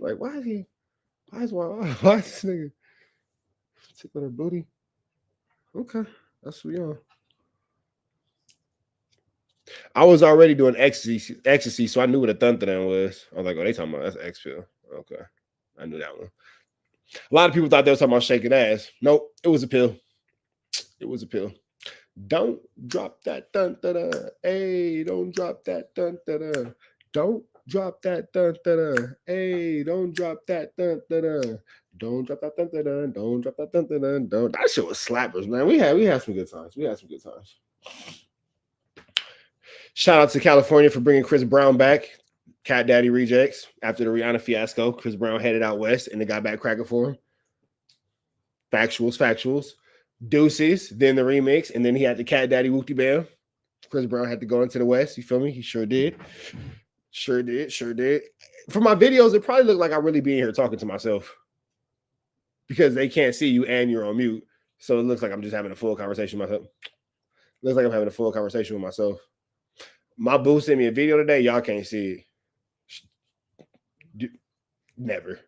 Like, why is this nigga tickling her booty? Okay, that's what we on. I was already doing ecstasy, so I knew what a thuntadon was. I was like, oh, they talking about that's X pill. Okay, I knew that one. A lot of people thought they were talking about shaking ass. Nope, it was a pill. It was a pill. Don't drop that dun-da-da. Hey, don't drop that dun-da-da. Don't drop that dun-da-da. Hey, don't drop that dun-da-da. Don't drop that dun-da-da. Don't drop that dun-da-da. Don't. That shit was slappers, man. We had some good times. We had some good times. Shout out to California for bringing Chris Brown back. Cat Daddy rejects after the Rihanna fiasco. Chris Brown headed out west and they got back cracking for him. Factuals. Deuces, then the remix, and then he had the Cat Daddy Whoopty Bam. Chris Brown had to go into the West. You feel me? He sure did. Sure did. For my videos, it probably looked like I really be in here talking to myself because they can't see you and you're on mute. So it looks like I'm just having a full conversation with myself. Looks like I'm having a full conversation with myself. My boo sent me a video today. Y'all can't see it. Never.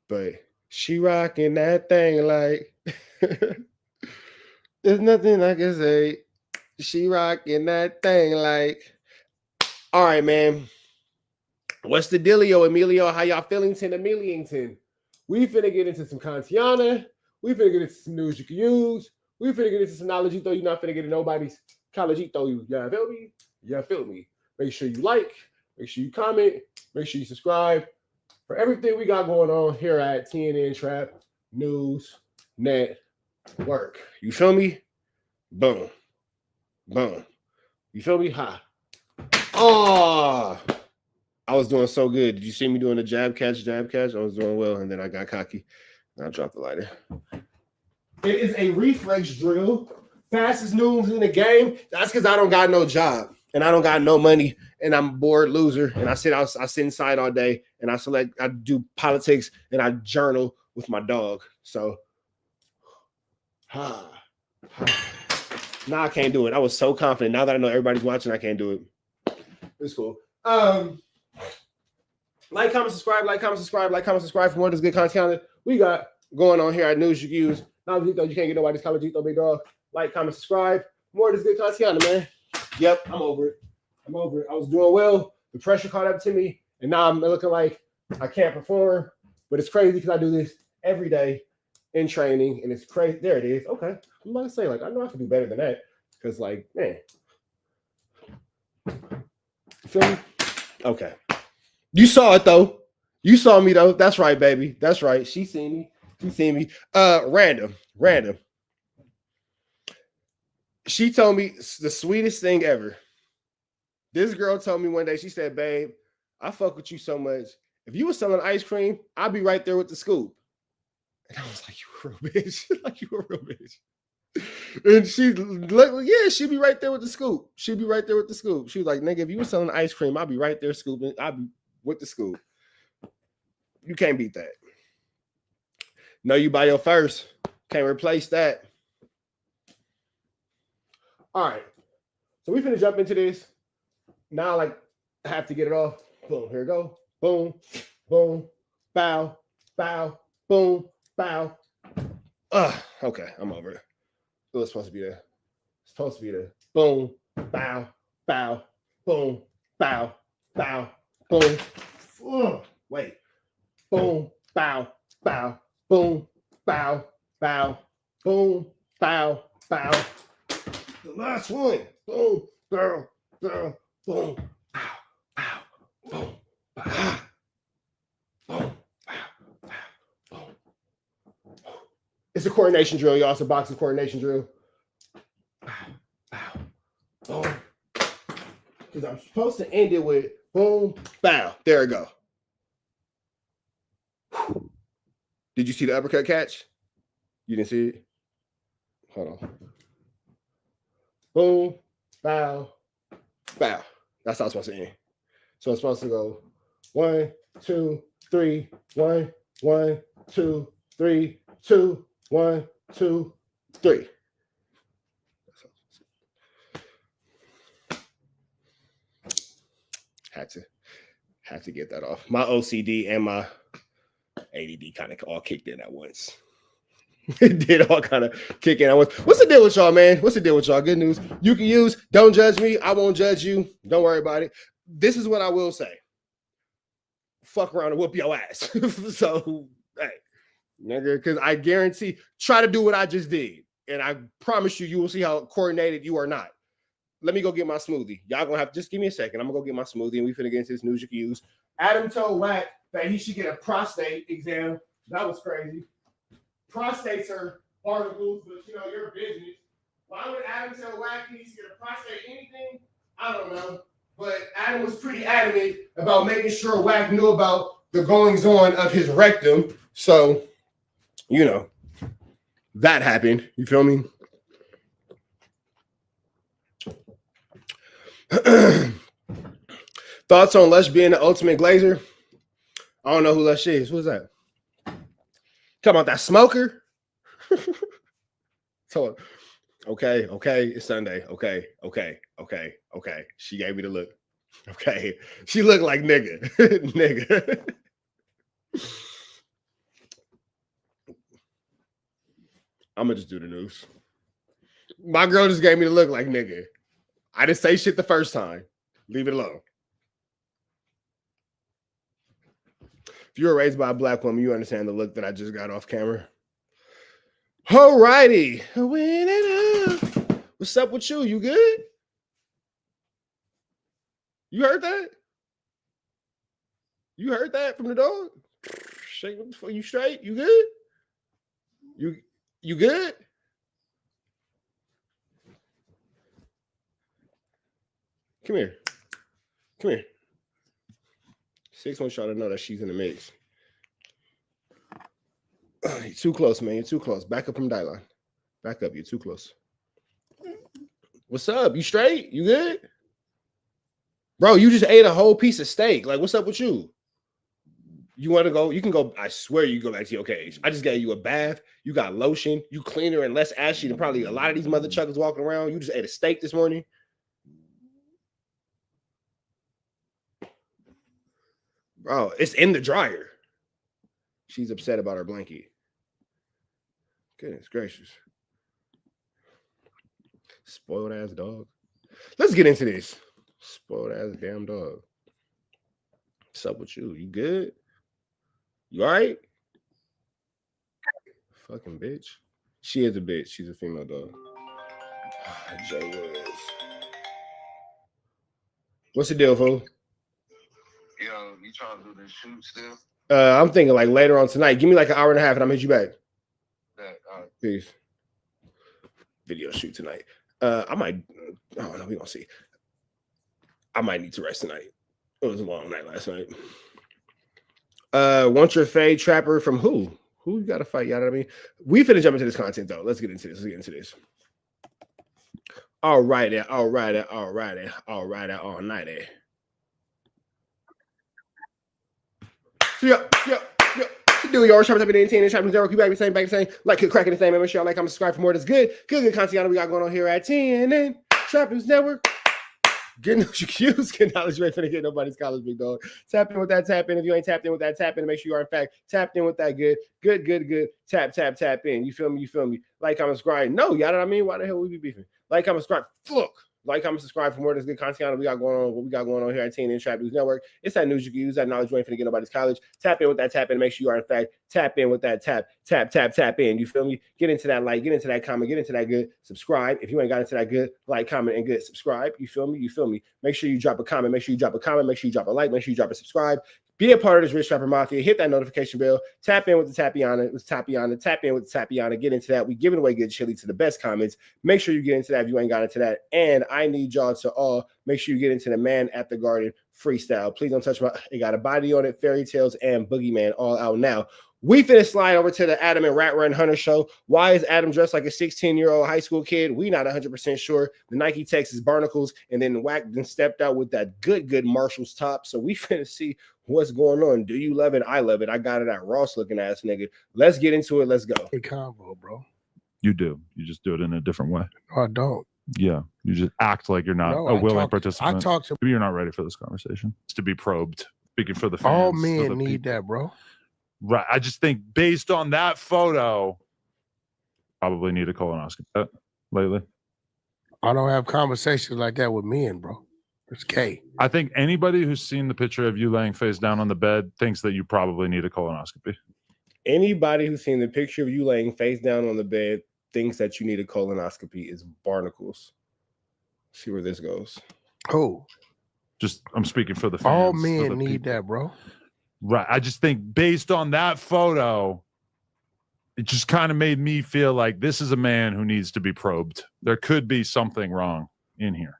But she rocking that thing like... There's nothing I can say. She rocking that thing like. All right, man. What's the dealio, Emilio? How y'all feeling, Emilington? We finna get into some Kantiana. We finna get into some news you can use. We finna get into some knowledge you throw. You're not finna get into nobody's college you throw you. Y'all feel me? Y'all feel me? Make sure you like. Make sure you comment. Make sure you subscribe. For everything we got going on here at TNN Trap News Network. You feel me? Boom. You feel me? Ha. Oh, I was doing so good. Did you see me doing a jab catch? I was doing well, and then I got cocky. And I dropped the lighter. It is a reflex drill. Fastest moves in the game. That's because I don't got no job, and I don't got no money, and I'm a bored loser. And I sit inside all day, and I do politics, and I journal with my dog. So, Nah, I can't do it. I was so confident. Now that I know everybody's watching, I can't do it. It's cool. Like, comment, subscribe for more of this good content we got going on here at News You Use. Now, you can't get nobody's College big dog. Like, comment, subscribe. More of this good content, man. Yep, I'm over it. I was doing well. The pressure caught up to me, and now I'm looking like I can't perform. But it's crazy because I do this every day in training, and it's crazy. There it is. Okay. I'm about to say, like, I know I can do better than that. Because, like, man. You feel me? Okay. You saw it, though. You saw me, though. That's right, baby. That's right. She seen me. Random. She told me the sweetest thing ever. This girl told me one day, she said, babe, I fuck with you so much. If you were selling ice cream, I'd be right there with the scoop. And I was like, you a real bitch. And she'd be right there with the scoop. She was like, nigga, if you were selling ice cream, I'd be right there scooping. I'd be with the scoop. You can't beat that. No, you buy your first. Can't replace that. All right. So we finna jump into this. Now, like, I have to get it off. Boom. Here we go. Boom. Boom. Bow. Boom. Bow. Okay. I'm over it. It was supposed to be there. Boom, bow, boom, bow, boom. Wait. Boom, bow, boom, bow, boom, bow. The last one. Boom, bow, boom, boom, boom. It's a coordination drill, y'all. It's a boxing coordination drill. Boom. Because I'm supposed to end it with boom, bow. There we go. Did you see the uppercut catch? You didn't see it? Hold on. Boom, bow. That's how it's supposed to end. So it's supposed to go 1, 2, 3, 1, 2, 3, 2. 1, 2, 3. Had Have to get that off. My OCD and my ADD kind of all kicked in at once. It did all kind of kick in at once. What's the deal with y'all, man? What's the deal with y'all? Good news. You can use. Don't judge me. I won't judge you. Don't worry about it. This is what I will say. Fuck around and whoop your ass. So, hey, nigga, because I guarantee, try to do what I just did. And I promise you, you will see how coordinated you are not. Let me go get my smoothie. Y'all gonna have to just give me a second. I'm gonna go get my smoothie and we finna get into this news you can use. Adam told Wack that he should get a prostate exam. That was crazy. Prostates are articles, but you know, your business. Why would Adam tell Wack he needs to get a prostate anything? I don't know. But Adam was pretty adamant about making sure Wack knew about the goings on of his rectum. So, you know, that happened. You feel me? Thoughts on Lush being the ultimate glazer? I don't know who Lush is. Who's that? Talking about that smoker? So, okay, it's Sunday. Okay. She gave me the look. Okay. She looked like nigga. Nigga. I'm gonna just do the news. My girl just gave me the look like nigga. I didn't say shit the first time. Leave it alone. If you were raised by a black woman, you understand the look that I just got off camera. Alrighty. What's up with you? You good? You heard that? You heard that from the dog? Shake it before you straight. You good? You good? Come here. 6 wants y'all to know that she's in the mix. You're too close, man. You're too close. Back up from die line. Back up. You're too close. What's up? You straight? You good? Bro, you just ate a whole piece of steak. Like, what's up with you? You want to go? You can go. I swear you go back to your cage. I just gave you a bath. You got lotion. You cleaner and less ashy than probably a lot of these mother chuckers walking around. You just ate a steak this morning. Bro, it's in the dryer. She's upset about her blanket. Goodness gracious. Spoiled ass dog. Let's get into this. Spoiled ass damn dog. What's up with you? You good? You all right? Fucking bitch. She is a bitch. She's a female dog. Jay Woods. What's the deal, fool? Yo, you trying to do this shoot still? I'm thinking like later on tonight. Give me like an hour and a half and I'm gonna hit you back. Peace. Video shoot tonight. I might. Oh no, we gonna see. I might need to rest tonight. It was a long night last night. Want your fade trapper from who? Who you got to fight? You know what I mean? We finna jump into this content though. Let's get into this. All righty. All nighty. Yeah. Do your shop type in 10 and shop zero. Keep back the same. Like cracking the same. Make sure like I'm subscribed for more. That's good content we got going on here at 10 and Trap News Network. Getting those cues, get knowledge ready for to get nobody's college, big dog. Tap in with that tap in. If you ain't tapped in with that tap in, make sure you are in fact tapped in with that good. Tap in. You feel me? Like, comment, subscribe. No, y'all know what I mean? Why the hell we be beefing? Like, comment, subscribe. Fuck. Like, comment, subscribe for more of this good content we got going on. What we got going on here at TNN Trap News Network. It's that news you can use, that knowledge waiting for to get nobody's college. Tap in with that tap in. Make sure you are in fact tap in with that tap in. You feel me? Get into that like, get into that comment, get into that good. Subscribe. If you ain't got into that good, like, comment, and good. Subscribe. You feel me? Make sure you drop a comment. Make sure you drop a comment. Make sure you drop a like. Make sure you drop a subscribe. Be a part of this Rich Rapper Mafia. Hit that notification bell. Tap in with the Tapiana. Tap in with the Tapiana. Get into that. We giving away good chili to the best comments. Make sure you get into that if you ain't got into that. And I need y'all to all make sure you get into the Man at the Garden freestyle. Please don't touch my. It got a body on it. Fairy Tales and Boogeyman all out now. We finna slide over to the Adam and Rat Run Hunter show. Why is Adam dressed like a 16-year-old high school kid? We not 100% sure. The Nike Texas Barnacles, and then Wack then stepped out with that good Marshall's top. So we finna see what's going on. Do you love it? I love it. I got it at Ross looking ass nigga. Let's get into it. Let's go. Hey, combo, bro. You do. You just do it in a different way. No, I don't. Yeah. You just act like you're not a willing participant. Maybe you're not ready for this conversation. It's to be probed. speaking for the fans. All for men the need people. that, bro. Right. I just think based on that photo, probably need a colonoscopy lately. I don't have conversations like that with men, bro. It's gay. I think anybody who's seen the picture of you laying face down on the bed thinks that you probably need a colonoscopy. Anybody who's seen the picture of you laying face down on the bed thinks that you need a colonoscopy is barnacles. See where this goes. Oh, Just I'm speaking for the fans. all for men the need people. that, bro. Right. I just think based on that photo, it just kind of made me feel like this is a man who needs to be probed. There could be something wrong in here.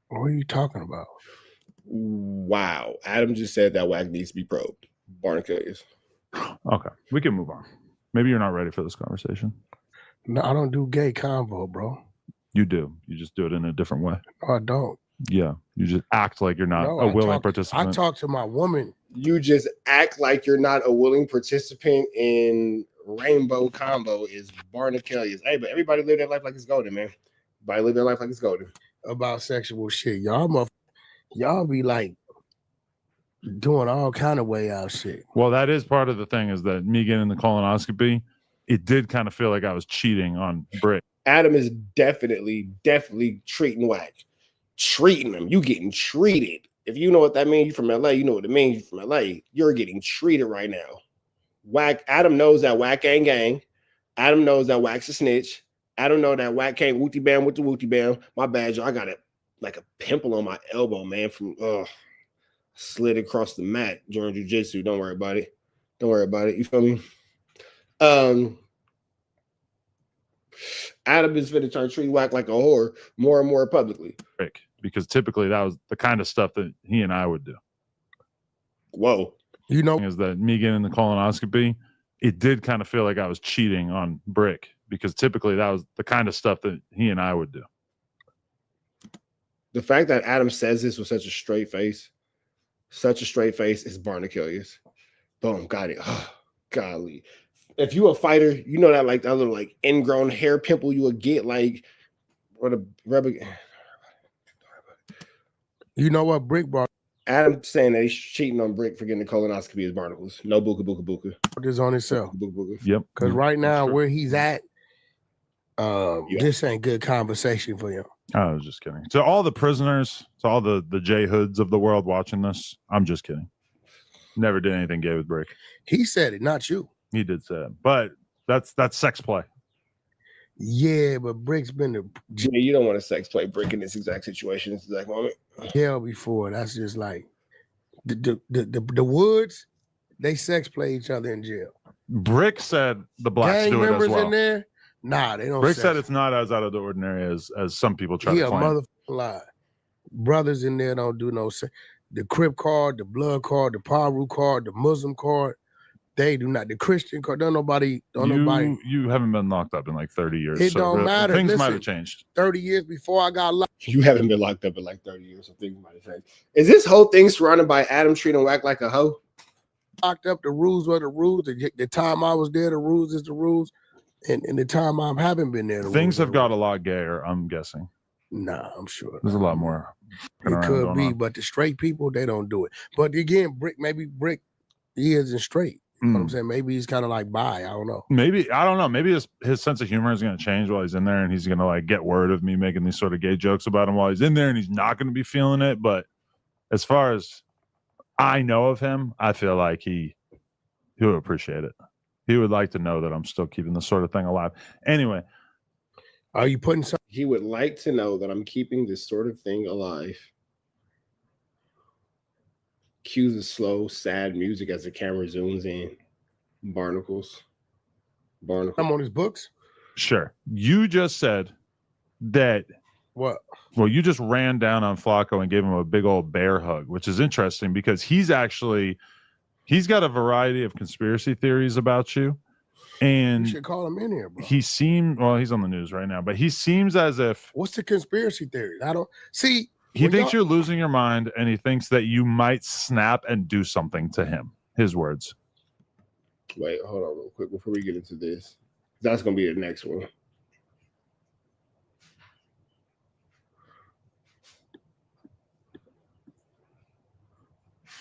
What are you talking about? Wow. Adam just said that Wack needs to be probed. Barnacles. Okay. We can move on. Maybe you're not ready for this conversation. No, I don't do gay convo, bro. You do. You just do it in a different way. No, I don't. Yeah. You just act like you're not No, a I willing talk- participant. I talk to my woman. You just act like you're not a willing participant in rainbow combo is barnacles. Hey, but everybody live their life like it's golden, man. Everybody live their life like it's golden. About sexual shit. Y'all be like doing all kind of way out shit. Well, that is part of the thing is that me getting the colonoscopy, it did kind of feel like I was cheating on Brick. Adam is definitely treating Wack. Treating him. You getting treated. If you know what that means, you from LA, you know what it means. You from LA. You're getting treated right now. Wack. Adam knows that Wack ain't gang. Adam knows that Wack's a snitch. Adam know that Wack can't wooty bam with the wooty bam. My bad, y'all. I got like a pimple on my elbow, man. From slid across the mat during jiu-jitsu. Don't worry about it. Don't worry about it. You feel me? Adam is finna try to treat Wack like a whore more and more publicly. Brick, because typically that was the kind of stuff that he and I would do. Whoa. You know, Is that me getting the colonoscopy, it did kind of feel like I was cheating on Brick because typically that was the kind of stuff that he and I would do. The fact that Adam says this with such a straight face is barnacles. Boom, got it. Oh, golly. If you a fighter, you know that like that little like ingrown hair pimple you would get like what a rubber. you know what Brick brought Adam saying that he's cheating on Brick for getting the colonoscopy is barnacles. No buka buka buka. this on himself. Buka, buka. Yep. Because right now, Sure. where he's at, Yeah. this ain't good conversation for him. I was just kidding. To all the prisoners, to all the J Hoods of the world watching this, I'm just kidding. Never did anything gay with Brick. He said it, not you. He did say it. But that's sex play. Yeah, but Brick's been to Yeah, you don't want to sex play Brick in this exact situation, this exact moment. jail before. That's just like the Woods, they sex play each other in jail. Brick said the blacks Gang do it as members well. in there, nah, they don't. Brick sex. said it's not as out of the ordinary as some people try He to a claim. motherfucking lie. Brothers in there don't do no sex. The Crip card, the Blood card, the Paru card, the Muslim card, they do not. The Christian card, don't nobody. You haven't been locked up in like 30 years. It don't matter. Things might Listen. have changed. 30 years before I got locked. You haven't been locked up in like 30 years, so things might have changed. Is this whole thing surrounded by Adam treating Wack like a hoe? Locked up, the rules were the rules. The time I was there, the rules is the rules. And the time I haven't been there, the Things rules are have the got a rules. lot gayer, I'm guessing. Nah, I'm sure. There's a lot more. It around could going be, on. but the straight people, they don't do it. But again, Brick, he isn't straight. You know what I'm saying? Maybe he's kind of like bi. I don't know. Maybe, I don't know. Maybe his sense of humor is going to change while he's in there and he's going to like get word of me making these sort of gay jokes about him while he's in there and he's not going to be feeling it. But as far as I know of him, I feel like he would appreciate it. He would like to know that I'm still keeping this sort of thing alive. Anyway. Are you putting something? He would like to know that I'm keeping this sort of thing alive. Cue the slow, sad music as the camera zooms in. Barnacles. I'm on his books? Sure. You just said that. What? Well, you just ran down on FLAKKO and gave him a big old bear hug, which is interesting because he's got a variety of conspiracy theories about you. And You should call him in here, bro. he's on the news right now, but he seems as if What's the conspiracy theory? I don't see. he thinks you're losing your mind and he thinks that you might snap and do something to him. His words. Wait, hold on real quick before we get into this. That's going to be the next one.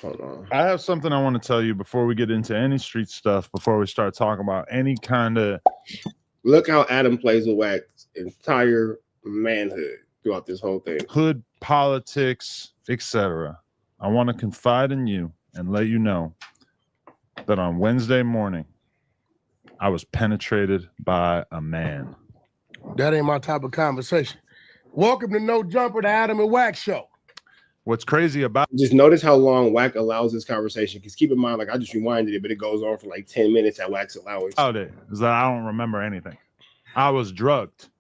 Hold on. I have something I want to tell you before we get into any street stuff, before we start talking about any kind of... Look how Adam plays with Wack's entire manhood throughout this whole thing. Hood politics, etc. I want to confide in you and let you know that on Wednesday morning, I was penetrated by a man. That ain't my type of conversation. Welcome to No Jumper, the Adam and Wack show. What's crazy about... Just notice how long Wack allows this conversation. Because keep in mind, like I just rewinded it, but it goes on for like 10 minutes at Wack's allowance. About it is that I don't remember anything. I was drugged.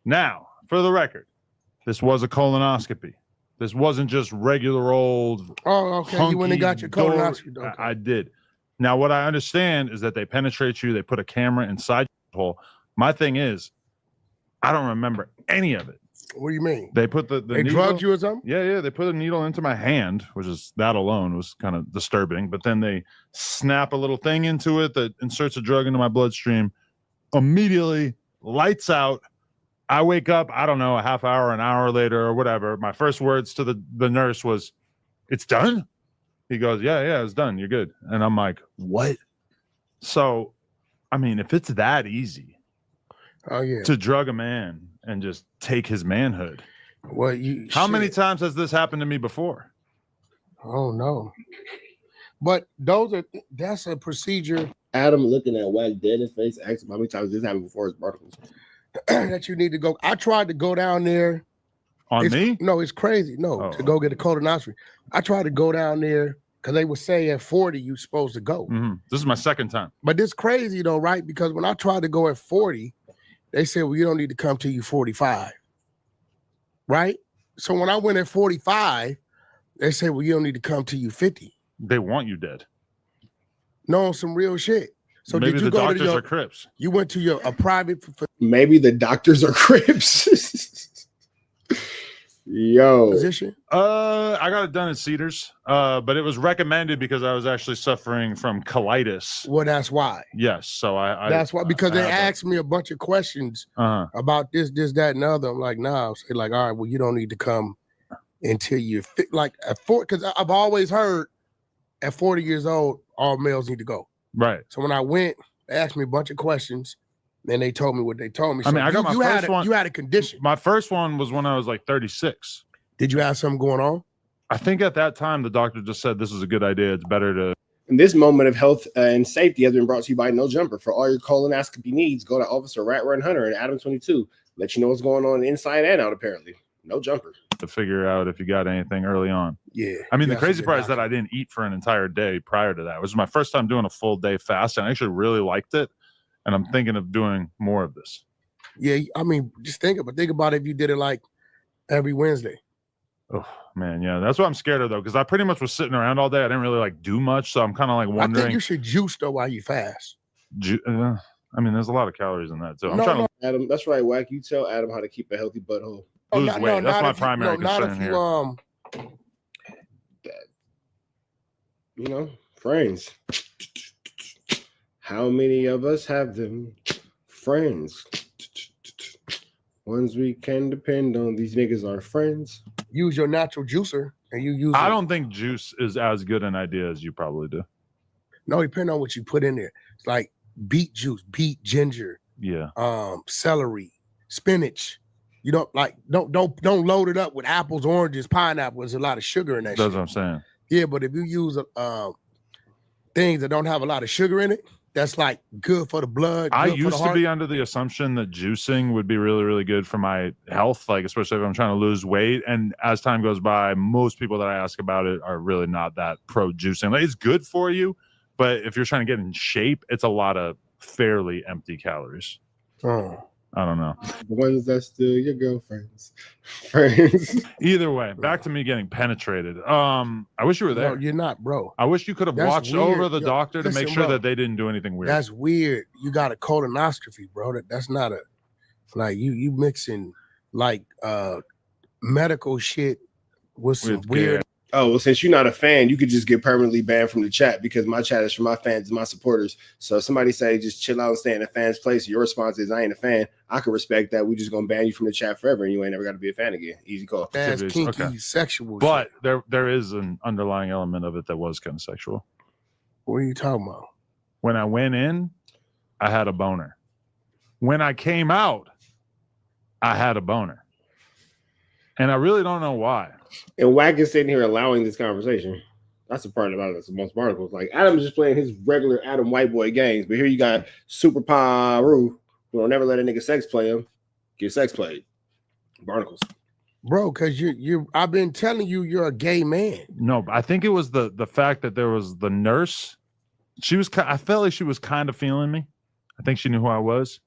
Now, for the record, this was a colonoscopy. This wasn't just regular old... Oh, okay. You went and got your colonoscopy. Okay. I did. Now, what I understand is that they penetrate you. They put a camera inside your hole. My thing is, I don't remember any of it. What do you mean? They put the they needle, drugged you or something? Yeah. They put a needle into my hand, which is that alone was kind of disturbing. But then they snap a little thing into it that inserts a drug into my bloodstream. Immediately, lights out. I wake up, I don't know, a half hour, an hour later or whatever. My first words to the nurse was, "It's done?" He goes, yeah, it's done. You're good. And I'm like, what? So, I mean, if it's that easy to drug a man and just take his manhood, well, how many times has this happened to me before? Oh, no. But that's a procedure. Adam looking at Wack dead in his face, asking how many times this happened before his particles. That you need to go. I tried to go down there. Me? No, it's crazy. No, to go get a colonoscopy. I tried to go down there because they would say at 40 you're supposed to go. Mm-hmm. This is my second time. But it's crazy though, right? Because when I tried to go at 40, they said, well, you don't need to come till you 45. Right? So when I went at 45, they said, well, you don't need to come till you 50. They want you dead. No, some real shit. So maybe did you the go doctors to are Crips. You went to a private. Maybe the doctors are Crips. Yo, physician? I got it done at Cedars, but it was recommended because I was actually suffering from colitis. Well, that's why. Yes, so that's why, because they asked me a bunch of questions about this, that, and the other. I'm like, nah. Say like, all right, well, you don't need to come until you're fit. Like at 40, because I've always heard at 40 years old, all males need to go. Right. So when I went, they asked me a bunch of questions. Then they told me what they told me. So I mean, I got my first one. You had a condition. My first one was when I was like 36. Did you have something going on? I think at that time, the doctor just said, this is a good idea. It's better to... And this moment of health and safety has been brought to you by No Jumper. For all your colonoscopy needs, go to Officer Rat Hunter and Adam 22. Let you know what's going on inside and out, apparently. No Jumper. To figure out if you got anything early on. Yeah. I mean, the crazy part is that I didn't eat for an entire day prior to that. It was my first time doing a full day fast, and I actually really liked it. And I'm thinking of doing more of this. Yeah, I mean, just think about it if you did it like every Wednesday. Oh man, yeah, that's what I'm scared of though, because I pretty much was sitting around all day. I didn't really like do much, so I'm kind of like wondering. I think you should juice though while you fast. I mean, there's a lot of calories in that too. I'm trying to Adam. That's right, Wack. You tell Adam how to keep a healthy butthole. Lose weight. That's my primary concern here. You know, friends. How many of us have them? Friends. Ones we can depend on. These niggas are friends. Use your natural juicer and you use I don't think juice is as good an idea as you probably do. No, depending on what you put in there. It's like beet juice, beet, ginger, celery, spinach. You don't don't load it up with apples, oranges, pineapple. There's a lot of sugar in that. That's what I'm saying. Yeah, but if you use things that don't have a lot of sugar in it, that's like good for the blood. I used to be under the assumption that juicing would be really, really good for my health, like especially if I'm trying to lose weight. And as time goes by, most people that I ask about it are really not that pro juicing. Like, it's good for you, but if you're trying to get in shape, it's a lot of fairly empty calories. Oh. I don't know. The ones that still your girlfriends. Friends. Either way, back to me getting penetrated. I wish you were there. No, you're not, bro. I wish you could have watched over the doctor to make sure that they didn't do anything weird. That's weird. You got a colonoscopy, bro. That's not a like you mixing like medical shit with some weird. Oh, well, since you're not a fan, you could just get permanently banned from the chat because my chat is for my fans and my supporters. So if somebody say just chill out and stay in a fan's place, your response is I ain't a fan. I can respect that. We just gonna ban you from the chat forever, and you ain't never got to be a fan again. Easy call. That's kinky, sexual. But shit. there is an underlying element of it that was kind of sexual. What are you talking about? When I went in, I had a boner. When I came out, I had a boner. And I really don't know why. And Wack is sitting here allowing this conversation. That's the part about it that's the most barnacles. Like Adam's just playing his regular Adam white boy games, but here you got Super Paru, who will never let a nigga sex play him, get sex played. Barnacles. Bro, because I've been telling you you're a gay man. No, I think it was the fact that there was the nurse. I felt like she was kind of feeling me. I think she knew who I was.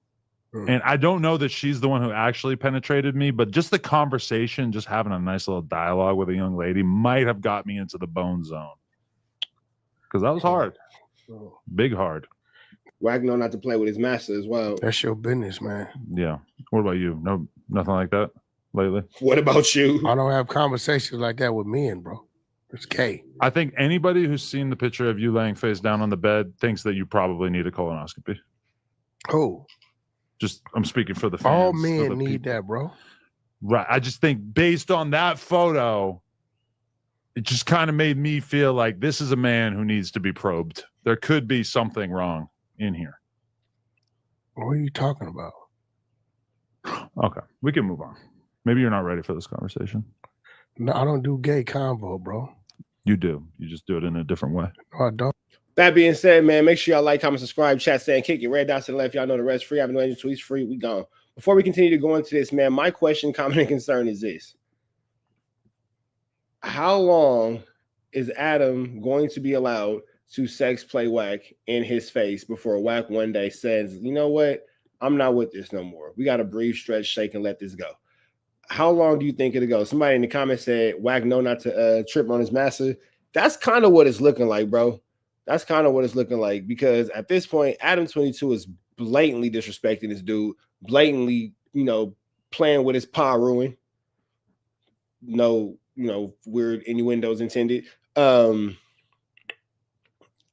And I don't know that she's the one who actually penetrated me, but just the conversation, just having a nice little dialogue with a young lady might have got me into the bone zone. Because that was hard. Big hard. Wack know not to play with his master as well. That's your business, man. Yeah. What about you? No, nothing like that lately? What about you? I don't have conversations like that with men, bro. It's gay. I think anybody who's seen the picture of you laying face down on the bed thinks that you probably need a colonoscopy. Oh. Just, I'm speaking for the fans. All men need that, bro. Right. I just think based on that photo, it just kind of made me feel like this is a man who needs to be probed. There could be something wrong in here. What are you talking about? Okay. We can move on. Maybe you're not ready for this conversation. No, I don't do gay convo, bro. You do. You just do it in a different way. No, I don't. That being said, man, make sure y'all like, comment, subscribe, chat, stay, and kick it. Red dots to the left. Y'all know the rest free. I have no any tweets free. We gone. Before we continue to go into this, man, my question, comment, and concern is this. How long is Adam going to be allowed to sex play Wack in his face before Wack one day says, you know what? I'm not with this no more. We got to breathe, stretch, shake, and let this go. How long do you think it'll go? Somebody in the comments said Wack know not to trip on his master. That's kind of what it's looking like, bro. That's kind of what it's looking like, because at this point, Adam 22 is blatantly disrespecting this dude, blatantly, playing with his paw ruin. No, weird innuendos intended.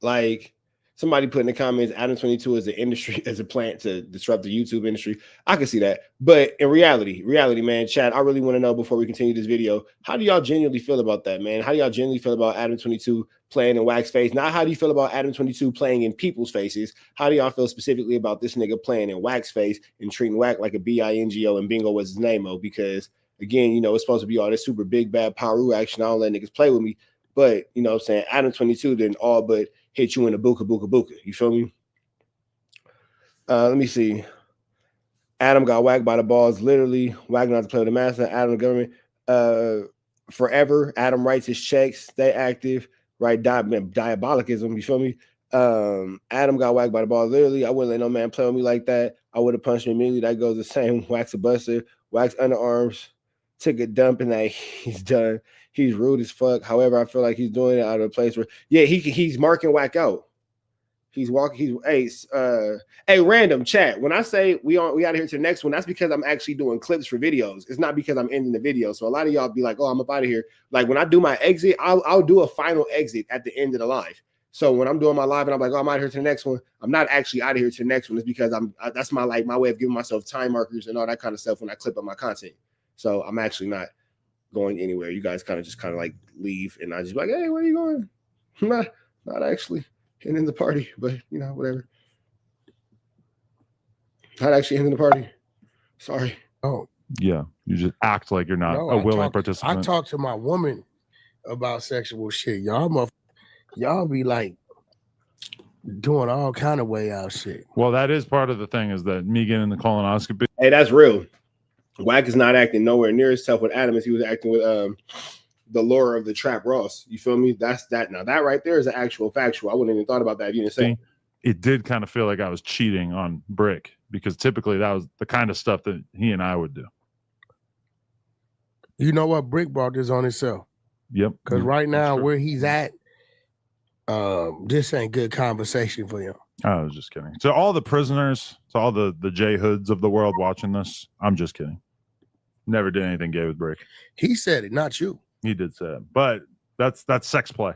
Like somebody put in the comments, Adam 22 is an industry, as a plant to disrupt the YouTube industry. I can see that. But in reality, man, Chad, I really want to know before we continue this video, how do y'all genuinely feel about that, man? How do y'all genuinely feel about Adam 22 playing in Wack's face? Not how do you feel about Adam 22 playing in people's faces? How do y'all feel specifically about this nigga playing in Wack's face and treating Wack like a bingo and bingo was his name-o? Because again, it's supposed to be all this super big bad Paru action. I don't let niggas play with me. But what I'm saying, Adam 22 didn't all but hit you in the buka. You feel me? Let me see. Adam got whacked by the balls. Literally, Wack not to play with the master. Adam the government. Forever. Adam writes his checks. Stay active. Right? Diabolicism. You feel me? Adam got whacked by the balls. Literally, I wouldn't let no man play with me like that. I would have punched him immediately. That goes the same. Wack's a buster. Wack's underarms. Took a dump and that he's done. He's rude as fuck. However, I feel like he's doing it out of a place where, he's marking Wack out. He's walking. Hey, random chat. When I say we out of here to the next one, that's because I'm actually doing clips for videos. It's not because I'm ending the video. So a lot of y'all be like, "Oh, I'm up out of here." Like when I do my exit, I'll do a final exit at the end of the live. So when I'm doing my live and I'm like, "Oh, I'm out of here to the next one," I'm not actually out of here to the next one. It's because that's my way of giving myself time markers and all that kind of stuff when I clip up my content. So I'm actually not going anywhere. You guys kind of like leave and I just be like, "Hey, where are you going?" I'm not actually ending the party, but whatever. Not actually ending the party. Sorry. Oh. Yeah. You just act like you're not a willing participant. I talk to my woman about sexual shit. Y'all be like doing all kind of way out shit. Well, that is part of the thing, is that me getting the colonoscopy. Hey, that's real. Wack is not acting nowhere near as tough with Adam as he was acting with the lure of the Trap Ross. You feel me? That's that. Now that right there is an actual factual. I wouldn't even thought about that if you didn't say. It did kind of feel like I was cheating on Brick, because typically that was the kind of stuff that he and I would do. You know what? Brick brought this on himself. Yep. Because right now where he's at, this ain't good conversation for him. I was just kidding. To all the prisoners, to all the J Hoods of the world watching this, I'm just kidding. Never did anything gay with Brick. He said it, not you. He did say it. But That's sex play.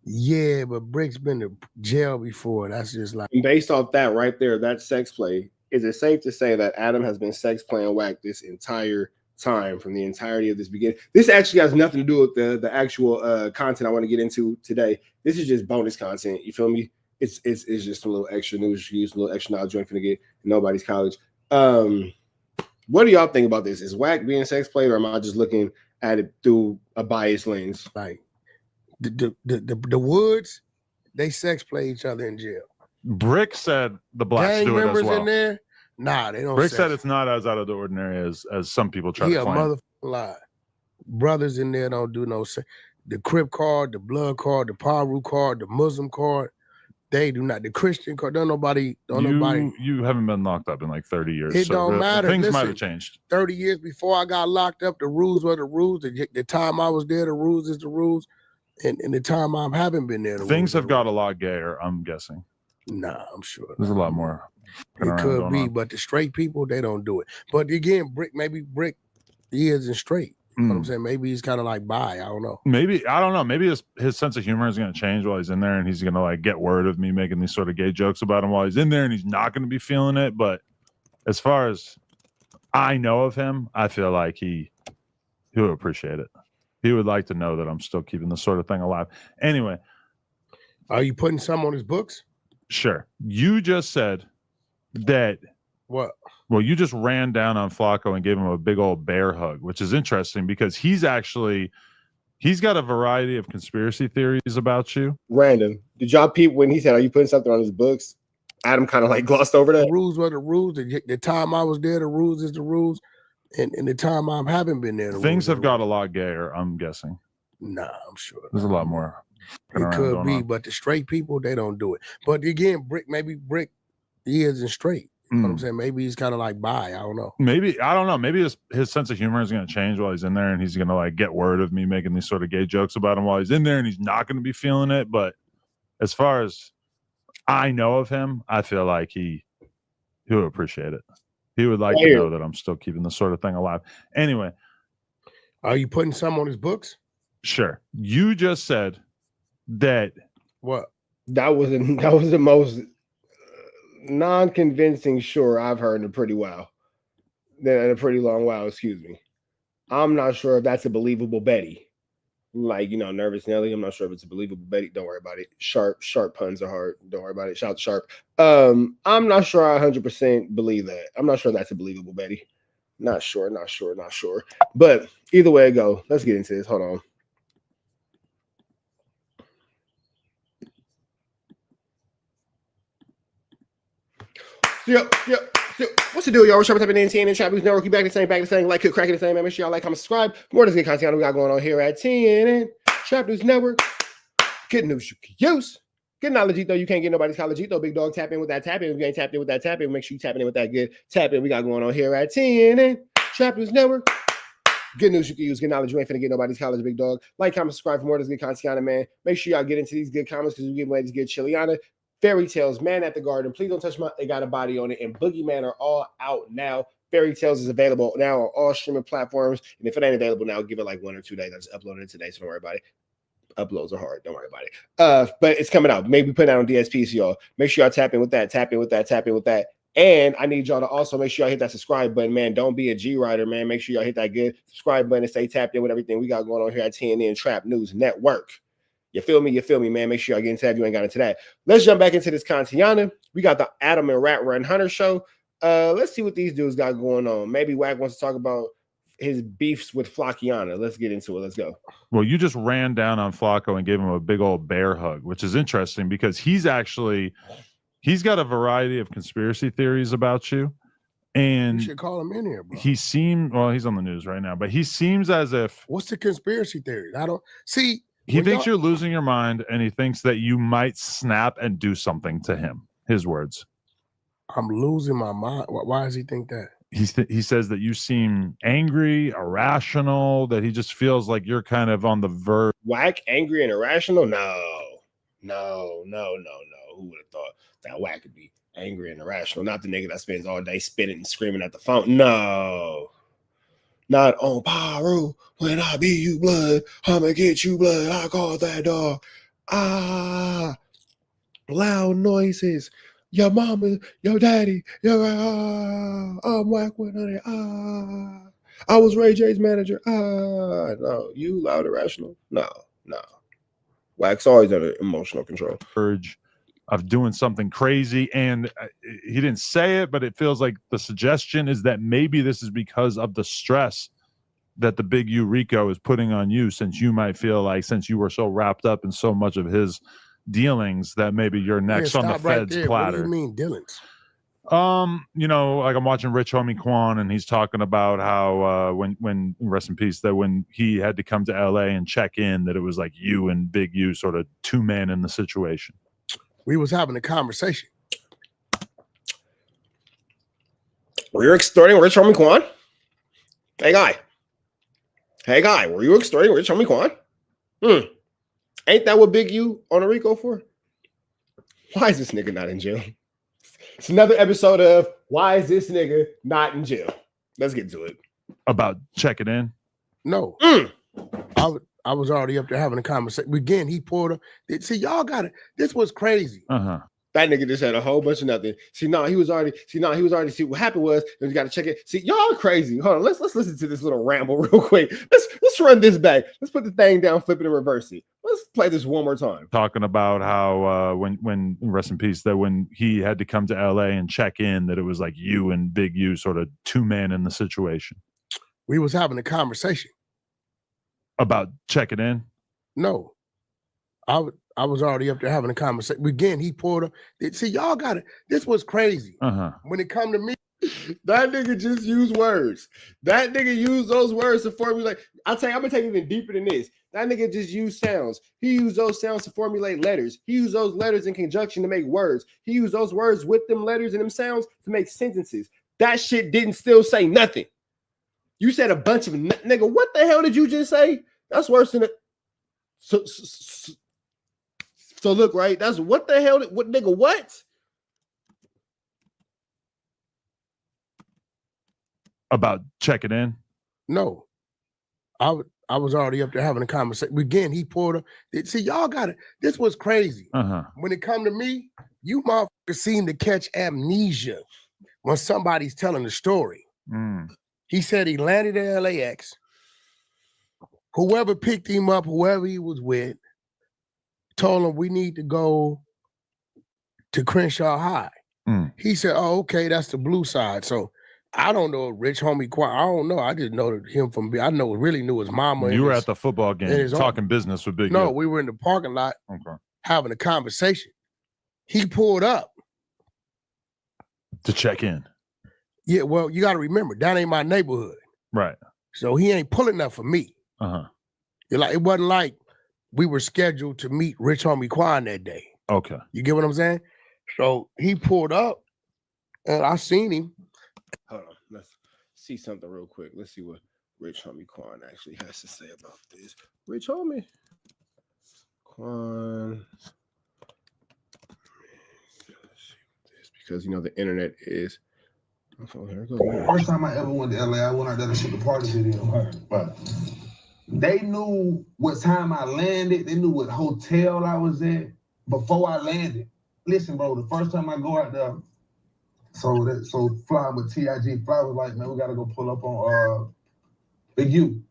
Yeah, but Brick's been to jail before. That's just like based off that right there, that sex play. Is it safe to say that Adam has been sex playing Wack this entire time from the entirety of this beginning? This actually has nothing to do with the actual content I want to get into today. This is just bonus content. You feel me? It's just a little extra news, a little extra knowledge you're gonna get in nobody's college. What do y'all think about this? Is Wack being sex played, or am I just looking at it through a biased lens? like the Woods, they sex play each other in jail. Brick said the blacks Gang do it as members well. in there, nah, they don't. Brick sex. said it's not as out of the ordinary as some people try He to a claim. motherfucking lie. Brothers in there don't do no sex. The Crip card, the Blood card, the Paru card, the Muslim card, they do not. The Christian card, don't nobody. You haven't been locked up in like 30 years. It don't matter. Things might Listen, have changed. 30 years before I got locked up, the rules were the rules. The time I was there, the rules is the rules. And the time I haven't been there, Things have got a lot gayer, I'm guessing. Nah, I'm sure. There's a lot more. It could be, but the straight people, they don't do it. But again, Brick, he isn't straight. You know what I'm saying? Maybe he's kind of like bi. I don't know. Maybe, I don't know. Maybe his sense of humor is going to change while he's in there, and he's going to like get word of me making these sort of gay jokes about him while he's in there, and he's not going to be feeling it. But as far as I know of him, I feel like he would appreciate it. He would like to know that I'm still keeping this sort of thing alive. Anyway. Are you putting some on his books? Sure. You just said that. What? Well, you just ran down on FLAKKO and gave him a big old bear hug, which is interesting because he's got a variety of conspiracy theories about you. Random. Did y'all peep when he said, "Are you putting something on his books?" Adam kind of like glossed over that. The rules were the rules. The time I was there, the rules is the rules. And the time I haven't been there, things have got a lot gayer, I'm guessing. Nah, I'm sure. There's a lot more. It could be, but the straight people, they don't do it. But again, Brick, he isn't straight. You know what I'm saying? Maybe he's kind of like bi. I don't know. Maybe, I don't know. Maybe his sense of humor is going to change while he's in there, and he's going to like get word of me making these sort of gay jokes about him while he's in there, and he's not going to be feeling it. But as far as I know of him, I feel like he would appreciate it. He would like to know that I'm still keeping this sort of thing alive. Anyway. Are you putting some on his books? Sure. You just said that. What? That was the most non-convincing sure I've heard in a pretty long while, excuse me. I'm not sure if that's a believable Betty. Like, Nervous Nelly. I'm not sure if it's a believable Betty. Don't worry about it. Sharp puns are hard. Don't worry about it. Shout Sharp. I'm not sure I 100% believe that. I'm not sure that's a believable Betty. Not sure. But either way it go, let's get into this. Hold on. Yep. What's the deal, y'all? We're Sharp typing in TN and Trap News Network. You back the same, like, cook, cracking the same, man. Make sure y'all like, comment, subscribe. More of this good content we got going on here at TN Trap News Network. Good news you can use. Good knowledge, though. You can't get nobody's college, though. Big dog, tap in with that tap in. If you ain't tapped in with that tap in, make sure you tapping in with that good tap in we got going on here at TN Trap News Network. Good news you can use. Good knowledge. You ain't finna get nobody's college, big dog. Like, comment, subscribe for more of this good content, man. Make sure y'all get into these good comments because we give away these good Chiliana. Fairy Tales, Man at the Garden. Please don't touch my. They got a body on it. And Boogeyman are all out now. Fairy Tales is available now on all streaming platforms. And if it ain't available now, give it like 1 or 2 days. I just uploaded it today, so don't worry about it. Uploads are hard. Don't worry about it. But it's coming out. Maybe put it out on DSP, so y'all make sure y'all tap in with that. Tap in with that. And I need y'all to also make sure y'all hit that subscribe button, man. Don't be a G rider, man. Make sure y'all hit that good subscribe button and stay tapped in with everything we got going on here at TNN Trap News Network. You feel me, man? Make sure y'all get into that if you ain't got into that. Let's jump back into this content. We got the Adam and WACK100 show. Let's see what these dudes got going on. Maybe Wack wants to talk about his beefs with FLAKKO. Let's get into it. Let's go. Well, you just ran down on FLAKKO and gave him a big old bear hug, which is interesting because he's got a variety of conspiracy theories about you. And you should call him in here, bro. He's on the news right now, but he seems as if. What's the conspiracy theory? I don't see. He thinks you're losing your mind, and he thinks that you might snap and do something to him. His words. I'm losing my mind. Why does he think that? He says that you seem angry, irrational, that he just feels like you're kind of on the verge. Wack, angry and irrational? No. Who would have thought that Wack could be angry and irrational? Not the nigga that spends all day spitting and screaming at the phone. No. Not on Pyro. When I beat you blood, I'ma get you blood. I call that dog. Ah, loud noises. Your mama, your daddy, your I'm WACK100. I was Ray J's manager. No, you loud irrational. No. Wack's always under emotional control. Urge of doing something crazy, and he didn't say it, but it feels like the suggestion is that maybe this is because of the stress that the big U Rico is putting on you, since you might feel like, since you were so wrapped up in so much of his dealings, that maybe you're next on the feds platter. What do you mean dealings? You know, like I'm watching Rich Homie Quan, and he's talking about how when rest in peace, that when he had to come to LA and check in, that it was like you and Big U sort of two men in the situation. We was having a conversation. Were you extorting Rich Homie Quan? Hey guy, were you extorting Rich Homie Quan? Ain't that what Big U on a Rico for? Why is this nigga not in jail? It's another episode of Why is this nigga not in jail? Let's get to it. About checking in? No. I was already up there having a conversation. Again, he pulled up. See, y'all got it. This was crazy. That nigga just had a whole bunch of nothing. See, he was already. See, what happened was, we got to check it. See, y'all crazy. Hold on, let's listen to this little ramble real quick. Let's run this back. Let's put the thing down, flip it, and reverse it. Let's play this one more time. Talking about how when rest in peace, that when he had to come to LA and check in, that it was like you and Big U sort of two men in the situation. We was having a conversation. About checking in? No. I was already up there having a conversation. Again, he pulled up. See, y'all got it. This was crazy. When it come to me, that nigga just used words. That nigga used those words to formulate. I'll tell you, I'm gonna take it even deeper than this. That nigga just used sounds. He used those sounds to formulate letters. He used those letters in conjunction to make words. He used those words with them letters and them sounds to make sentences. That shit didn't still say nothing. You said a bunch of nigga. What the hell did you just say? That's worse than it. So look, right? That's what the hell? What nigga? What? About checking in? No. I was already up there having a conversation. Again, he pulled up. See, y'all got it. This was crazy. When it come to me, you motherfuckers seem to catch amnesia when somebody's telling the story. He said he landed at LAX. Whoever picked him up, whoever he was with, told him we need to go to Crenshaw High. He said, oh, okay, that's the blue side. So I don't know Rich Homie Quan. I don't know. I just know him from, I really knew his mama. You were at the football game talking business with Big U. No, we were in the parking lot having a conversation. He pulled up. To check in. Yeah, well, you got to remember, that ain't my neighborhood. Right. So he ain't pulling up for me. It wasn't like we were scheduled to meet Rich Homie Quan that day. Okay. You get what I'm saying? So he pulled up and I seen him. Hold on. Let's see something real quick. Let's see what Rich Homie Quan actually has to say about this. Rich Homie Quan. Because, you know, the internet is... First time I ever went to LA, I went out there to shoot the party video. But they knew what time I landed. They knew what hotel I was at before I landed. Listen, bro, the first time I go out there, so Fly with TIG, Fly was like, man, we gotta go pull up on Big U.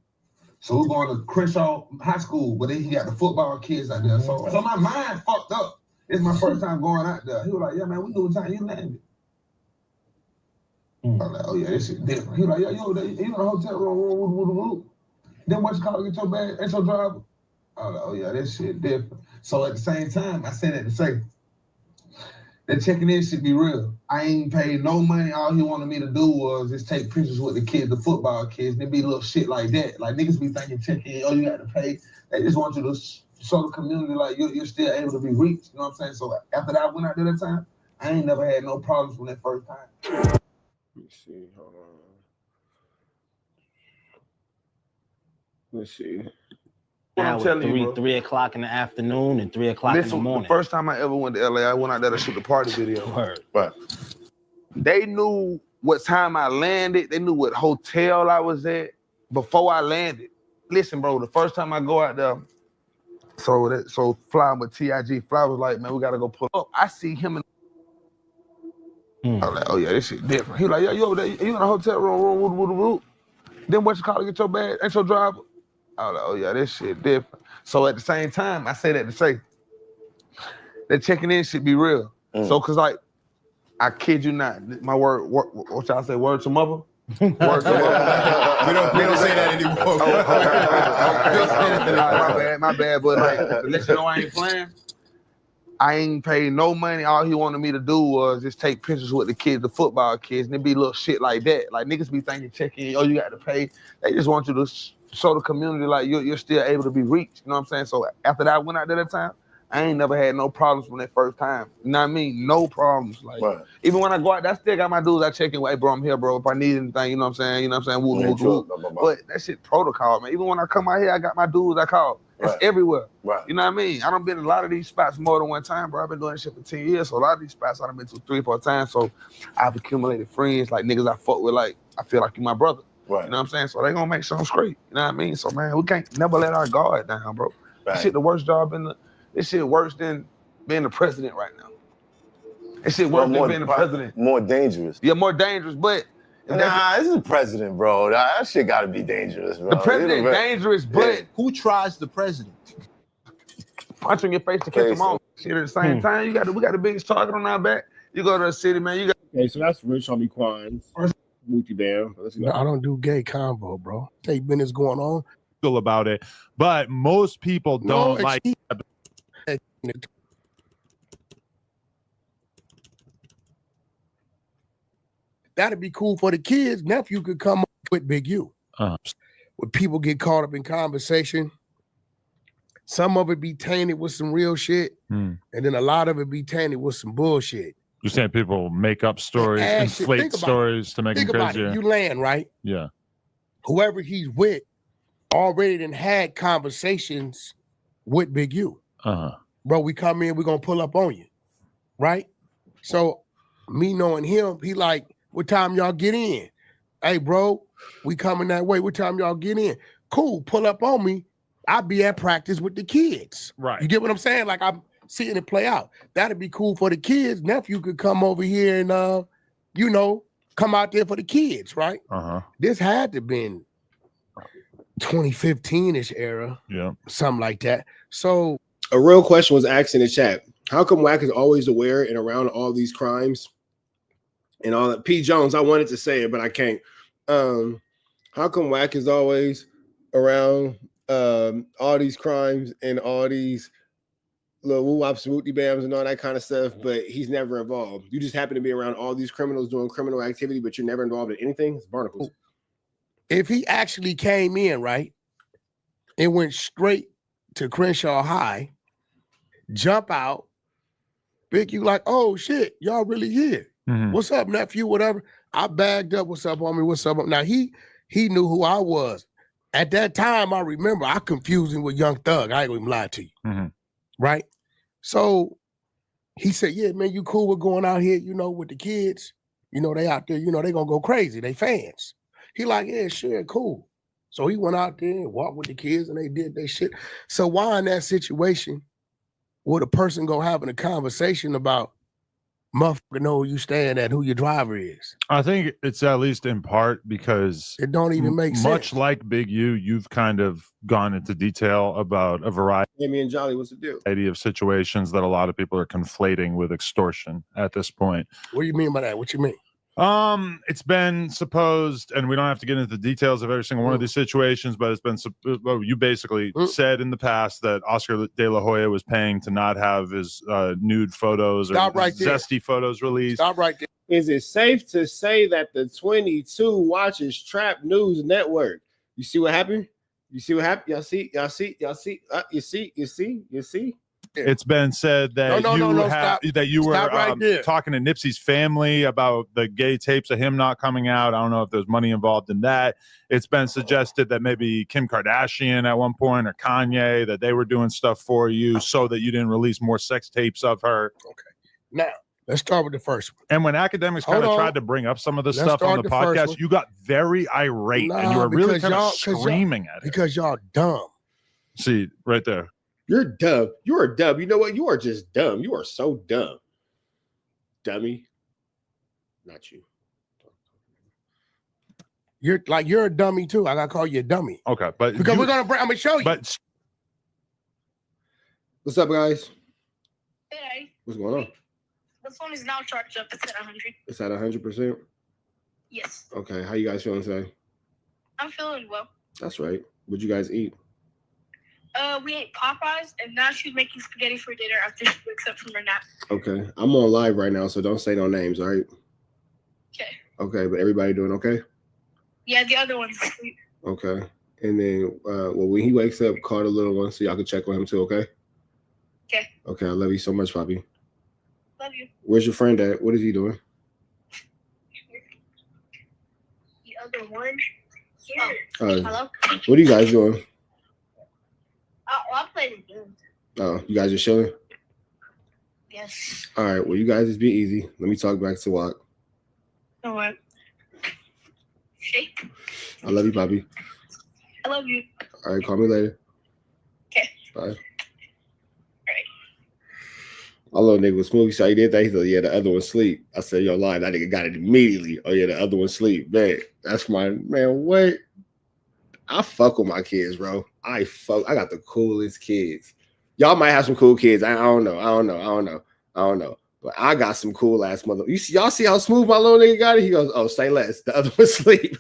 So we're going to Crenshaw High School, but then he got the football kids out there. So my mind fucked up. It's my first time going out there. He was like, yeah, man, we knew what time you landed. I was like, oh yeah, this shit different. He was like, yeah, you in the hotel room. Then what you call it, get your bag, ain't your driver? I was like, oh yeah, this shit different. So at the same time, I said it to say, that checking in should be real. I ain't paid no money. All he wanted me to do was just take pictures with the kids, the football kids. There be little shit like that. Like niggas be thinking checking in, oh, you got to pay. They just want you to show the community like you're still able to be reached. You know what I'm saying? So after that, I went out there that time, I ain't never had no problems from that first time. Let me see. Hold on. Let's see. Now at 3 o'clock in the afternoon and 3 o'clock in the morning. The first time I ever went to LA, I went out there to shoot the party video. But they knew what time I landed. They knew what hotel I was at before I landed, listen, bro, the first time I go out there, so flying with TIG, Fly was like, man, we gotta go pull up. I see him in I was like, oh yeah, this shit different. He was like, yo, you over there, you in a hotel room, Then what you call it, get your bag, ain't your driver? I was like, oh yeah, this shit different. So at the same time, I say that to say, that checking in should be real. So, cause like, I kid you not, my word, what y'all say, word to mother? Word to mother. we don't say that anymore. My bad, but like, to let you know I ain't playing, I ain't paid no money. All he wanted me to do was just take pictures with the kids, the football kids, and it be little shit like that. Like niggas be thinking check-in, oh, you got to pay. They just want you to show the community like you're still able to be reached. You know what I'm saying? So after that, I went out there that time, I ain't never had no problems from that first time. You know what I mean? No problems. Like even when I go out, I still got my dudes I check in with, hey bro, I'm here, bro. If I need anything, you know what I'm saying? Woo. But that shit protocol, man. Even when I come out here, I got my dudes I call. It's everywhere. You know what I mean? I done been in a lot of these spots more than one time, bro. I've been doing this shit for 10 years. So a lot of these spots I done been to 3 or 4 times. So I've accumulated friends, like niggas I fuck with, like, I feel like you my brother. You know what I'm saying? So they gonna make sure I'm straight. You know what I mean? So man, we can't never let our guard down, bro. This shit the worst job in the, this shit worse than being the president right now. This shit worse than being the president. More dangerous. Yeah, more dangerous, but nah, this is the president, bro. That shit gotta be dangerous, bro. The president dangerous, but who tries the president? Punch in your face to catch them on. Shit at the same time, we got the biggest target on our back. You go to the city, man. You got. Okay, so that's Rich Homie Quan's Mookie Bam. No, I don't do gay combo, bro. Take minutes going on. About it, but most people don't like. That'd be cool for the kids. Nephew could come up with Big U. When people get caught up in conversation, some of it be tainted with some real shit, and then a lot of it be tainted with some bullshit. You're saying people make up stories, inflate stories to make them crazier. You land, right? Yeah. Whoever he's with already done had conversations with Big U. Bro, we come in, we're gonna pull up on you, right? So me knowing him, he like, what time y'all get in? Hey, bro, we coming that way. What time y'all get in? Cool, pull up on me. I'll be at practice with the kids. Right. You get what I'm saying? Like I'm seeing it play out. That'd be cool for the kids. Nephew could come over here and you know, come out there for the kids, right? This had to been 2015-ish era. Yeah. Something like that. So a real question was asked in the chat. How come Wack is always aware and around all these crimes and all that? P. Jones, I wanted to say it, but I can't. How come Wack is always around all these crimes and all these little woo-wops, wooty bams and all that kind of stuff, but he's never involved? You just happen to be around all these criminals doing criminal activity, but you're never involved in anything? It's barnacles. If he actually came in, right, it went straight to Crenshaw High, jump out, Big you like, oh shit, y'all really here. What's up, nephew? Whatever. I bagged up. What's up, homie? What's up? Now he knew who I was. At that time, I remember I confused him with Young Thug. I ain't gonna even lie to you. Right? So he said, yeah, man, you cool with going out here, you know, with the kids. You know, they out there, you know, they gonna go crazy. They fans. He like, yeah, sure, cool. So he went out there and walked with the kids and they did their shit. So why in that situation would a person go having a conversation about motherfucker know who you stand at, who your driver is? I think it's at least in part because it don't even make sense. Much like Big U, you've kind of gone into detail about a variety Amy and Jolly, what's the deal? Of situations that a lot of people are conflating with extortion at this point. What do you mean by that? What you mean? It's been supposed, and we don't have to get into the details of every single one of these situations, but it's been, you basically said in the past that Oscar De La Hoya was paying to not have his nude photos or zesty photos released. Stop right there. Is it safe to say that the 22 watches Trap News Network? You see what happened? You see what happened? Y'all see? You see? It's been said that you were talking to Nipsey's family about the gay tapes of him not coming out. I don't know if there's money involved in that. It's been suggested that maybe Kim Kardashian at one point or Kanye, that they were doing stuff for you so that you didn't release more sex tapes of her. Okay. Now, Let's start with the first one. And when academics kind of tried to bring up some of this stuff on the podcast, you got very irate and you were really kind of screaming at it. Because y'all dumb. See, right there. You're dumb. You are dumb. You know what? You are just dumb. You are so dumb. Dummy. Not you. You're a dummy too. I gotta call you a dummy. Okay, but because I'm gonna show you. But what's up, guys? Hey. What's going on? The phone is now charged up. It's at 100. It's at 100%? Yes. Okay. How you guys feeling today? I'm feeling well. That's right. What'd you guys eat? We ate Popeyes, and now she's making spaghetti for dinner after she wakes up from her nap. Okay. I'm on live right now, so don't say no names, all right? Okay. Okay, but everybody doing okay? Yeah, the other one's asleep. Okay. And then, when he wakes up, call the little one so y'all can check on him too, okay? Okay. Okay, I love you so much, Poppy. Love you. Where's your friend at? What is he doing? The other one? Here. Hello? What are you guys doing? I'll play the game. Oh, you guys are chilling? Yes. All right, well, you guys just be easy. Let me talk back to Wack. All right. Shake. I love you, Poppy. I love you. All right, call me later. Okay. Bye. All right. My little nigga was smooth. He said, he did that. He said, yeah, the other one sleep. I said, yo, lying. That nigga got it immediately. Oh, yeah, the other one sleep. Man, that's my, man, wait. I fuck with my kids, bro. I got the coolest kids. Y'all might have some cool kids. I don't know. But I got some cool ass mother. Y'all see how smooth my little nigga got it? He goes, oh, say less. The other one sleep.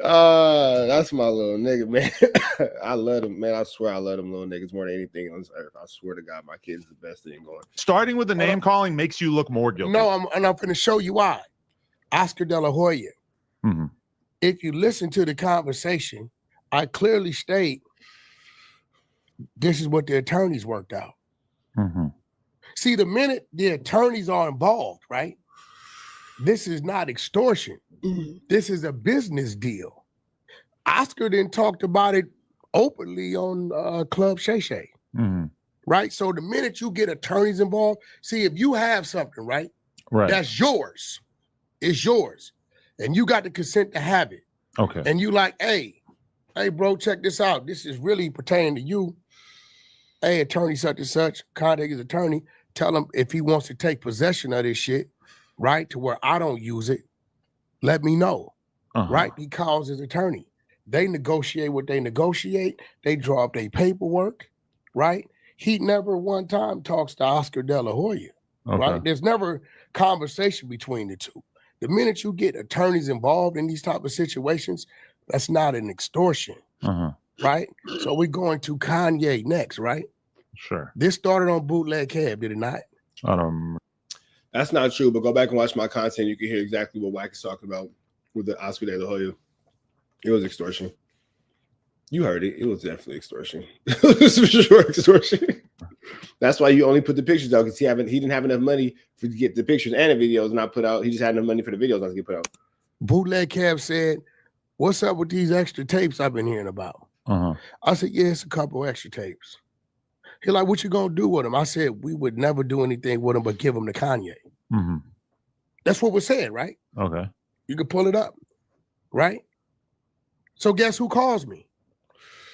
That's my little nigga, man. I love him, man. I swear I love them little niggas more than anything on this earth. I swear to God, my kid's the best thing going. Starting with the name calling makes you look more guilty. No, I'm going to show you why. Oscar De La Hoya. Mm-hmm. If you listen to the conversation, I clearly state this is what the attorneys worked out. Mm-hmm. See, the minute the attorneys are involved, right? This is not extortion. This is a business deal. Oscar then talked about it openly on Club Shay Shay, right? So the minute you get attorneys involved, see, if you have something, right? That's yours. It's yours. And you got the consent to have it. Okay. And you like, hey, bro, check this out. This is really pertaining to you. Hey, attorney such and such, contact his attorney. Tell him if he wants to take possession of this shit, right, to where I don't use it, let me know, right? He calls his attorney. They negotiate what they negotiate. They draw up their paperwork, right? He never one time talks to Oscar De La Hoya, right? There's never conversation between the two. The minute you get attorneys involved in these type of situations, that's not an extortion, right? So we're going to Kanye next, right? Sure. This started on Bootleg Cab, did it not? I don't remember. That's not true, but go back and watch my content. You can hear exactly what Wack is talking about with the Oscar De La Hoya. It was extortion. You heard it. It was definitely extortion. It was for sure extortion. That's why you only put the pictures out, because he didn't have enough money to get the pictures and the videos not put out. He just had enough money for the videos not to get put out. Bootleg Cab said, what's up with these extra tapes I've been hearing about? I said, yeah, it's a couple extra tapes. He like, what you gonna do with them? I said, we would never do anything with them but give them to Kanye. That's what was said, right? Okay. You can pull it up, right? So guess who calls me?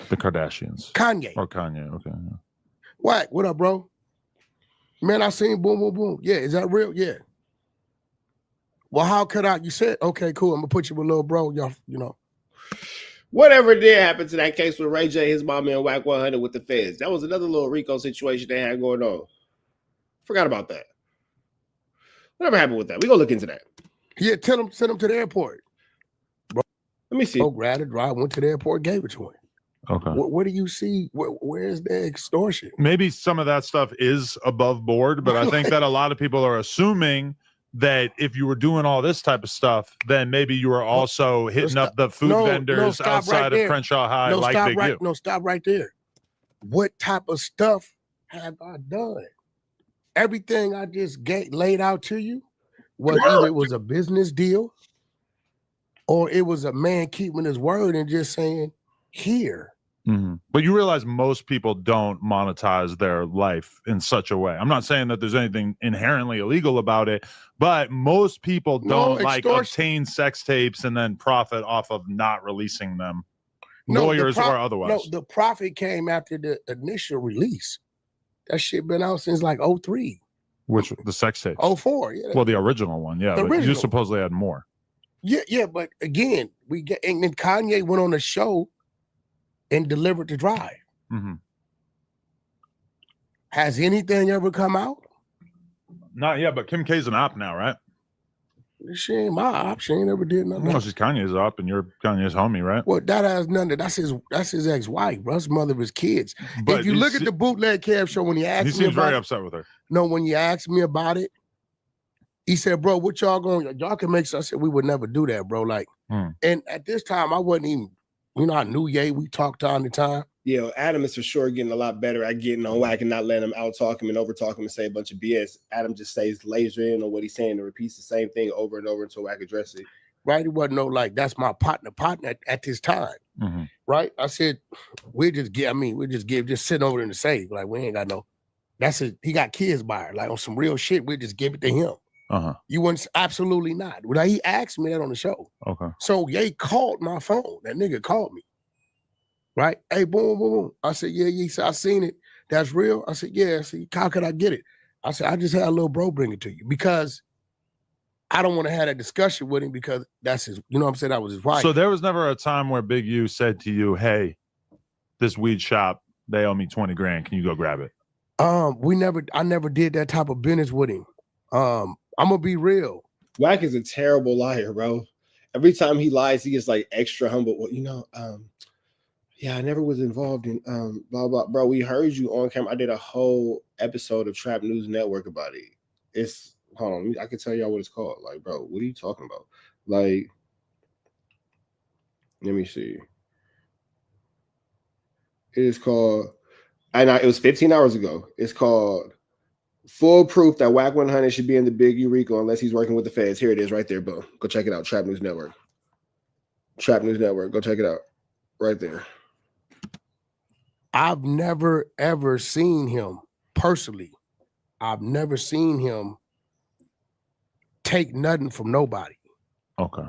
The Kardashians. Kanye. Or Kanye, okay. Wack, what up, bro? Man, I seen boom, boom, boom. Yeah, is that real? Yeah. Well, how could I? You said, okay, cool. I'm gonna put you with little bro. Y'all, you know. Whatever did happen to that case with Ray J, his mama, and WACK100 with the feds. That was another little Rico situation they had going on. Forgot about that. Whatever happened with that? We gonna look into that. Yeah, send him to the airport. Bro. Let me see. Oh, grabbed it, drive, went to the airport, gave it to him. Okay. What do you see? Where's the extortion? Maybe some of that stuff is above board, but I think that a lot of people are assuming that if you were doing all this type of stuff, then maybe you were also hitting up the food vendors outside of Crenshaw High like they do. No, stop right there. What type of stuff have I done? Everything I just laid out to you was either it was a business deal or it was a man keeping his word and just saying, here, But you realize most people don't monetize their life in such a way. I'm not saying that there's anything inherently illegal about it, but most people don't like obtain sex tapes and then profit off of not releasing them, lawyers or otherwise. No, the profit came after the initial release. That shit been out since like 03. Which the sex tapes? 04, yeah. Well, the original one, yeah. But you supposedly had more. Yeah, but again, and then Kanye went on a show and delivered the drive. Has anything ever come out? Not yet, but Kim K's an op now, right? She ain't my op. She ain't ever did nothing. No, she's Kanye's op, and you're Kanye's homie, right? Well, that has nothing. That's his ex-wife, bro. That's the mother of his kids. But if you look at the bootleg Kev show, when he asked me, he seems very upset with her. No, when you asked me about it, he said, "Bro, what y'all going? Y'all can make." So I said, "We would never do that, bro." Like, and at this time, I wasn't even. I knew Ye. We talked time to time. Yeah, Adam is for sure getting a lot better at getting on Wack and not letting him out-talk him and over-talk him and say a bunch of BS. Adam just stays laser in on what he's saying and repeats the same thing over and over until Wack addresses it. Right? It wasn't no like, that's my partner at this time. Right? I said, we're just sitting over in the safe. Like, we ain't got no, that's it. He got kids by her. Like, on some real shit, we just give it to him. You wouldn't, absolutely not. Well, he asked me that on the show. Okay. So Ye called my phone. That nigga called me. Right? Hey, boom, boom, boom. I said, yeah. He said, I seen it. That's real. I said, yeah. I said, how could I get it? I said, I just had a little bro bring it to you because I don't want to have that discussion with him because that's his, you know what I'm saying? That was his wife. So there was never a time where Big U said to you, hey, this weed shop, they owe me 20 grand. Can you go grab it? I never did that type of business with him. I'm gonna be real. Wack is a terrible liar, bro. Every time he lies, he gets like extra humble. Well, yeah, I never was involved in blah blah. Bro, we heard you on camera. I did a whole episode of Trap News Network about it. It's hold on, I can tell y'all what it's called. Like, bro, what are you talking about? Like, let me see. It is called, it was 15 hours ago. It's called Full Proof that WACK100 should be in the Big U Rico unless he's working with the feds. Here it is right there, boom. Go check it out. Trap News Network. Trap News Network. Go check it out. Right there. I've never ever seen him personally. I've never seen him take nothing from nobody. Okay.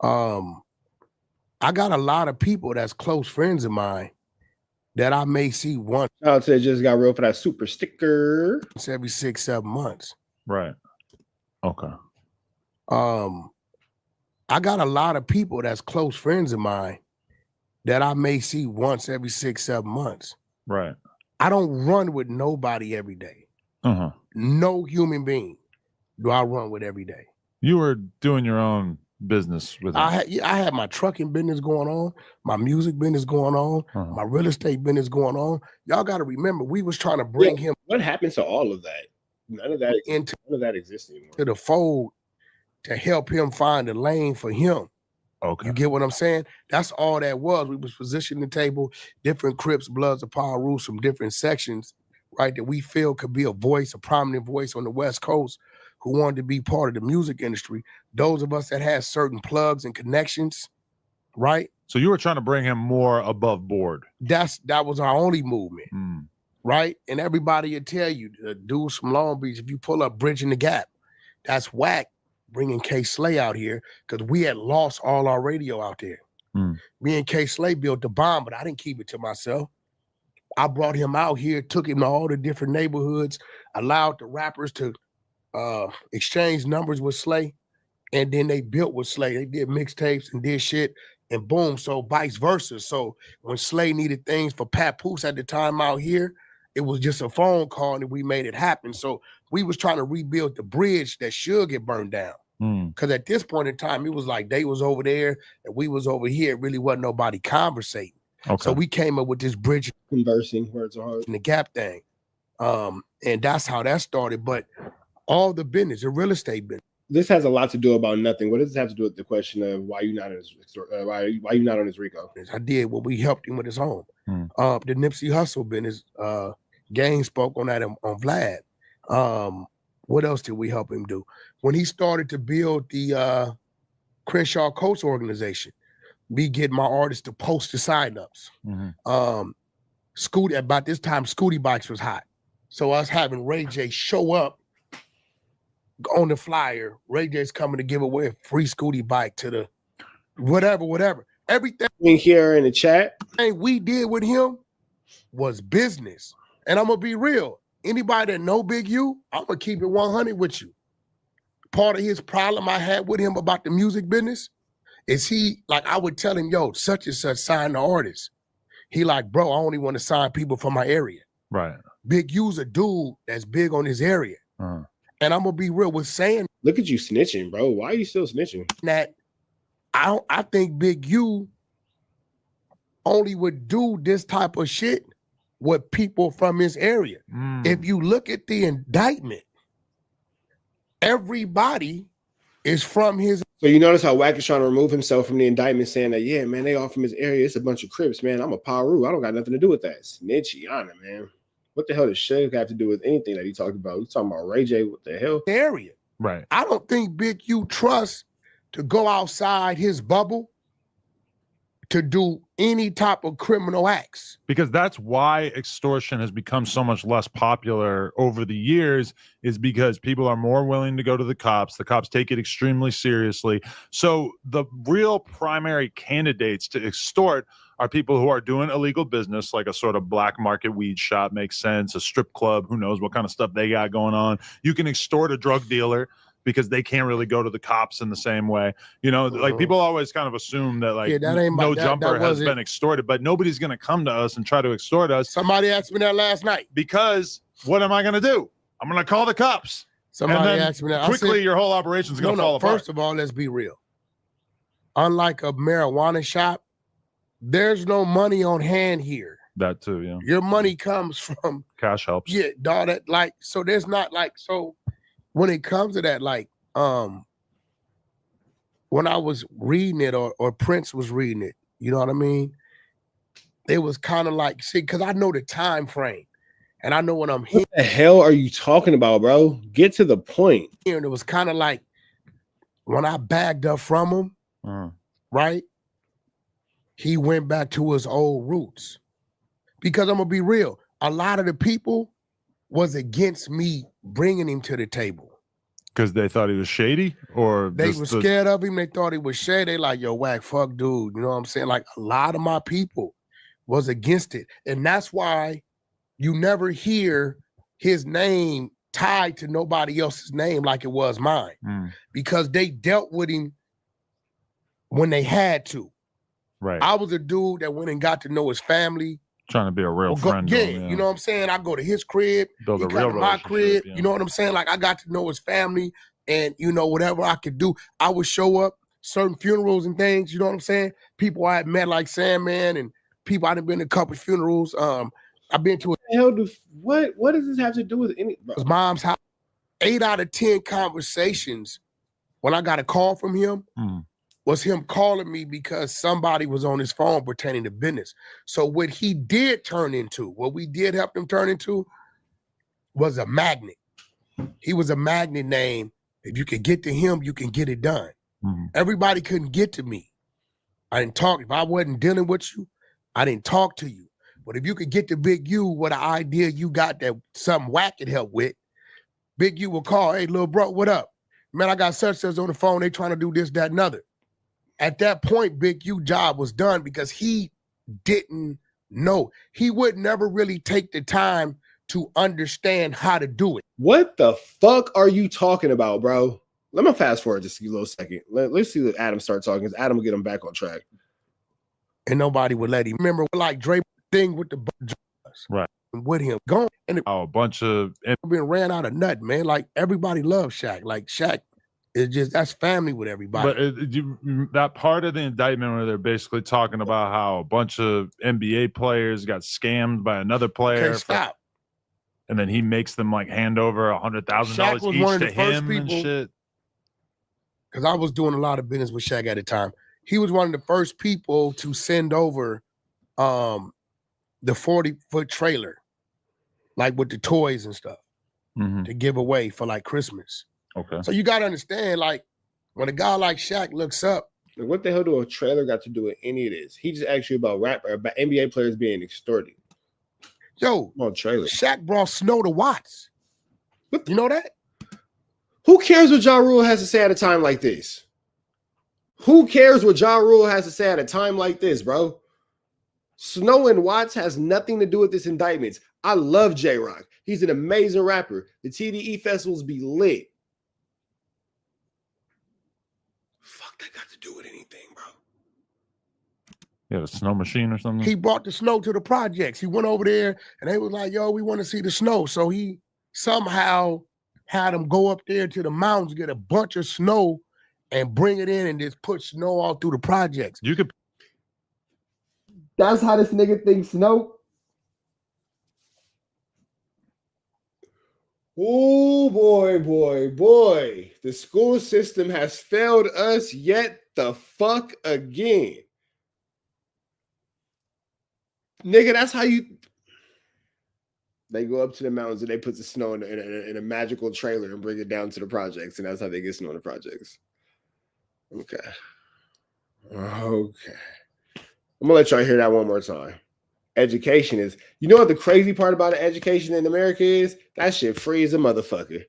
I got a lot of people that's close friends of mine that I may see once. I'll say just got real for that super sticker. It's every 6-7 months. Right. Okay. I got a lot of people that's close friends of mine that I may see once every 6-7 months. Right. I don't run with nobody every day. No human being do I run with every day. You were doing your own business with him. I had my trucking business going on, my music business going on, my real estate business going on. Y'all got to remember, we was trying to bring him. What happened to all of that? None of that exists anymore. To the fold to help him find a lane for him. Okay. You get what I'm saying? That's all that was. We was positioning the table, different Crips, Bloods, of Power Rules from different sections, right, that we feel could be a voice, a prominent voice on the West Coast who wanted to be part of the music industry. Those of us that had certain plugs and connections, right? So you were trying to bring him more above board. That was our only movement, right? And everybody would tell you, the dudes from Long Beach, if you pull up Bridging the Gap, that's Wack bringing K Slay out here because we had lost all our radio out there. Me and K Slay built the bomb, but I didn't keep it to myself. I brought him out here, took him to all the different neighborhoods, allowed the rappers to exchange numbers with Slay, and then they built with Slay. They did mixtapes and did shit, and boom, so vice versa. So when Slay needed things for Papoose at the time out here, it was just a phone call and we made it happen. So we was trying to rebuild the bridge that should get burned down. Because at this point in time, it was like they was over there and we was over here. It really wasn't nobody conversating. Okay. So we came up with this bridge conversing words are hard in the gap thing. And that's how that started. But all the business, the real estate business. This has a lot to do about nothing. What does this have to do with the question of why you not on his why you not on his Rico? I did what we helped him with his home. The Nipsey Hussle business, Gang spoke on that on Vlad. What else did we help him do? When he started to build the Crenshaw Coast organization, me getting my artists to post the signups. Scooty, about this time, Scooty Bikes was hot. So us having Ray J show up on the flyer, Ray J's coming to give away a free Scooty Bike to the whatever. Everything in here in the chat we did with him was business. And I'm gonna be real. Anybody that know Big U, I'm gonna keep it 100 with you. Part of his problem I had with him about the music business is I would tell him, yo, such and such sign the artist. He like, bro, I only want to sign people from my area. Right. Big U's a dude that's big on his area. And I'm gonna be real with saying, look at you snitching, bro. Why are you still snitching? That I think Big U only would do this type of shit with people from his area. If you look at the indictment, everybody is from his. So you notice how Wack is trying to remove himself from the indictment, saying that, yeah, man, they all from his area. It's a bunch of Crips, man. I'm a Paru. I don't got nothing to do with that. Snitchy on it, man. What the hell does Shug have to do with anything that he talked about? He's talking about Ray J. What the hell? Area. Right. I don't think Big U trusts to go outside his bubble to do any type of criminal acts. Because that's why extortion has become so much less popular over the years, is because people are more willing to go to the cops. The cops take it extremely seriously. So the real primary candidates to extort are people who are doing illegal business, like a sort of black market weed shop makes sense, a strip club, who knows what kind of stuff they got going on. You can extort a drug dealer because they can't really go to the cops in the same way. You know, like people always kind of assume that like No Jumper has been extorted, but nobody's going to come to us and try to extort us. Somebody asked me that last night. Because what am I going to do? I'm going to call the cops. Somebody asked me that. Quickly, your whole operation's going to fall apart. First of all, let's be real. Unlike a marijuana shop, there's no money on hand here. That too, yeah. Your money comes from cash helps. Yeah, dog. That like so. There's not like so. When it comes to that, like when I was reading it or Prince was reading it, you know what I mean? It was kind of like, see, because I know the time frame, and I know when I'm here. What the hell are you talking about, bro? Get to the point. And it was kind of like when I bagged up from him, right? He went back to his old roots. Because I'm gonna be real, a lot of the people was against me bringing him to the table. Because they thought he was shady, or they were scared of him. They thought he was shady. They like, yo, Wack, fuck, dude. You know what I'm saying? Like a lot of my people was against it, and that's why you never hear his name tied to nobody else's name like it was mine, because they dealt with him when they had to. Right. I was a dude that went and got to know his family. Trying to be a real friend. Yeah, you know what I'm saying? I go to his crib, build a he real come to my crib, yeah. you know what I'm saying? Like I got to know his family, and you know, whatever I could do, I would show up certain funerals and things, you know what I'm saying? People I had met like Sandman and people I'd been to a couple funerals. I've been to what does this have to do with any his mom's house? 8 out of 10 conversations when I got a call from him was him calling me because somebody was on his phone pertaining to business. So what he did turn into, what we did help him turn into, was a magnet. He was a magnet name. If you could get to him, you can get it done. Everybody couldn't get to me. I didn't talk. If I wasn't dealing with you, I didn't talk to you. But if you could get to Big U, what an idea you got that something Wack could help with, Big U will call, hey, little bro, what up? Man, I got such on the phone. They trying to do this, that, and other. At that point, Big U job was done because he didn't know. He would never really take the time to understand how to do it. What the fuck are you talking about, bro? Let me fast forward just a little second. Let's see what Adam start talking, because Adam will get him back on track. And nobody would let him. Remember, like Dre thing with the right with him going, and a bunch of been ran out of nut, man. Like everybody loves Shaq. Like Shaq is just that's family with everybody. But that part of the indictment where they're basically talking about how a bunch of NBA players got scammed by another player. Okay, stop. And then he makes them like hand over $100,000 each to him and shit. Because I was doing a lot of business with Shaq at the time. He was one of the first people to send over the 40-foot trailer, like with the toys and stuff, to give away for like Christmas. Okay. So you got to understand, like, when a guy like Shaq looks up, Like, what the hell do a trailer got to do with any of this? He just asked you about about NBA players being extorted. Yo, on trailer. Shaq brought Snow to Watts. You know that? Who cares what Ja Rule has to say at a time like this? Who cares what Ja Rule has to say at a time like this, bro? Snow and Watts has nothing to do with this indictment. I love J-Rock. He's an amazing rapper. The TDE festivals be lit. Fuck that got to do with anything, bro. Yeah, a snow machine or something. He brought the snow to the projects. He went over there and they was like, yo, we want to see the snow. So he somehow had them go up there to the mountains, get a bunch of snow and bring it in and just put snow all through the projects. You could. That's how this nigga thinks snow. Oh boy, boy, boy. The school system has failed us yet the fuck again. Nigga, that's how you... They go up to the mountains and they put the snow in a magical trailer and bring it down to the projects, and that's how they get snow in the projects. Okay. Okay. I'm gonna let y'all hear that one more time. Education is, you know what the crazy part about education in America is? That shit free as a motherfucker.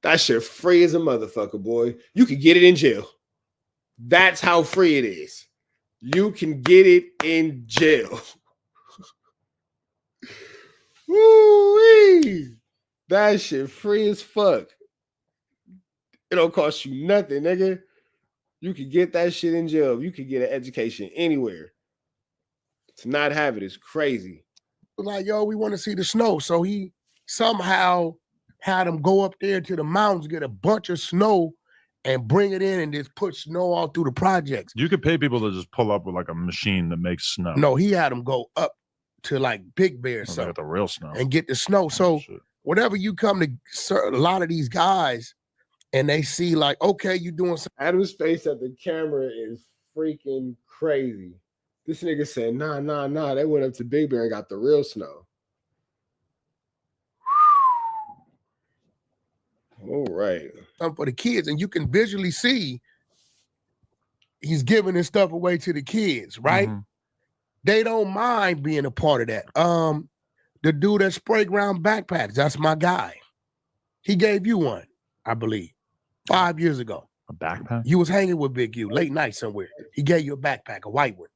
That shit free as a motherfucker, boy. You can get it in jail. That's how free it is. You can get it in jail. Woo-wee. That shit free as fuck. It don't cost you nothing, nigga. You can get that shit in jail. You can get an education anywhere. To not have it is crazy. Like, yo, we want to see the snow. So he somehow had them go up there to the mountains, get a bunch of snow and bring it in and just put snow all through the projects. You could pay people to just pull up with like a machine that makes snow. No, he had them go up to like Big Bear or something. Get the real snow. And get the snow. So whatever you come to, a lot of these guys, and they see like, okay, you doing something. Adam's face at the camera is freaking crazy. This nigga said, nah. They went up to Big Bear and got the real snow. All right. For the kids, and you can visually see he's giving his stuff away to the kids, right? Mm-hmm. They don't mind being a part of that. The dude that spray ground backpacks, that's my guy. He gave you one, I believe, 5 years ago. A backpack? You was hanging with Big U late night somewhere. He gave you a backpack, a white one.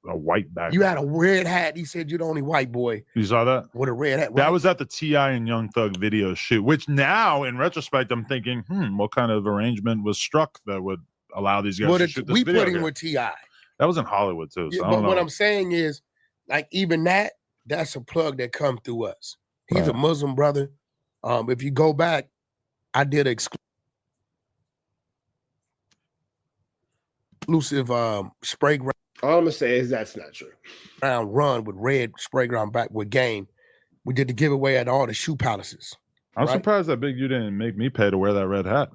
A white backpack. You had a red hat. He said you're the only white boy. You saw that? With a red hat. Right? That was at the T.I. and Young Thug video shoot, which now, in retrospect, I'm thinking, what kind of arrangement was struck that would allow these guys to shoot this video? We put him with T.I. That was in Hollywood, too. So yeah, but what I'm saying is, like, even that's a plug that come through us. He's a Muslim brother. If you go back, I did exclusive spray ground. All I'm gonna say is that's not true. Run with red spray ground back with game. We did the giveaway at all the shoe palaces. I'm surprised that Big U didn't make me pay to wear that red hat.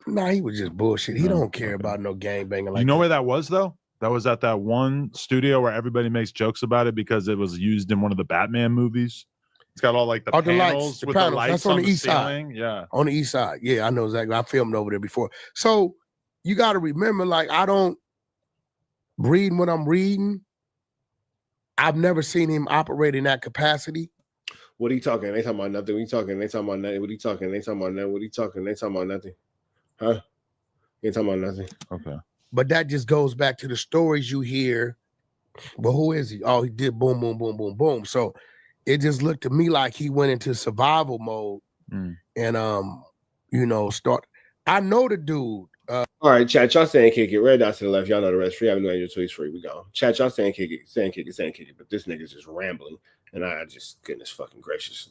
Nah, he was just bullshit. He don't care about no gang banging. Like you know where that was though? That was at that one studio where everybody makes jokes about it because it was used in one of the Batman movies. It's got all like the panels with the lights That's on the east ceiling. side. Yeah, on the east side. Yeah, I know exactly. I filmed over there before. So you got to remember, like, I don't read what I'm reading. I've never seen him operate in that capacity. What are you talking? They talking about nothing. What are you talking? They talking about nothing. What are you talking? They talking about nothing. What are you talking? They talking about nothing. Huh? They talking about nothing. Okay. But that just goes back to the stories you hear. But who is he? Oh, he did boom, boom, boom, boom, boom. So it just looked to me like he went into survival mode and start. I know the dude. All right, chat. Y'all saying kick it. Red dot to the left. Y'all know the rest. Free. Having no angel tweets free. We go. Chat. Y'all saying kick it. Saying kick it. But this nigga's just rambling, and I just goodness fucking gracious.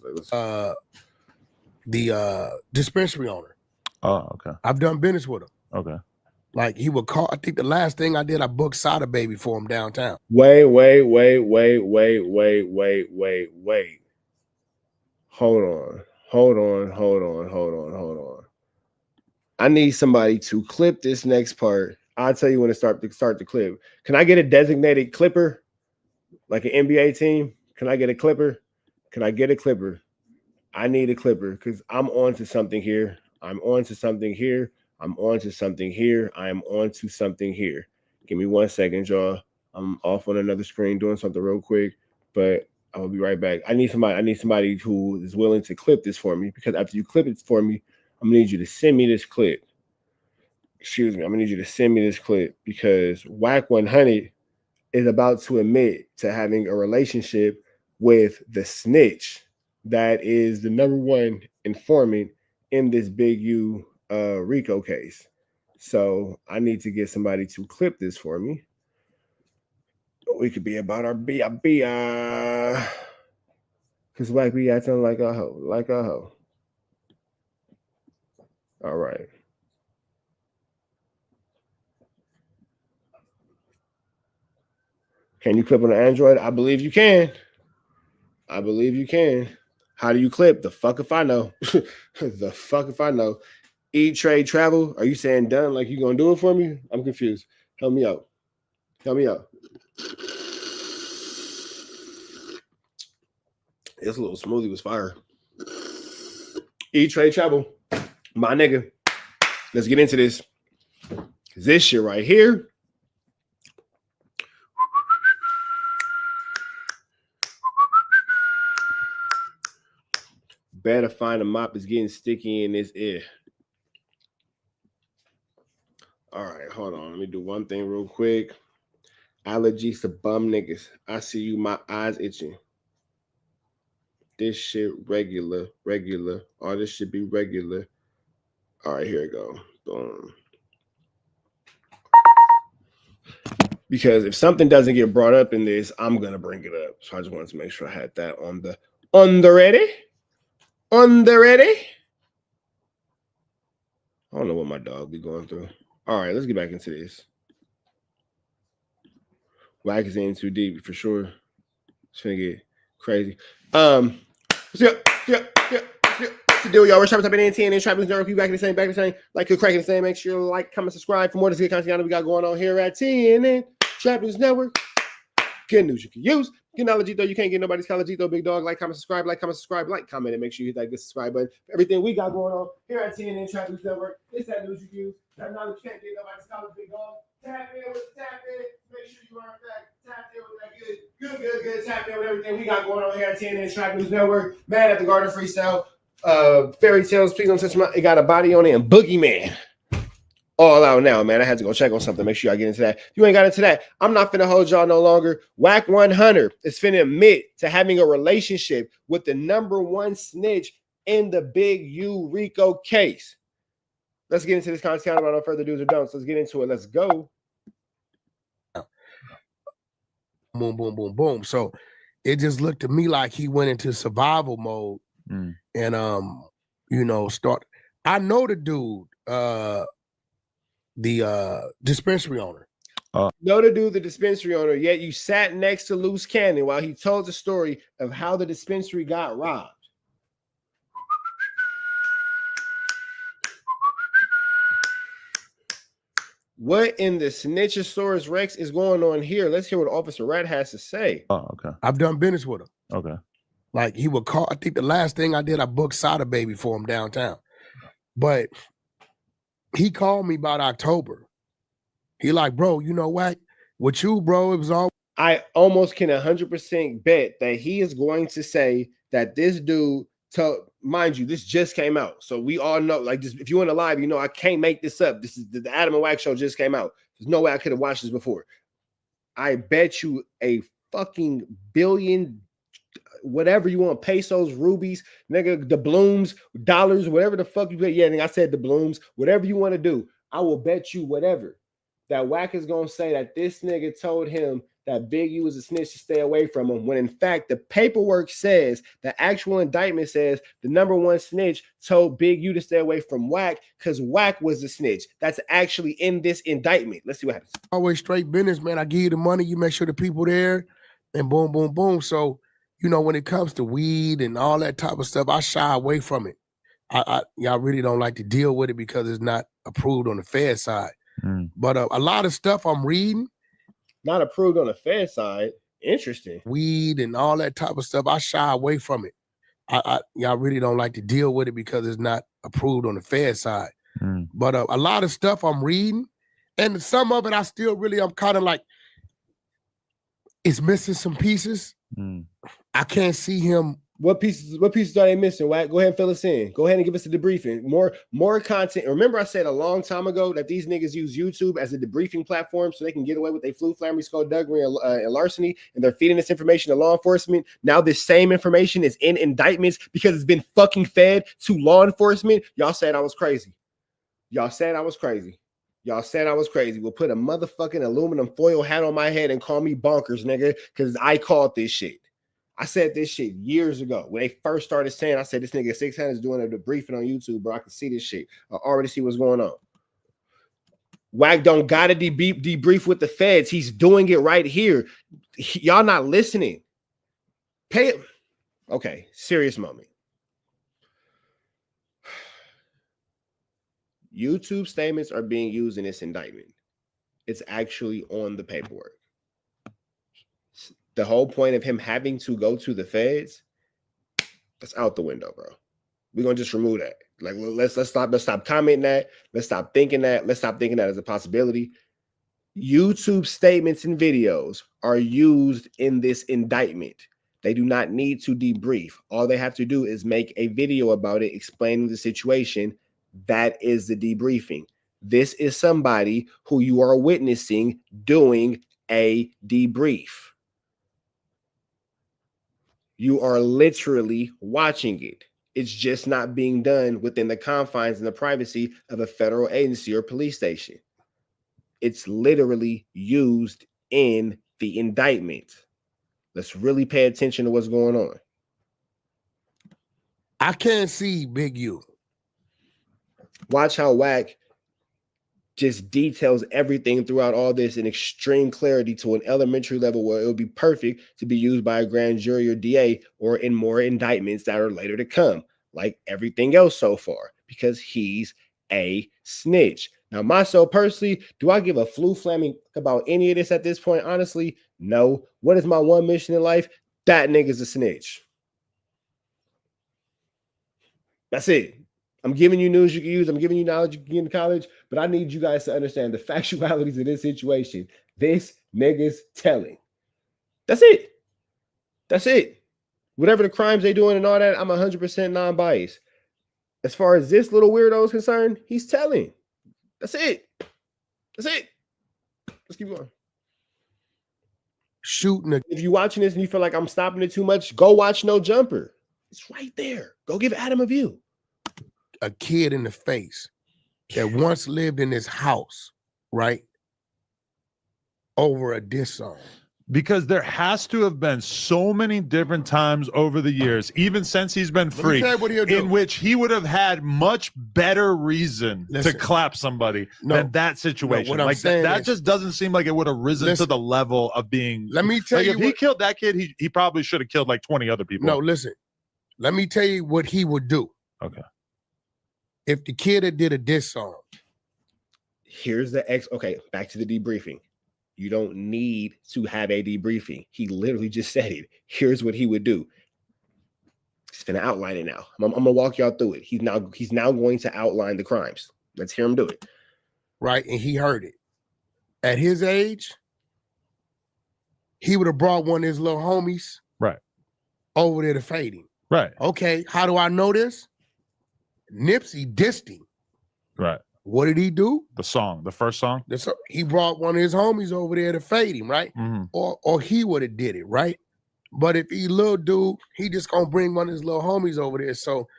The dispensary owner. Oh, okay. I've done business with him. Okay. Like he would call. I think the last thing I did, I booked Sada Baby for him downtown. Wait. Hold on. I need somebody to clip this next part. I'll tell you when to start the clip. Can I get a designated clipper? Like an NBA team? Can I get a clipper? I need a clipper because I'm on to something here. I'm on to something here. I am on to something here. Give me 1 second, y'all. I'm off on another screen doing something real quick, but I will be right back. I need somebody who is willing to clip this for me, because after you clip it for me, I'm gonna need you to send me this clip. Excuse me, I'm gonna need you to send me this clip, because WACK100 is about to admit to having a relationship with the snitch that is the #1 informant in this Big U Rico case. So I need to get somebody to clip this for me. We could be about our because Wack be acting like a hoe, All right. Can you clip on the Android? I believe you can. How do you clip? The fuck if I know. The fuck if I know. Eat, trade, travel. Are you saying done like you gonna do it for me? I'm confused. Help me out. This little smoothie was fire. Eat, trade, travel. My nigga. Let's get into this. This shit right here. Better find a mop. Is getting sticky in this ear. All right, hold on. Let me do one thing real quick. Allergies to bum niggas. I see you, my eyes itching. This shit regular. All this should be regular. All right, here we go. Boom. Because if something doesn't get brought up in this, I'm gonna bring it up. So I just wanted to make sure I had that on the ready. I don't know what my dog be going through. All right, let's get back into this. Wack is in too deep for sure. It's gonna get crazy. Let's do y'all. We're Trappers up in NT and Trappers Network. You back in the same, like you're cracking the same. Make sure you like, comment, subscribe for more of this good content we got going on here at TNN Trappers Network. Good news you can use. Get knowledge though. You can't get nobody's college though. Big dog. Like, comment, subscribe, like, comment, and make sure you hit that good subscribe button. Everything we got going on here at TNN Trappers Network. It's that news you can use. That knowledge you can't get nobody's college, big dog. Tap in with the tap in. Make sure you learn that. Tap in with that good. Tap in with everything we got going on here at TNN Trappers Network. Man at the Garden Freestyle. Fairy tales. Please don't touch my. It got a body on it and Boogeyman. All out now, man. I had to go check on something. Make sure I get into that. If you ain't got into that, I'm not finna hold y'all no longer. WACK100 is finna admit to having a relationship with the #1 snitch in the Big U Rico case. Let's get into this content without no further do's or don'ts. Let's get into it. Let's go. Boom, boom, boom, boom. So it just looked to me like he went into survival mode and start. I know the dude, the dispensary owner. Know the dude, the dispensary owner, yet you sat next to Loose Cannon while he told the story of how the dispensary got robbed. What in the Snitchosaurus Rex is going on here? Let's hear what Officer Rat has to say. Oh, okay. I've done business with him. Okay. Like he would call. I think the last thing I did, I booked Sada Baby for him downtown. But he called me about October. He like, bro, you know what? With you, bro, it was all. I almost can 100% bet that he is going to say that this dude told, mind you, this just came out. So we all know, like, this, if you went to live, you know, I can't make this up. This is the Adam and Wack show just came out. There's no way I could have watched this before. I bet you a fucking billion, whatever you want, pesos, rubies, nigga, the blooms, dollars, whatever the fuck you get. Yeah, I said the blooms, whatever you want to do. I will bet you whatever that Wack is going to say that this nigga told him that Big U was a snitch to stay away from him, when in fact the paperwork says, the actual indictment says the #1 snitch told Big U to stay away from Wack because Wack was the snitch. That's actually in this indictment. Let's see what happens. Always straight business, man. I give you the money, you make sure the people there, and boom, boom, boom. So, you know, when it comes to weed and all that type of stuff, I shy away from it. Y'all really don't like to deal with it because it's not approved on the Fed side. But a lot of stuff I'm reading, not approved on the Fed side. Interesting. Weed and all that type of stuff, I shy away from it. Y'all really don't like to deal with it because it's not approved on the Fed side. But a lot of stuff I'm reading, and some of it I'm kind of like, it's missing some pieces. I can't see him. What pieces are they missing? Wack? Go ahead and fill us in. Go ahead and give us a debriefing. More content. Remember, I said a long time ago that these niggas use YouTube as a debriefing platform so they can get away with their flu, flammery, skullduggery, and larceny, and they're feeding this information to law enforcement. Now this same information is in indictments because it's been fucking fed to law enforcement. Y'all said I was crazy. Y'all said I was crazy. Y'all said I was crazy. We'll put a motherfucking aluminum foil hat on my head and call me bonkers, nigga, because I called this shit. I said this shit years ago when they first started saying, I said, this nigga 600 is doing a debriefing on YouTube, bro. I can see this shit. I already see what's going on. Wack don't gotta debrief with the feds. He's doing it right here. Y'all not listening. Pay it. Okay, serious moment. YouTube statements are being used in this indictment. It's actually on the paperwork. The whole point of him having to go to the feds, that's out the window, bro. We're gonna just remove that. Like, let's stop commenting that. Let's stop thinking that. Let's stop thinking that as a possibility. YouTube statements and videos are used in this indictment. They do not need to debrief. All they have to do is make a video about it, explaining the situation. That is the debriefing. This is somebody who you are witnessing doing a debrief. You are literally watching it. It's just not being done within the confines and the privacy of a federal agency or police station. It's literally used in the indictment. Let's really pay attention to what's going on. I can't see Big U. Watch how Wack just details everything throughout all this in extreme clarity to an elementary level where it would be perfect to be used by a grand jury or DA or in more indictments that are later to come, like everything else so far, because he's a snitch. Now, myself personally, do I give a flu flaming about any of this at this point? Honestly, no. What is my one mission in life? That nigga's a snitch. That's it. I'm giving you news you can use. I'm giving you knowledge you can get in college, but I need you guys to understand the factualities of this situation. This nigga's telling. That's it. That's it. Whatever the crimes they doing and all that, I'm 100% non-biased. As far as this little weirdo is concerned, he's telling. That's it. That's it. Let's keep going. Shooting. If you're watching this and you feel like I'm stopping it too much, go watch No Jumper. It's right there. Go give Adam a view. A kid in the face that once lived in this house, right? Over a diss song. Because there has to have been so many different times over the years, even since he's been free, in which he would have had much better reason to clap somebody than that situation. No, like that just doesn't seem like it would have risen to the level of being. Let me tell you, if he killed that kid, he probably should have killed like 20 other people. No, listen. Let me tell you what he would do. Okay. If the kid had did a diss song. Here's the okay, back to the debriefing. You don't need to have a debriefing. He literally just said it. Here's what he would do. He's gonna outline it now. I'm gonna walk y'all through it. He's now going to outline the crimes. Let's hear him do it. Right, and he heard it. At his age, he would have brought one of his little homies over there to fade him. Right. Okay, how do I know this? Nipsey dissed him. Right. What did he do? The song, the first song? He brought one of his homies over there to fade him, right? Mm-hmm. Or he would have did it, right? But if he little dude, he just gonna bring one of his little homies over there. So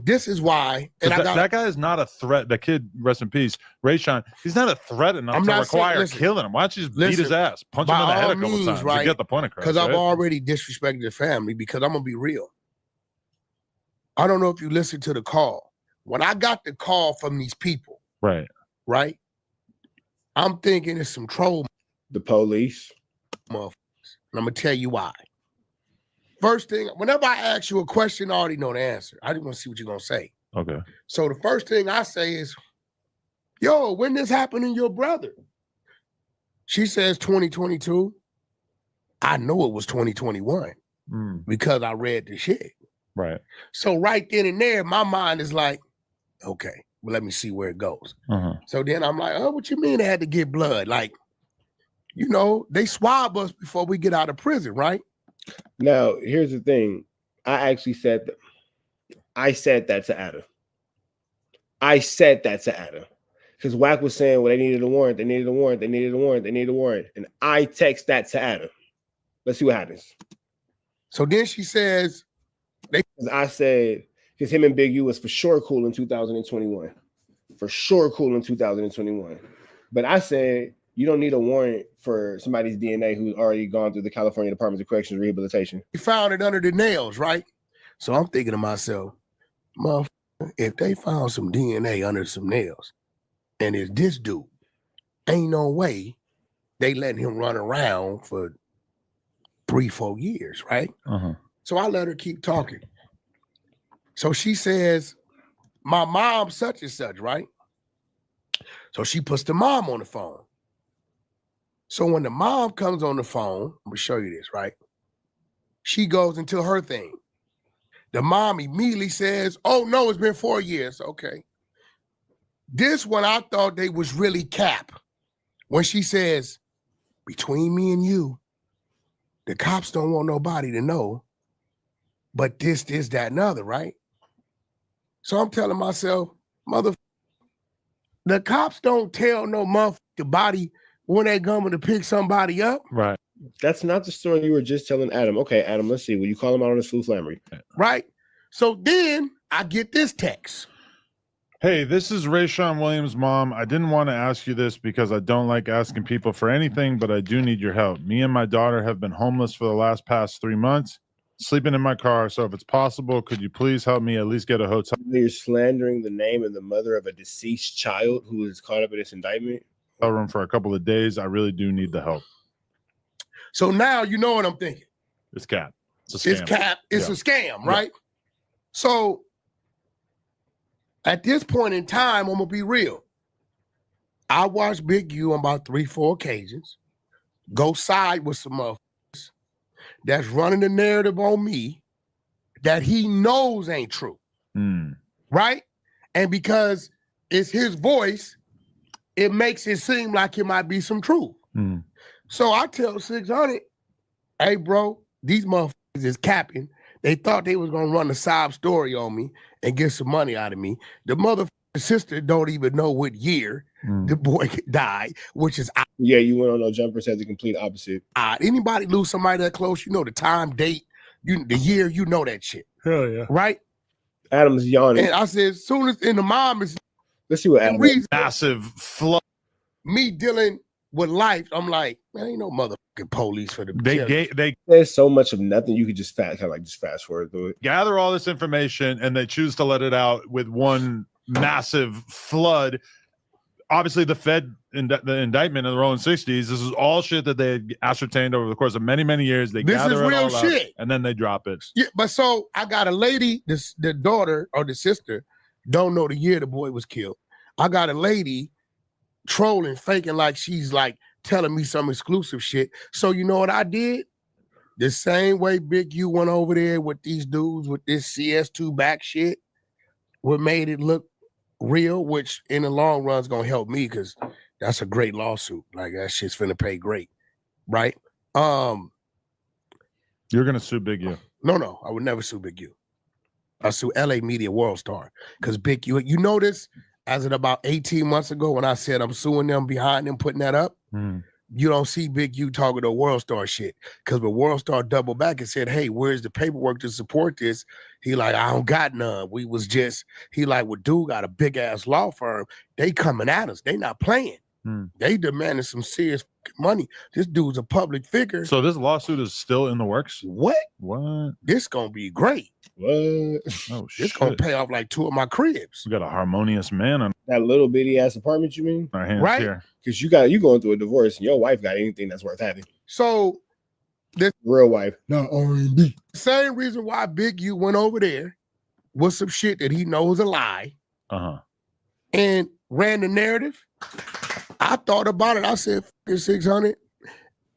this is why. And that guy is not a threat. The kid, rest in peace, Rayshawn, he's not a threat enough to require killing him. Why don't you just beat his ass, punch him in the head a couple times to get the point across? Because I've already disrespected the family, because I'm gonna be real. I don't know if you listened to the call. When I got the call from these people, right, I'm thinking it's some troll. The police. Motherfuckers. And I'm gonna tell you why. First thing, whenever I ask you a question, I already know the answer. I just want to see what you're gonna say. Okay. So the first thing I say is, yo, when this happened to your brother? She says 2022. I know it was 2021 because I read the shit. Right. So right then and there, my mind is like, okay, but let me see where it goes. So then I'm like, oh, what you mean they had to get blood? Like, you know, they swab us before we get out of prison, right? Now, here's the thing. I actually said that. I said that to Adam. I said that to Adam. Because Wack was saying, well, they needed a warrant, they needed a warrant, they needed a warrant, they needed a warrant. And I text that to Adam. Let's see what happens. So then she says, I said, because him and Big U was for sure cool in 2021. For sure cool in 2021. But I said, you don't need a warrant for somebody's DNA who's already gone through the California Department of Corrections Rehabilitation. You found it under the nails, right? So I'm thinking to myself, motherfucker, if they found some DNA under some nails, and it's this dude, ain't no way they letting him run around for 3-4 years, right? So I let her keep talking. So she says, my mom such and such, right? So she puts the mom on the phone. So when the mom comes on the phone, I'm gonna show you this, right? She goes into her thing. The mom immediately says, oh no, it's been 4 years. Okay. This one, I thought they was really cap. When she says, between me and you, the cops don't want nobody to know, but this, that, and other, right? So I'm telling myself, the cops don't tell no motherfucking body when they coming to pick somebody up. Right. That's not the story you were just telling Adam. Okay, Adam, let's see. Will you call him out on his flammery? Right. So then I get this text. Hey, this is Rayshawn Williams' mom. I didn't want to ask you this because I don't like asking people for anything, but I do need your help. Me and my daughter have been homeless for the past 3 months, sleeping in my car. So if it's possible, could you please help me at least get a hotel? You're slandering the name and the mother of a deceased child who is caught up in this indictment. Room for a couple of days. I really do need the help. So now you know what I'm thinking. It's cap. It's a scam. It's cap. It's a scam, right? Yeah. So at this point in time, I'm gonna be real. I watched Big U on about 3-4 occasions go side with some motherfuckers that's running the narrative on me that he knows ain't true. Right? And because it's his voice, it makes it seem like it might be some truth. So I tell 600, hey, bro, these motherfuckers is capping. They thought they was going to run a sob story on me and get some money out of me. The motherfucking sister don't even know what year the boy died, which is odd. Yeah, you went on no jumper, said the complete opposite. Anybody lose somebody that close, you know the time, date, the year, you know that shit. Hell yeah. Right? Adam's yawning. And I said, as soon as, and the mom is, let's see what Adam massive flood. Me dealing with life, I'm like, man, ain't no motherfucking police for the there's so much of nothing you could just fast forward through it. Gather all this information and they choose to let it out with one massive flood. Obviously, the Fed the indictment in the rolling 60s. This is all shit that they had ascertained over the course of many, many years. They gather it all out, and then they drop it. Yeah, but so I got a lady, the daughter or the sister, don't know the year the boy was killed. I got a lady trolling, faking like she's like telling me some exclusive shit. So you know what I did? The same way Big U went over there with these dudes with this CS2 back shit, what made it look real, which in the long run is gonna help me because that's a great lawsuit. Like that shit's finna pay great, right? You're gonna sue Big U? No, I would never sue Big U. I sue LA Media World Star because Big U. You notice as of about 18 months ago when I said I'm suing them behind them putting that up, you don't see Big U talking to World Star shit because when World Star doubled back and said, hey, where's the paperwork to support this? He like, I don't got none. We was just, he like, well, dude got a big ass law firm. They coming at us. They not playing. They demanding some serious money. This dude's a public figure. So this lawsuit is still in the works? What? What? This gonna be great. What? Oh, this gonna pay off like 2 of my cribs. We got a harmonious man on that little bitty ass apartment. You mean? Our hands right? Here. Because you going through a divorce and your wife got anything that's worth having. So this real wife, not R&B. Same reason why Big U went over there with some shit that he knows a lie, and ran the narrative. I thought about it. I said, 600.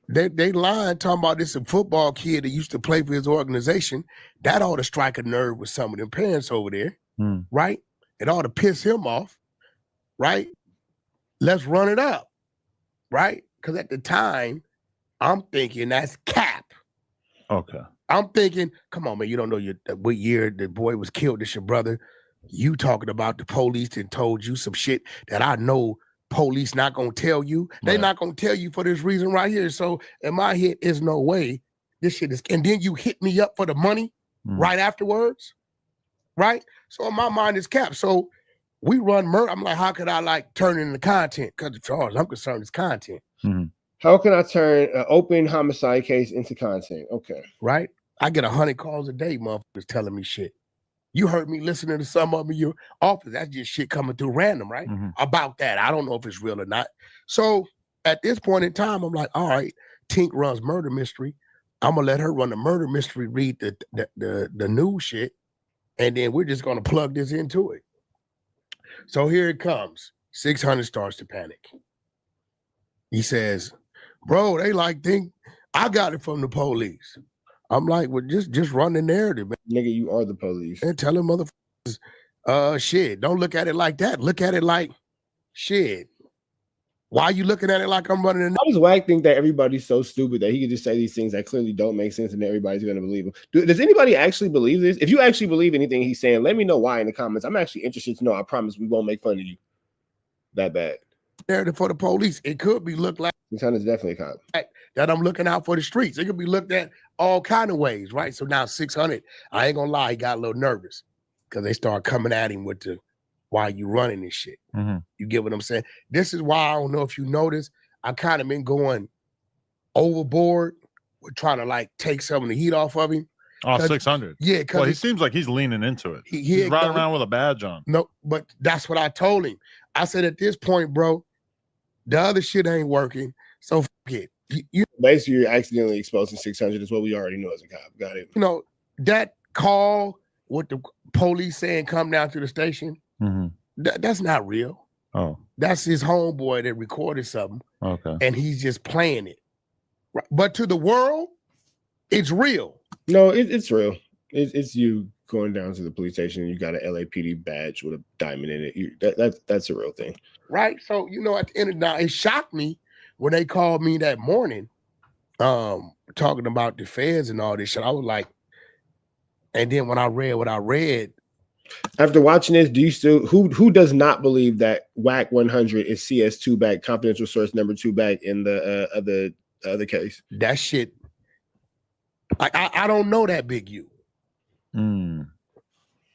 They lying talking about this a football kid that used to play for his organization. That ought to strike a nerve with some of them parents over there, right? It ought to piss him off. right? Let's run it up, right? Because at the time, I'm thinking that's cap. Okay. I'm thinking, come on, man, you don't know what year the boy was killed. It's your brother. You talking about the police and told you some shit that I know police not gonna tell you. They not gonna tell you for this reason right here. So in my head, there's no way this shit is. And then you hit me up for the money right afterwards, right? So in my mind, it's cap. So we run murder. I'm like, how could I like turn it into content? Because as far as I'm concerned, it's content. How can I turn an open homicide case into content? Okay. Right? I get 100 calls a day, motherfuckers telling me shit. You heard me listening to some of them in your office. That's just shit coming through random, right? About that. I don't know if it's real or not. So at this point in time, I'm like, all right, Tink runs murder mystery. I'm gonna let her run the murder mystery, read the news shit, and then we're just gonna plug this into it. So here it comes. 600 starts to panic. He says, bro, they like think I got it from the police. I'm like, well, just run the narrative, man. Nigga, you are the police. And tell them motherfuckers, shit, don't look at it like that. Look at it like, shit. Why are you looking at it like I'm running? How does Wack think that everybody's so stupid that he could just say these things that clearly don't make sense and everybody's going to believe him? Does anybody actually believe this? If you actually believe anything he's saying, let me know why in the comments. I'm actually interested to know. I promise we won't make fun of you that bad. Narrative for the police. It could be looked like. Is definitely a cop. That I'm looking out for the streets. It could be looked at all kind of ways, right? So now 600, I ain't gonna lie, he got a little nervous because they start coming at him with the, why you running this shit? You get what I'm saying? This is why I don't know if you notice, I kind of been going overboard with trying to like take some of the heat off of him. Oh, 600. Yeah, well, he seems like he's leaning into it. He's riding around with a badge on. No, but that's what I told him. I said, at this point, bro, the other shit ain't working. So fuck it. You basically, you're accidentally exposing 600 is what we already know as a cop. Got it. You know, that call with the police saying come down to the station, that's not real. Oh. That's his homeboy that recorded something. Okay. And he's just playing it. But to the world, it's real. No, it's real. It's you going down to the police station and you got an LAPD badge with a diamond in it. That's a real thing. Right? So, you know, at the end of the night, it shocked me when they called me that morning, talking about the feds and all this shit. I was like, and then when I read what I read. After watching this, do you still, who does not believe that WACK100 is CS2 back, confidential source number 2 back in the other case? That shit, I don't know that Big U.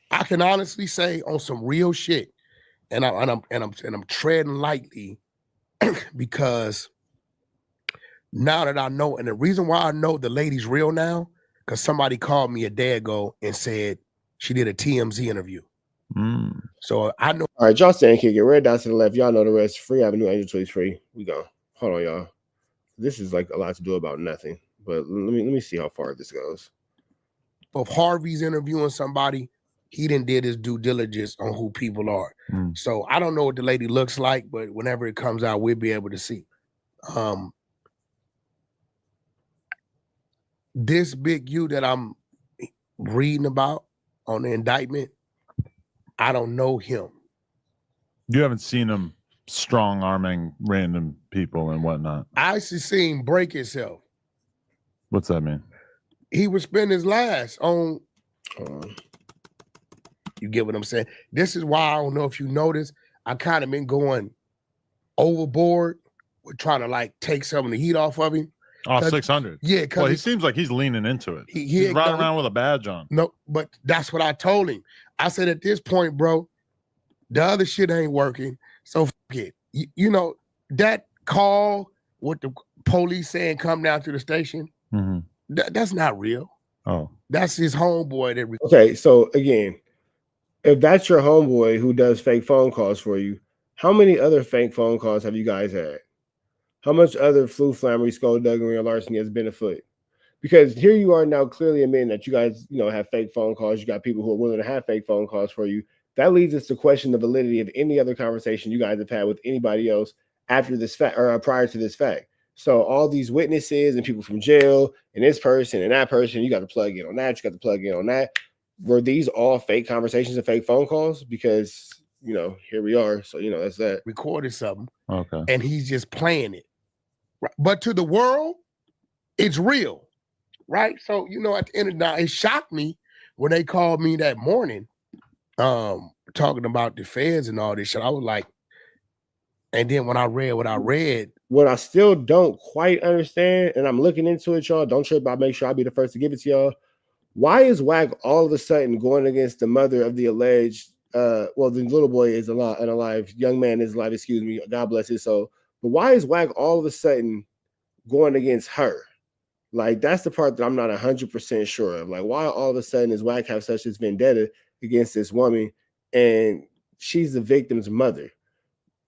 I can honestly say on some real shit, and I'm treading lightly because now that I know, and the reason why I know the lady's real now, because somebody called me a day ago and said she did a TMZ interview. So I know. All right, y'all saying kick it. Red dots to the left. Y'all know the rest. Free Avenue Angel Tweets free. We go. Hold on, y'all. This is like a lot to do about nothing. But let me see how far this goes. If Harvey's interviewing somebody, he didn't did his due diligence on who people are. So I don't know what the lady looks like, but whenever it comes out, we'll be able to see. This Big U that I'm reading about on the indictment, I don't know him. You haven't seen him strong arming random people and whatnot. I actually seen him break himself. What's that mean? He would spend his last on. You get what I'm saying? This is why I don't know if you notice, I kind of been going overboard with trying to like take some of the heat off of him. Oh, 600. Yeah. Well, he seems like he's leaning into it. He's riding around with a badge on. No, but that's what I told him. I said, at this point, bro, the other shit ain't working. So fuck it. You know, that call with the police saying come down to the station, that's not real. Oh. That's his homeboy that. Okay, so again, if that's your homeboy who does fake phone calls for you, how many other fake phone calls have you guys had? How much other flammery, skullduggery, or larceny has been afoot? Because here you are now clearly admitting that you guys, have fake phone calls. You got people who are willing to have fake phone calls for you. That leads us to question the validity of any other conversation you guys have had with anybody else after this fact or prior to this fact. So all these witnesses and people from jail and this person and that person, you got to plug in on that. You got to plug in on that. Were these all fake conversations and fake phone calls? Because you know, here we are. So, you know, that's that. Recorded something. Okay. And he's just playing it. But to the world, it's real. Right? So, you know, at the end of the night, it shocked me when they called me that morning, talking about the feds and all this shit. I was like, and then when I read what I read, what I still don't quite understand, and I'm looking into it, y'all. Don't trip. I'll make sure I'll be the first to give it to y'all. Why is Wack all of a sudden going against the mother of the alleged? Well, the little boy is alive. Young man is alive. Excuse me. God bless his soul. But why is Wack all of a sudden going against her? Like, that's the part that I'm not 100% sure of. Like, why all of a sudden does Wack have such this vendetta against this woman, and she's the victim's mother?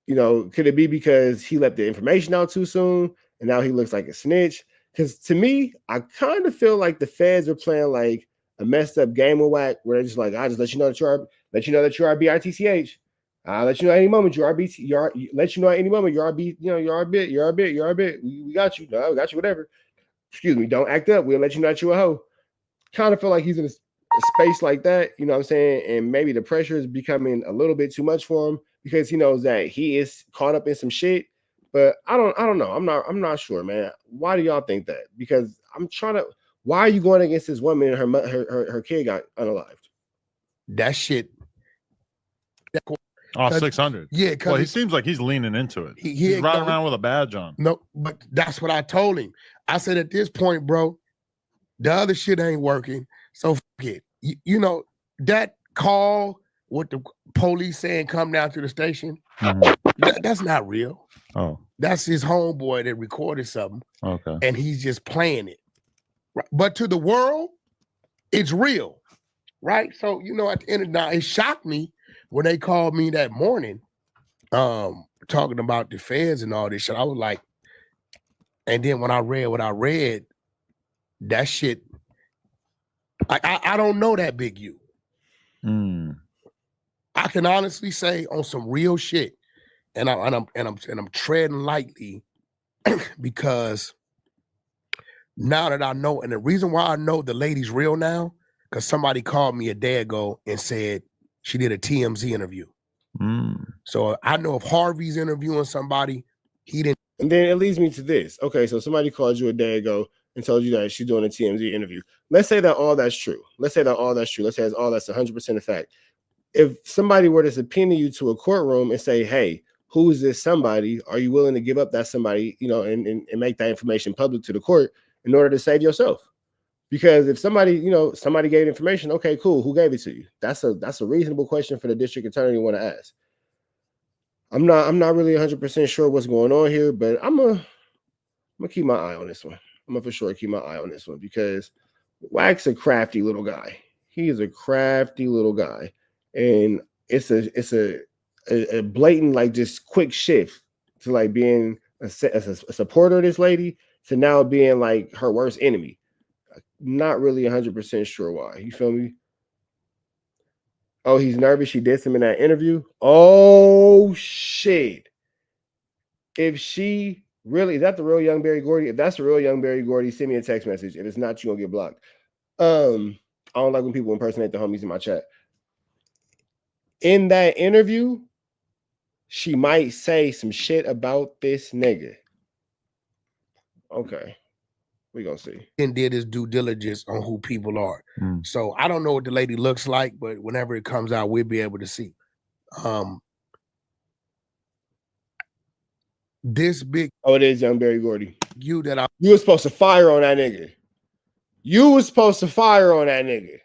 You know, could it be because he let the information out too soon and now he looks like a snitch? Because to me, I kind of feel like the feds are playing like a messed up game with Wack, where they're just like, I just let you know that you are BITCH. I'll let you know at any moment you are BT. Let you know at any moment you are B. You know, you are a bit. We got you. No, we got you. Whatever. Excuse me. Don't act up. We'll let you know that you a hoe. Kind of feel like he's in a space like that. You know what I'm saying? And maybe the pressure is becoming a little bit too much for him, because he knows that he is caught up in some shit. But I don't know. I'm not sure, man. Why do y'all think that? Because why are you going against this woman and her kid got unalived? That shit. Oh, 600. Yeah. Well, he seems like he's leaning into it. He's riding around with a badge on. No, but that's what I told him. I said, at this point, bro, the other shit ain't working. So fuck it. You know, that call with the police saying come down to the station, that's not real. Oh. That's his homeboy that recorded something. Okay. And he's just playing it. Right? But to the world, it's real. Right? So, you know, at the end of the night, it shocked me when they called me that morning, talking about the feds and all this shit. I was like, and then when I read what I read, that shit, I don't know that Big U. I can honestly say on some real shit, and I'm treading lightly because now that I know, and the reason why I know the lady's real now, because somebody called me a day ago and said she did a TMZ interview. So I know if Harvey's interviewing somebody, he didn't. And then it leads me to this. Okay, so somebody called you a day ago and told you that she's doing a TMZ interview. Let's say that all that's true. Let's say that's 100% a fact. If somebody were to subpoena you to a courtroom and say, hey, who is this somebody? Are you willing to give up that somebody, you know, and make that information public to the court in order to save yourself? Because if somebody gave information, okay, cool, who gave it to you? That's a reasonable question for the district attorney to want to ask. I'm not really 100% sure what's going on here, but I'm gonna keep my eye on this one. I'm gonna for sure keep my eye on this one, because Wack's a crafty little guy. He is a crafty little guy, and it's a blatant, like, just quick shift to like being a supporter of this lady to now being like her worst enemy. Not really 100% sure why. You feel me? Oh, he's nervous. She dissed him in that interview. Oh shit! If she really, is that the real young Barry Gordy? If that's the real young Barry Gordy, send me a text message. If it's not, you gonna get blocked. I don't like when people impersonate the homies in my chat. In that interview, she might say some shit about this nigga. Okay. We gonna see. And did his due diligence on who people are. So I don't know what the lady looks like, but whenever it comes out, we'll be able to see. This big. Oh, it is young Barry Gordy. You were supposed to fire on that nigga. You was supposed to fire on that nigga.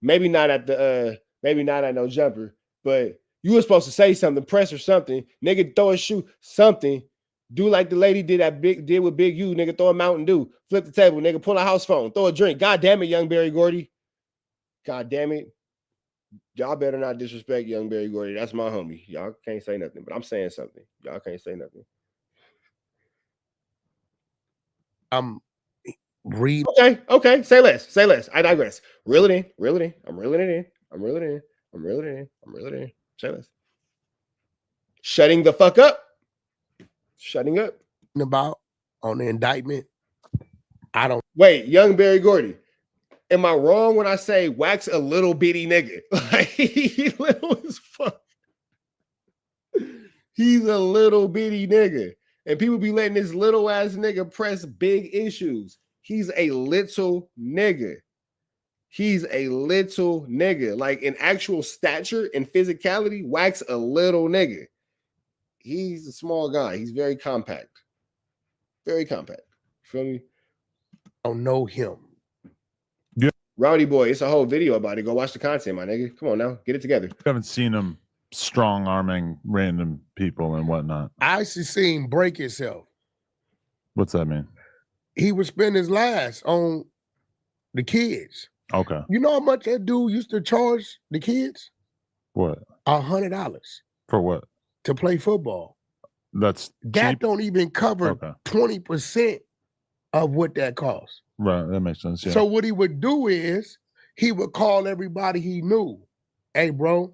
Maybe not at no jumper, but you were supposed to say something, press or something. Nigga, throw a shoe, something. Do like the lady did with Big U, nigga. Throw a Mountain Dew, flip the table, nigga. Pull a house phone, throw a drink. God damn it, young Barry Gordy. God damn it. Y'all better not disrespect young Barry Gordy. That's my homie. Y'all can't say nothing, but I'm saying something. Y'all can't say nothing. Read. Okay. Say less. I digress. Reel it in. I'm reeling it in. Say less. Shutting the fuck up. Shutting up. About on the indictment. I don't. Wait, young Barry Gordy. Am I wrong when I say Wack's a little bitty nigga? Like, he little as fuck. He's a little bitty nigga. And people be letting this little ass nigga press big issues. He's a little nigga. He's a little nigga. Like in actual stature and physicality, Wack's a little nigga. He's a small guy. He's very compact. Very compact. Feel me? I don't know him. Yeah. Rowdy boy, it's a whole video about it. Go watch the content, my nigga. Come on now. Get it together. I haven't seen him strong arming random people and whatnot. I actually seen him break himself. What's that mean? He would spend his last on the kids. Okay. You know how much that dude used to charge the kids? What? $100 For what? to play football. That's that cheap? Don't even cover 20% of what that costs. Right, that makes sense. Yeah. So what he would do is he would call everybody he knew. Hey, bro,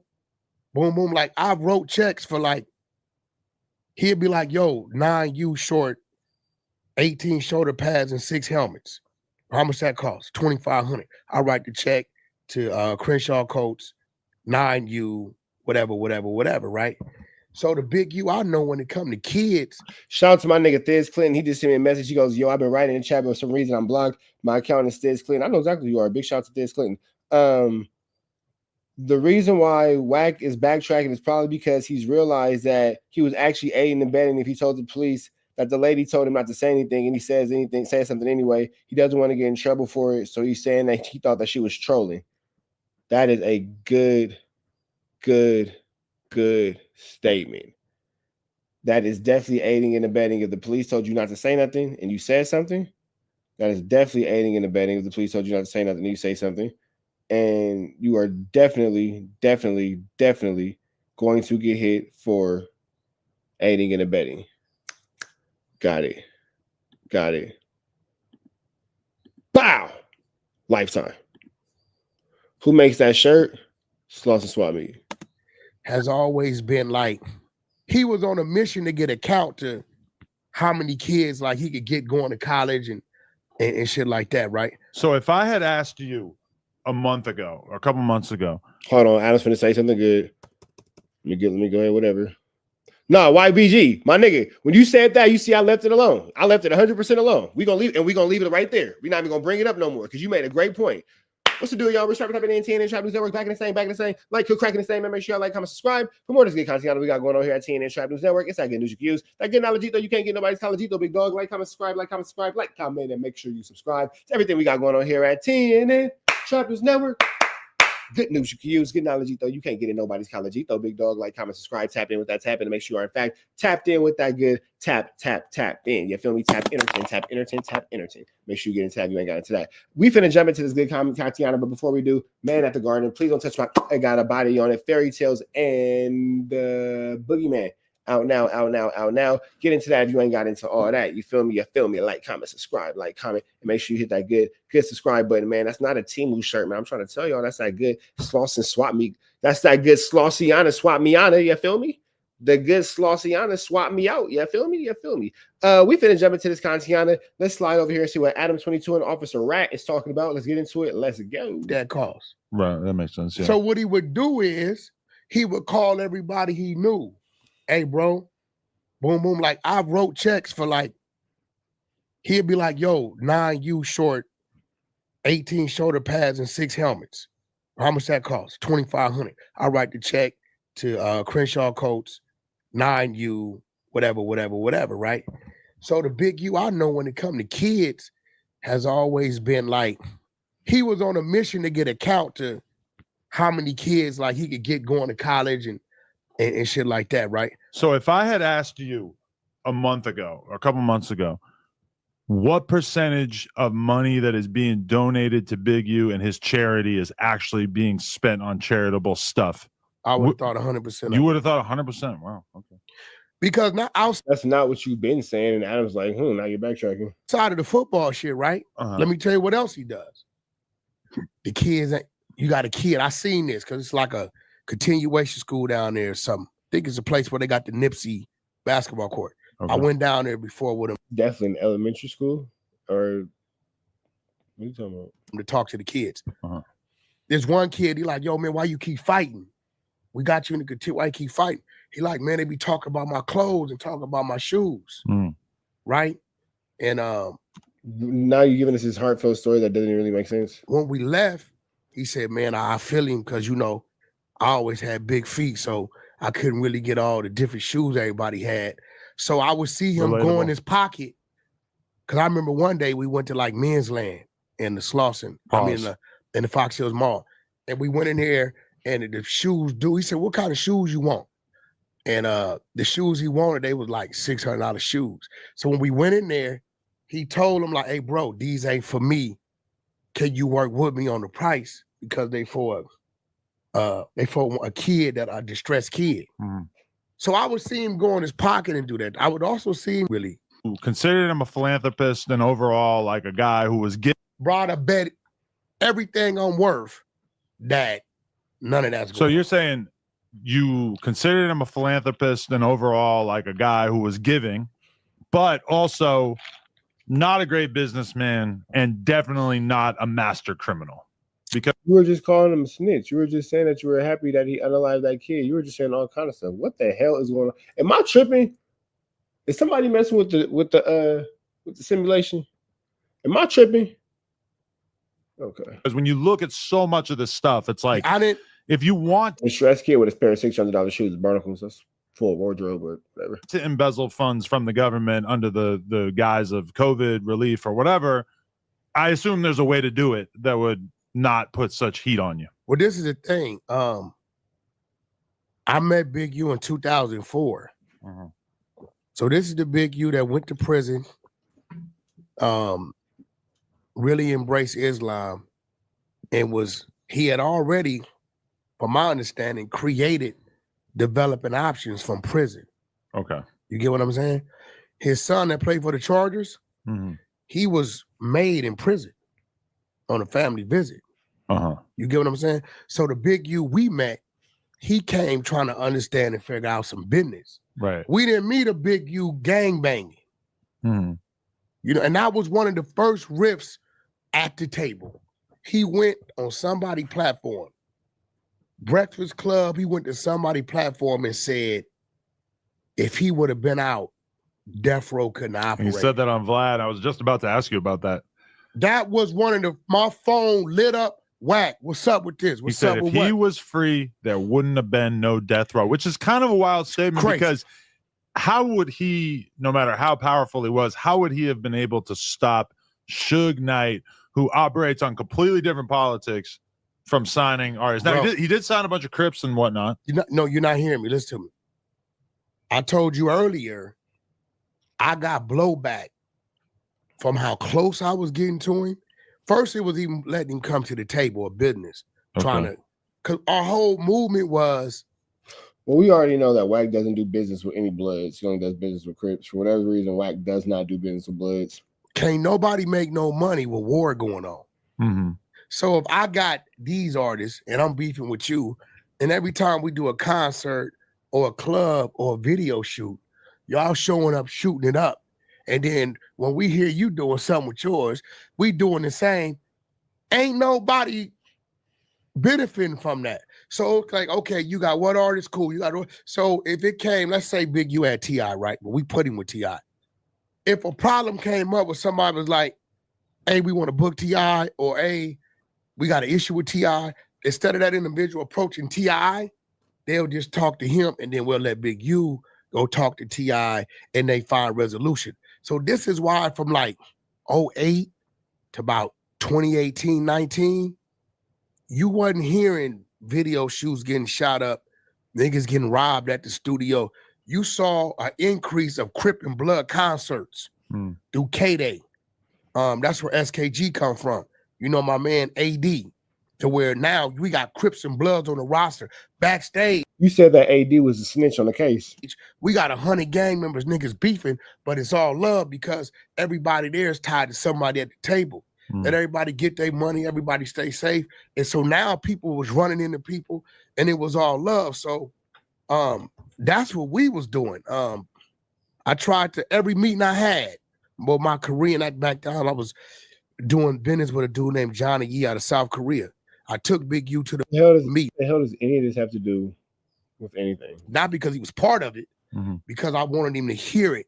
boom, boom. Like I wrote checks for like, he'd be like, yo, 9U short, 18 shoulder pads and 6 helmets. How much that costs? $2,500. I write the check to Crenshaw Coats, 9U, whatever, right? So the big U, I know when it come to kids. Shout out to my nigga Thiz Clinton. He just sent me a message. He goes, yo, I've been writing in the chat, but for some reason I'm blocked. My account is Thiz Clinton. I know exactly who you are. Big shout out to Thiz Clinton. The reason why Wack is backtracking is probably because he's realized that he was actually aiding and abetting if he told the police that the lady told him not to say anything and he says something anyway. He doesn't want to get in trouble for it. So he's saying that he thought that she was trolling. That is a good statement. That is definitely aiding and abetting. If the police told you not to say nothing and you said something, that is definitely aiding and abetting. If the police told you not to say nothing and you say something, and you are definitely going to get hit for aiding and abetting. Got it. Bow! Lifetime. Who makes that shirt? Sloss and Swap Meet. Has always been like, he was on a mission to get a count to how many kids like he could get going to college and shit like that, right? So if I had asked you a month ago or a couple months ago. Hold on, Adam's finna say something good. Let me go ahead, whatever. No, YBG, my nigga. When you said that, you see I left it alone. I left it 100% alone. We're gonna leave it right there. We're not even gonna bring it up no more because you made a great point. What's the deal, y'all? We're starting up in TNN Trap News Network, back in the same. Like, cook, cracking the same. Make sure y'all like, comment, subscribe for more of this good content we got going on here at TNN Trap News Network. It's that good news you can use. That good knowledge, though. You can't get nobody's college, though. Big dog. Like, comment, subscribe, comment, and make sure you subscribe to everything we got going on here at TNN Trap News Network. Good news you can use. Good knowledge, though. You can't get in nobody's college, though. Big dog. Like, comment, subscribe, tap in with that tap in to make sure you are, in fact, tapped in with that good tap in. You feel me? Tap, entertain. Make sure you get in tab. You ain't got into that. We finna jump into this good comment, Tatiana. But before we do, Man at the Garden, please don't touch my. I got a body on it. Fairy Tales and Boogeyman. Out now. Get into that if you ain't got into all that. You feel me? Like, comment, subscribe, and make sure you hit that good subscribe button, man. That's not a Temu shirt, man. I'm trying to tell y'all that's that good Sloss and Swap Me. That's that good Slossiana Swap Me Ana. You feel me? The good Slossiana Swap Me Out. You feel me? We finna jump into this Kantiana. Let's slide over here and see what Adam 22 and Officer Rat is talking about. Let's get into it. Let's go. That cost. Right, that makes sense. Yeah. So what he would do is he would call everybody he knew. Hey, bro, boom, boom. Like I wrote checks for like, he'd be like, yo, 9U short, 18 shoulder pads and 6 helmets. How much that costs? $2,500. I write the check to Crenshaw Coats, 9U, whatever, right? So the big U, I know when it come to kids, has always been like, he was on a mission to get a count to how many kids like he could get going to college and shit like that, right? So if I had asked you a month ago or a couple months ago, what percentage of money that is being donated to Big U and his charity is actually being spent on charitable stuff? I would have thought 100%. You would have thought 100%. Wow. Okay. Because now that's not what you've been saying. And Adam's like, now you're backtracking. Outside of the football shit, right? Let me tell you what else he does. The kids, you got a kid. I seen this because it's like a continuation school down there or something. I think it's a place where they got the Nipsey basketball court. Okay. I went down there before with him. Definitely in elementary school, or what are you talking about? To talk to the kids. There's one kid, he like, yo, man, why you keep fighting? we got you in the continue. Why you keep fighting? He like, man, they be talking about my clothes and talking about my shoes, right? And now you're giving us this heartfelt story that doesn't really make sense. When we left, he said, man, I feel him because, you know, I always had big feet, so I couldn't really get all the different shoes everybody had. So I would see him go in his pocket. Because I remember one day we went to like Men's Land in the Slauson, in the Fox Hills Mall. And we went in there and the shoes, he said, what kind of shoes you want? And the shoes he wanted, they was like $600 shoes. So when we went in there, he told him like, hey, bro, these ain't for me. Can you work with me on the price? Because they for a kid that a distressed kid. So I would see him go in his pocket and do that. I would also see him really considered him a philanthropist and overall like a guy who was brought a bet everything on worth that none of that's going. So you're saying you considered him a philanthropist and overall like a guy who was giving, but also not a great businessman and definitely not a master criminal. Because you were just calling him a snitch. You were just saying that you were happy that he unalived that kid. You were just saying all kind of stuff. What the hell is going on? Am I tripping? Is somebody messing with the simulation? Am I tripping? Okay. Because when you look at so much of this stuff, it's like if you want a stressed kid with a pair of $600 shoes, barnacles, that's full wardrobe or whatever. To embezzle funds from the government under the guise of COVID relief or whatever, I assume there's a way to do it that would not put such heat on you. Well, this is the thing. I met Big U in 2004. So this is the Big U that went to prison, really embraced Islam, and he had already, from my understanding, created developing options from prison. Okay. You get what I'm saying? His son that played for the Chargers, he was made in prison on a family visit. You get what I'm saying? So the Big U we met, he came trying to understand and figure out some business. Right. We didn't meet a Big U gangbanging. You know, and that was one of the first riffs at the table. He went on somebody's platform. Breakfast Club, he went to somebody's platform and said, if he would have been out, Death Row couldn't operate. He said that on Vlad. I was just about to ask you about that. That was one of my phone lit up. Wack, what's up with this? He said if he was free, there wouldn't have been no death row, which is kind of a wild statement because how would he, no matter how powerful he was, how would he have been able to stop Suge Knight, who operates on completely different politics, from signing artists? Now, he did sign a bunch of Crips and whatnot. You're not hearing me. Listen to me. I told you earlier, I got blowback from how close I was getting to him. First, it was even letting him come to the table of business, because our whole movement was. Well, we already know that Wack doesn't do business with any Bloods. He only does business with Crips. For whatever reason, Wack does not do business with Bloods. Can't nobody make no money with war going on. So if I got these artists and I'm beefing with you, and every time we do a concert or a club or a video shoot, y'all showing up, shooting it up. And then when we hear you doing something with yours, we doing the same. Ain't nobody benefiting from that. So it's like, okay, you got what artist? Cool. You got so if it came, let's say Big U had T.I., right? But we put him with T.I. If a problem came up with somebody was like, hey, we want to book T.I., or hey, we got an issue with T.I., instead of that individual approaching T.I., they'll just talk to him, and then we'll let Big U go talk to T.I., and they find resolution. So this is why from like 2008 to about 2018, 19, you wasn't hearing video shoots getting shot up, niggas getting robbed at the studio. You saw an increase of Crip and Blood concerts through K-Day. That's where SKG come from. You know, my man AD, to where now we got Crips and Bloods on the roster. Backstage. You said that AD was a snitch on the case. We got 100 gang members, niggas beefing, but it's all love because everybody there is tied to somebody at the table. Let everybody get their money, everybody stay safe. And so now people was running into people and it was all love. So that's what we was doing. I tried to, every meeting I had, but my career in that back down, I was doing business with a dude named Johnny Yee out of South Korea. I took Big U to the meet. The hell does any of this have to do with anything. Not because he was part of it, because I wanted him to hear it.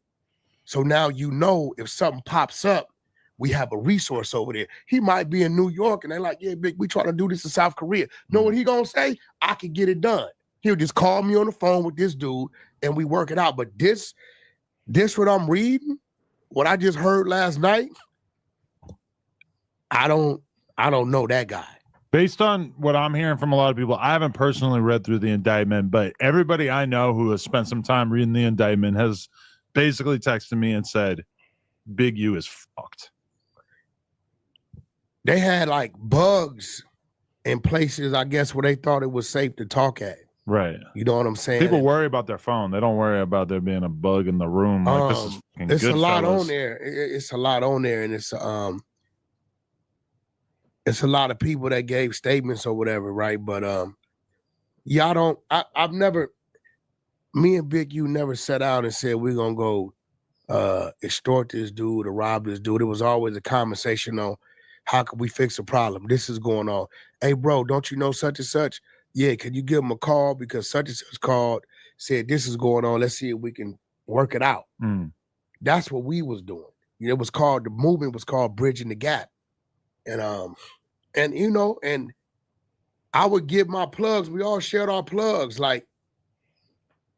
So now you know if something pops up, we have a resource over there. He might be in New York and they're like, yeah, big, we trying to do this in South Korea. Know what he gonna say? I can get it done. He'll just call me on the phone with this dude and we work it out. But this what I'm reading, what I just heard last night, I don't know that guy. Based on what I'm hearing from a lot of people, I haven't personally read through the indictment, but everybody I know who has spent some time reading the indictment has basically texted me and said, Big U is fucked. They had like bugs in places, I guess, where they thought it was safe to talk at. Right. You know what I'm saying? People worry about their phone. They don't worry about there being a bug in the room. Like this is it's a lot on there. It's a lot on there, and it's a lot of people that gave statements or whatever, right? But I've never, me and Big U never sat out and said we're gonna go extort this dude or rob this dude. It was always a conversation on how can we fix a problem? This is going on. Hey, bro, don't you know such and such? Yeah, can you give him a call because such and such called, said this is going on. Let's see if we can work it out. That's what we was doing. You know, the movement was called Bridging the Gap. And you know, and I would give my plugs. We all shared our plugs. Like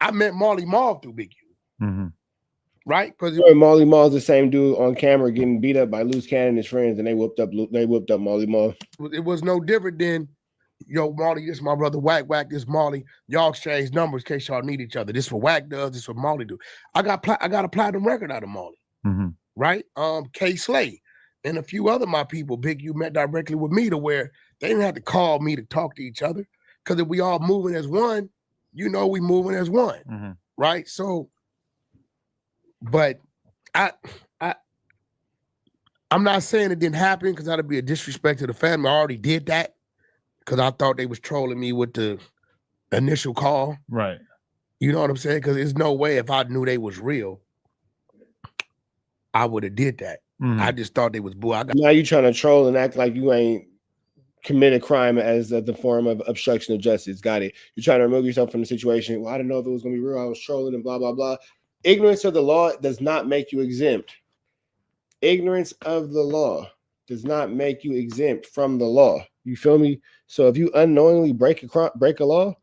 I met Marley Marl through Big U. Right? Because Marley Marl's the same dude on camera getting beat up by Loose Cannon and his friends, and they whipped up Marley Marl. It was no different than, yo, Marley, this is my brother Wack, this Marley. Y'all exchange numbers in case y'all need each other. This is what Wack does, this is what Marley do. I got a platinum record out of Marley. Right? K Slay and a few other my people, Big U met directly with me to where they didn't have to call me to talk to each other. Because if we all moving as one, you know we moving as one. Right? So, but I'm not saying it didn't happen because that'd be a disrespect to the family. I already did that because I thought they was trolling me with the initial call. Right. You know what I'm saying? Because there's no way if I knew they was real, I would have did that. I just thought they was bull. Now you trying to troll and act like you ain't committed crime as the form of obstruction of justice. Got it. You're trying to remove yourself from the situation. Well, I didn't know if it was going to be real. I was trolling and blah, blah, blah. Ignorance of the law does not make you exempt. Ignorance of the law does not make you exempt from the law. You feel me? So if you unknowingly break a law,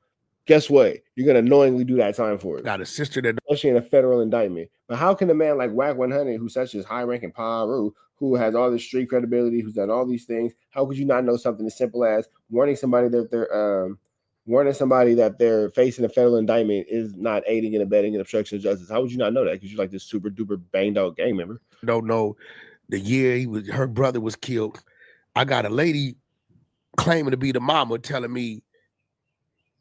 guess what? You're going to knowingly do that time for it. Got a sister that... Especially in a federal indictment. But how can a man like WACK100, who's such as high-ranking Paru, who has all this street credibility, who's done all these things, how could you not know something as simple as warning somebody that they're facing a federal indictment is not aiding and abetting an obstruction of justice? How would you not know that? Because you're like this super duper banged out gang member. Don't know the year her brother was killed. I got a lady claiming to be the mama telling me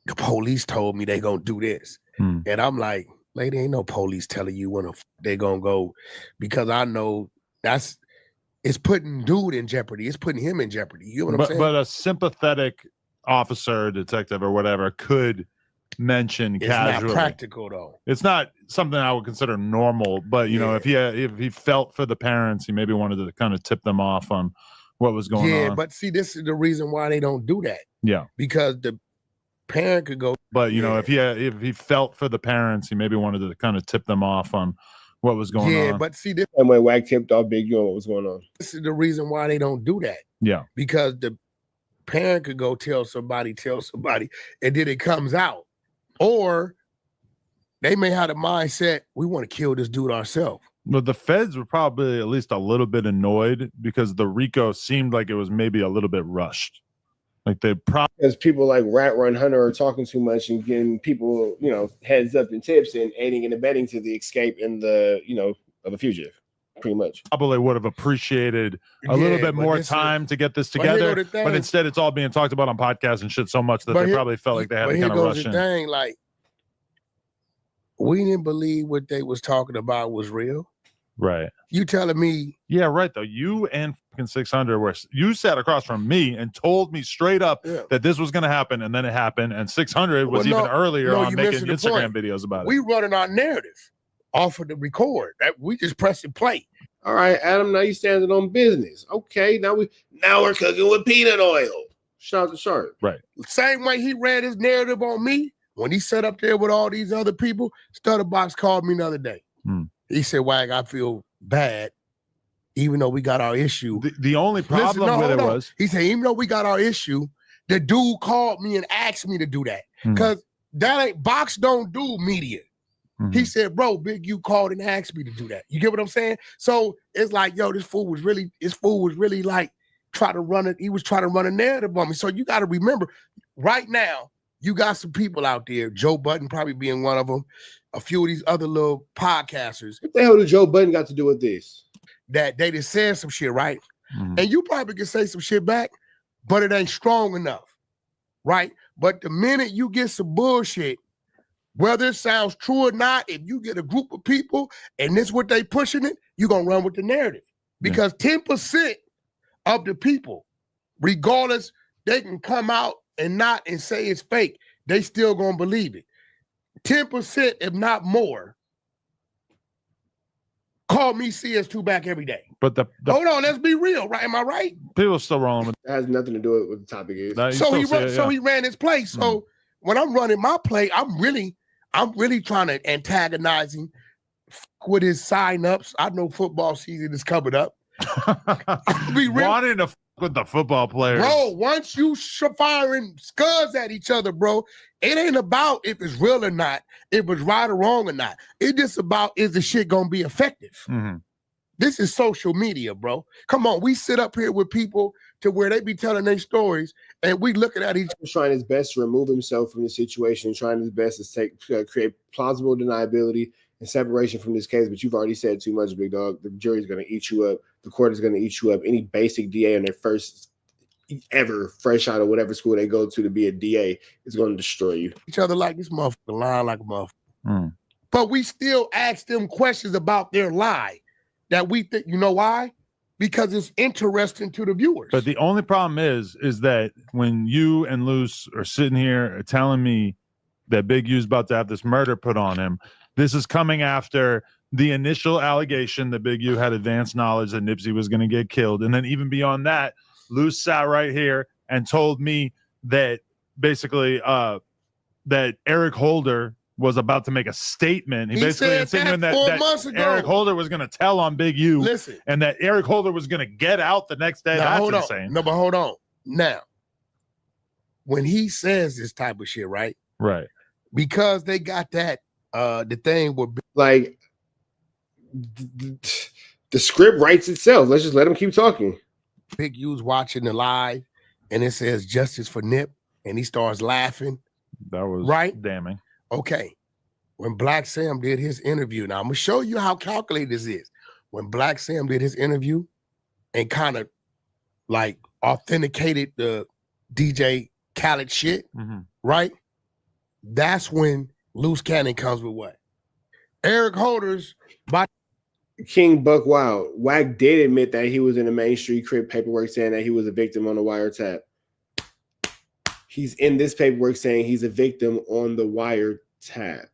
the police told me they gonna do this. And I'm like, lady, ain't no police telling you when they gonna go, because I know it's putting dude in jeopardy. It's putting him in jeopardy. You know what I'm saying? But a sympathetic officer, detective, or whatever could mention casually. It's not practical though. It's not something I would consider normal. But you know, if he felt for the parents, he maybe wanted to kind of tip them off on what was going on. Yeah, but see, this is the reason why they don't do that. Yeah, because the parent could go. But you know, if he felt for the parents, he maybe wanted to kind of tip them off on what was going on. Yeah, but see, this and when Wack tipped off Big U on what was going on. This is the reason why they don't do that. Yeah, because the parent could go tell somebody, and then it comes out. Or they may have the mindset, we want to kill this dude ourselves. But the feds were probably at least a little bit annoyed because the Rico seemed like it was maybe a little bit rushed. Like they probably, because people like Rat Run Hunter are talking too much and getting people, you know, heads up and tips and aiding and abetting to the escape in the, you know, of a fugitive. Pretty much. Probably would have appreciated a little bit more time to get this together. But instead, it's all being talked about on podcasts and shit so much that they probably felt like they had to kind of rush in. Thing, like, we didn't believe what they was talking about was real. Right. You telling me? Yeah, right. Though you and fucking 600 were, you sat across from me and told me straight up that this was going to happen, and then it happened. And 600 was even earlier on making Instagram videos about it. We running our narrative off of the record. That we just pressing play. All right, Adam. Now you standing on business. Okay, now we're cooking with peanut oil. Shout out to Sharp. Right. Same way he read his narrative on me, when he sat up there with all these other people, Stutterbox called me the other day. He said, Wack, I feel bad, even though we got our issue. The only problem with it was, he said, even though we got our issue, the dude called me and asked me to do that. Because that ain't, Box don't do media. He said, bro, Big U called and asked me to do that. You get what I'm saying? So it's like, yo, this fool was really like trying to run it. He was trying to run a narrative on me. So you got to remember, right now, you got some people out there, Joe Budden probably being one of them, a few of these other little podcasters. What the hell did Joe Budden got to do with this? That they just said some shit, right? And you probably can say some shit back, but it ain't strong enough, right? But the minute you get some bullshit, whether it sounds true or not, if you get a group of people and this what they pushing it, you're going to run with the narrative. Because 10% of the people, regardless, they can come out and say it's fake. They still going to believe it. 10%, if not more, call me CS2 back every day. But hold on, let's be real, right? Am I right? People still rolling with that. Has nothing to do with the topic is. So he ran his play. So when I'm running my play, I'm really trying to antagonize him with his sign-ups. I know football season is coming up. Wanting to with the football players. Bro, once you firing scuds at each other, bro, it ain't about if it's real or not, if it's right or wrong or not. It's just about, is the shit gonna be effective? This is social media, bro. Come on, we sit up here with people to where they be telling their stories and we looking at each other. Trying his best to remove himself from the situation, trying his best to create plausible deniability and separation from this case, but you've already said too much, big dog. The jury's going to eat you up. The court is going to eat you up. Any basic DA in their first ever fresh out of whatever school they go to be a DA is going to destroy you. Each other like this motherfucker, lying like a motherfucker. But we still ask them questions about their lie that we think, you know why? Because it's interesting to the viewers. But the only problem is that when you and Luce are sitting here telling me that Big U's about to have this murder put on him, this is coming after the initial allegation that Big U had advanced knowledge that Nipsey was going to get killed. And then even beyond that, Luce sat right here and told me that basically that Eric Holder was about to make a statement. He basically insinuated that Eric Holder was going to tell on Big U. Listen, and that Eric Holder was going to get out the next day. Now, That's insane. No, but hold on. Now, when he says this type of shit, right? Right. Because they got that the thing would be like the script writes itself. Let's just let him keep talking. Big U's watching the live and it says justice for Nip and he starts laughing. That was damning. Okay. When Black Sam did his interview, now I'm gonna show you how calculated this is. When Black Sam did his interview and kind of like authenticated the DJ Khaled shit, right? That's when Loose Cannon comes with what? Eric Holder's by King Buck Wild. Wack did admit that he was in the Main Street Crib paperwork saying that he was a victim on the wiretap. He's in this paperwork saying he's a victim on the wiretap.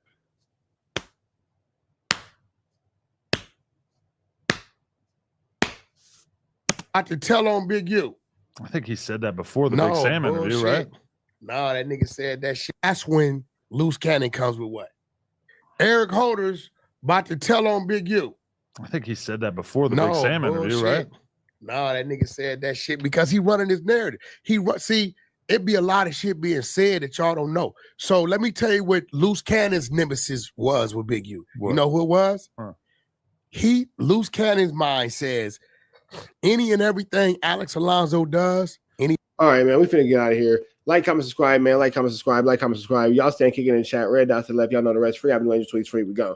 I could tell on Big U. I think he said that before the Big Sam interview, right? No, that nigga said that shit. That's when Loose Cannon comes with what? Eric Holder's about to tell on Big U. I think he said that before the Big Sam interview, right? No, that nigga said that shit because he running his narrative. See, it'd be a lot of shit being said that y'all don't know. So let me tell you what Loose Cannon's nemesis was with Big U. What? You know who it was? Loose Cannon's mind says any and everything Alex Alonso does. All right, man, we finna get out of here. Like, comment, subscribe, man. Like, comment, subscribe. Like, comment, subscribe. Y'all stand kicking in the chat. Red dots to the left. Y'all know the rest. Free Avenue Angel tweets free. We go.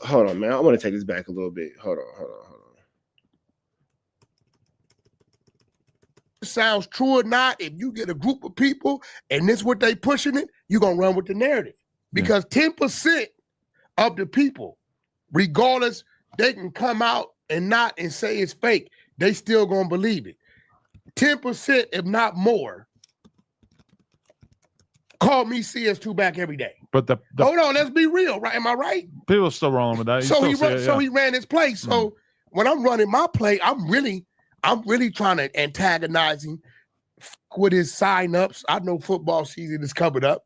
Hold on, man. I want to take this back a little bit. Hold on. It sounds true or not, if you get a group of people and this what they pushing it, you're going to run with the narrative. Because 10% of the people, regardless, they can come out and say it's fake. They still going to believe it. 10%, if not more, call me CS2 back every day. But hold on, let's be real, right? Am I right? People are still rolling with that. He ran his play. So when I'm running my play, I'm really trying to antagonize him with his sign-ups. I know football season is coming up.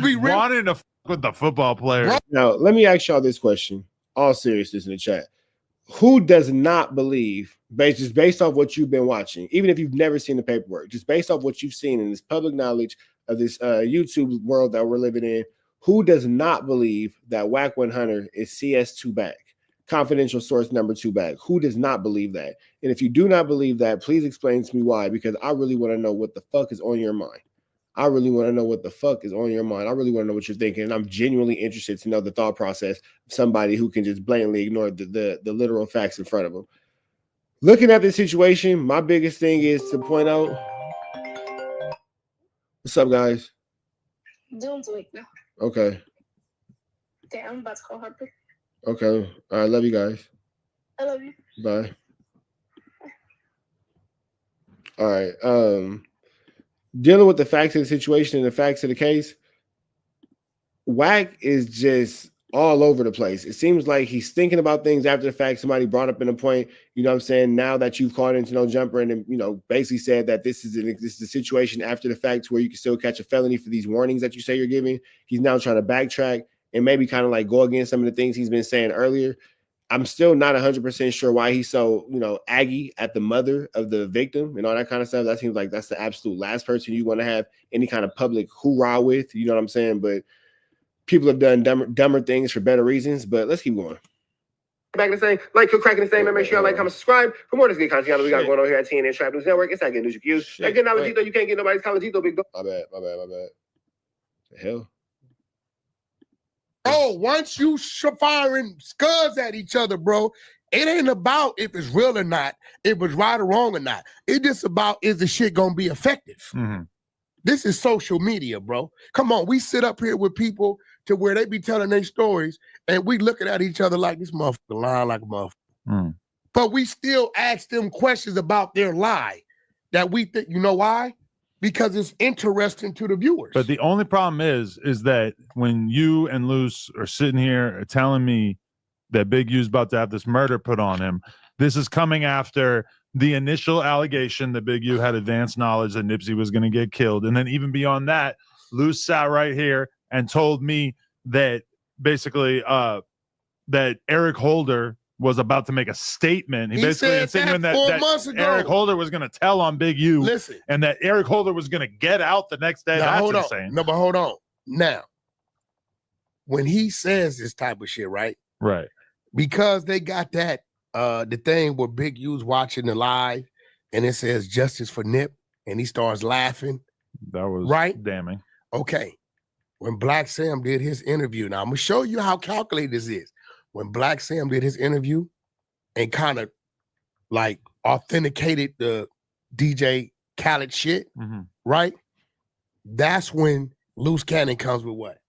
Be real. Wanting to fuck with the football player. Now, let me ask y'all this question. All seriousness in the chat. Who does not believe, just based off what you've been watching, even if you've never seen the paperwork, just based off what you've seen in this public knowledge of this YouTube world that we're living in, who does not believe that WACK100 is CS2 back? Confidential source number 2 back. Who does not believe that? And if you do not believe that, please explain to me why, because I really want to know what the fuck is on your mind. I really want to know what the fuck is on your mind. I really want to know what you're thinking. And I'm genuinely interested to know the thought process of somebody who can just blatantly ignore the literal facts in front of them. Looking at this situation, my biggest thing is to point out. What's up, guys? Doing week now. Okay. Okay, I'm about to call Harper. Okay. All right. Love you guys. I love you. Bye. All right. Dealing with the facts of the situation and the facts of the case, Wack is just all over the place. It seems like he's thinking about things after the fact. Somebody brought up in a point, you know what I'm saying, now that you've caught into no jumper and, you know, basically said that this is a situation after the fact where you can still catch a felony for these warnings that you say you're giving. He's now trying to backtrack and maybe kind of like go against some of the things he's been saying earlier. I'm still not 100% sure why he's so, you know, aggy at the mother of the victim and all that kind of stuff. That seems like that's the absolute last person you want to have any kind of public hoorah with, you know what I'm saying? But people have done dumber things for better reasons, but let's keep going. Back to the same, like, cracking the same, and make sure y'all like, comment, subscribe for more of this good content we got going on here at TNN Trap News Network. It's not good news you can use. That good knowledge, though, you can't get nobody's college, though, big dog. My bad. The hell? Oh, once you firing scuds at each other, bro, it ain't about if it's real or not, if it's right or wrong or not. It's just about, is the shit gonna be effective? Mm-hmm. This is social media, bro. Come on, we sit up here with people to where they be telling their stories and we looking at each other like this motherfucker lying like a motherfucker. Mm. But we still ask them questions about their lie that we think, you know why? Because it's interesting to the viewers. But the only problem is that when you and Luce are sitting here telling me that Big U's about to have this murder put on him, this is coming after the initial allegation that Big U had advanced knowledge that Nipsey was going to get killed. And then even beyond that, Luce sat right here and told me that basically that Eric Holder was about to make a statement. He basically insinuated that Eric Holder was going to tell on Big U. Listen, and that Eric Holder was going to get out the next day. Now, That's insane. No, but hold on. Now, when he says this type of shit, right? Right. Because they got that, the thing where Big U's watching the live and it says justice for Nip and he starts laughing. That was right? Damning. Okay. When Black Sam did his interview, now I'm going to show you how calculated this is. When Black Sam did his interview and kind of like authenticated the DJ Khaled shit, right? That's when Loose Cannon comes with what?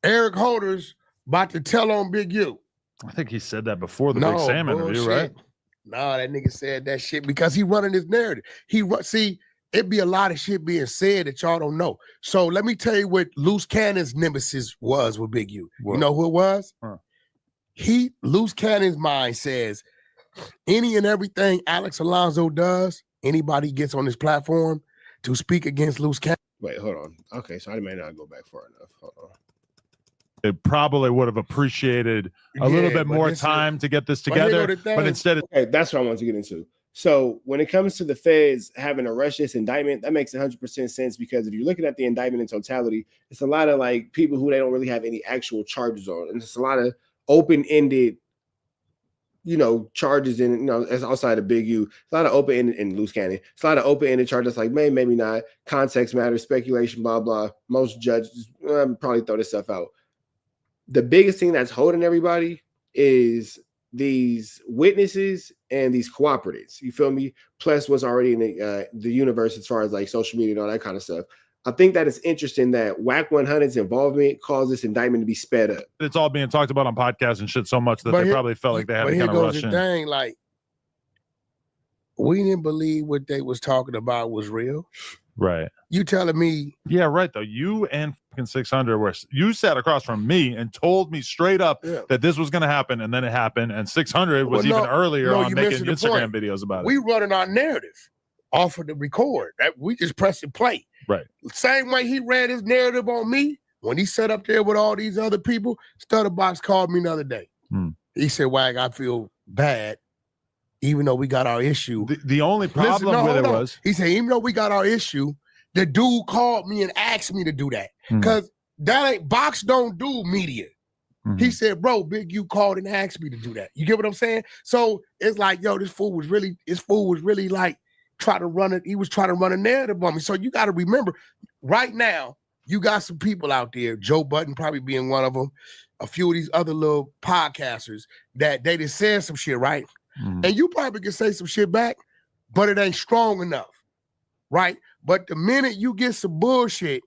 Eric Holder's about to tell on Big U. I think he said that before the Big Sam interview, right? No, that nigga said that shit because he running his narrative. See, it'd be a lot of shit being said that y'all don't know. So let me tell you what Loose Cannon's nemesis was with Big U. What? You know who it was? Huh. Loose Cannon's mind says any and everything Alex Alonso does, anybody gets on this platform to speak against Loose Cannon. Wait, hold on. Okay, so I may not go back far enough. Hold on. It probably would have appreciated a little bit more time to get this together, but instead, okay, that's what I want to get into. So when it comes to the feds having to rush this indictment, that makes 100% sense because if you're looking at the indictment in totality, it's a lot of like people who they don't really have any actual charges on, and it's a lot of open-ended, you know, charges in, you know, as outside of Big U. It's a lot of open-ended and Loose Cannon. It's a lot of open-ended charges like maybe not, context matters, speculation, blah, blah. Most judges probably throw this stuff out. The biggest thing that's holding everybody is these witnesses and these cooperatives. You feel me? Plus what's already in the universe as far as like social media and all that kind of stuff. I think that it's interesting that WACK100's involvement caused this indictment to be sped up. It's all being talked about on podcasts and shit so much that they probably felt like they had to kind of rush in. Thing, like, we didn't believe what they was talking about was real. Right. You telling me? Yeah, right, though. You and fucking 600 were, you sat across from me and told me straight up that this was going to happen, and then it happened, and 600 was even earlier on making Instagram videos about it. We running our narrative off of the record. We just press and play. Right. Same way he ran his narrative on me when he sat up there with all these other people. Stutterbox called me the other day. He said, Wack, I feel bad, even though we got our issue. The only problem with it was, he said, even though we got our issue, the dude called me and asked me to do that. Because that ain't, Box don't do media. He said, bro, Big U called and asked me to do that. You get what I'm saying? So it's like, yo, this fool was really like trying to run it. He was trying to run a narrative on me. So you got to remember, right now, you got some people out there, Joe Budden probably being one of them, a few of these other little podcasters that they just said some shit, right? And you probably can say some shit back, but it ain't strong enough, right? But the minute you get some bullshit,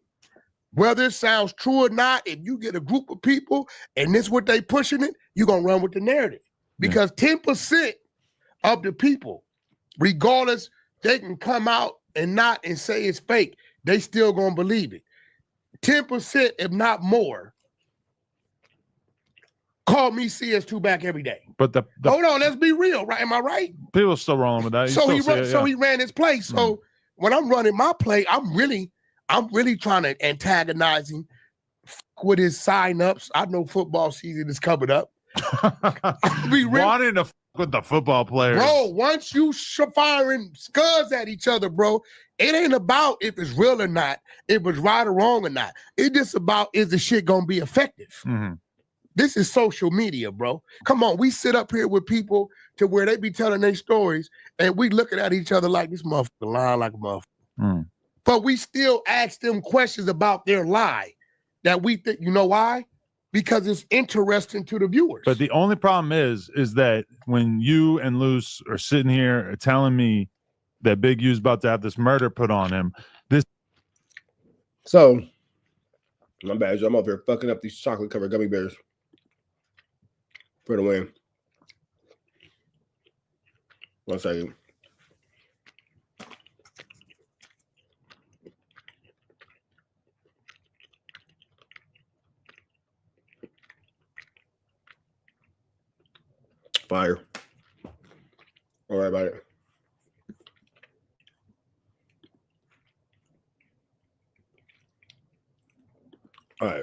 whether it sounds true or not, if you get a group of people and this what they pushing it, you're going to run with the narrative. Because 10% of the people, regardless, they can come out and say it's fake. They still going to believe it. 10%, if not more, call me CS2 back every day. But hold on, let's be real, right? Am I right? People still rolling with that. So he ran his play. So when I'm running my play, I'm really trying to antagonize him with his sign-ups. I know football season is coming up. Wanting to with the football players. Bro, once you firing scuds at each other, bro, it ain't about if it's real or not, if it's right or wrong or not. It's just about, is the shit gonna be effective? This is social media, bro. Come on, we sit up here with people to where they be telling their stories and we looking at each other like this motherfucker lying like a motherfucker. But we still ask them questions about their lie that we think, you know why? Because it's interesting to the viewers. But the only problem is that when you and Luce are sitting here telling me that Big U's about to have this murder put on him, So, my bad, Joe. I'm up here fucking up these chocolate-covered gummy bears for the win. 1 second. Fire. Don't worry about it. All right.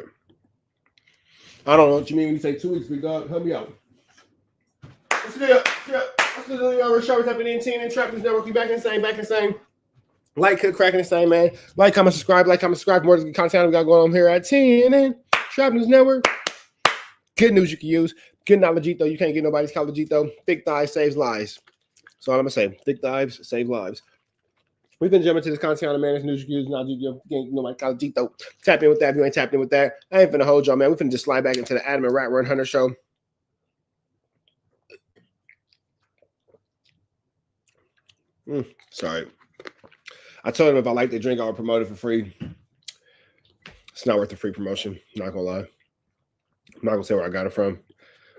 I don't know what you mean when you say 2 weeks, big dog. Help me out. What's the deal? What's the deal? We're sure happening in team and trap this network. We back in the same. Like, cook, cracking the same, man. Like, comment, subscribe. More content we got going on here at TNN Trap News Network. Good news you can use. Good knowledgeito. You can't get nobody's college-ito. Thick thighs saves lives. That's all I'm going to say. Thick thighs save lives. We've been jumping to this content on the man. This news you can use. Now you can't get nobody college-ito. Tap in with that if you ain't tapped in with that. I ain't finna hold y'all, man. We're finna just slide back into the Adam and Rat Run Hunter show. Sorry. I told him if I like the drink, I would promote it for free. It's not worth the free promotion. Not gonna lie. I'm not gonna say where I got it from.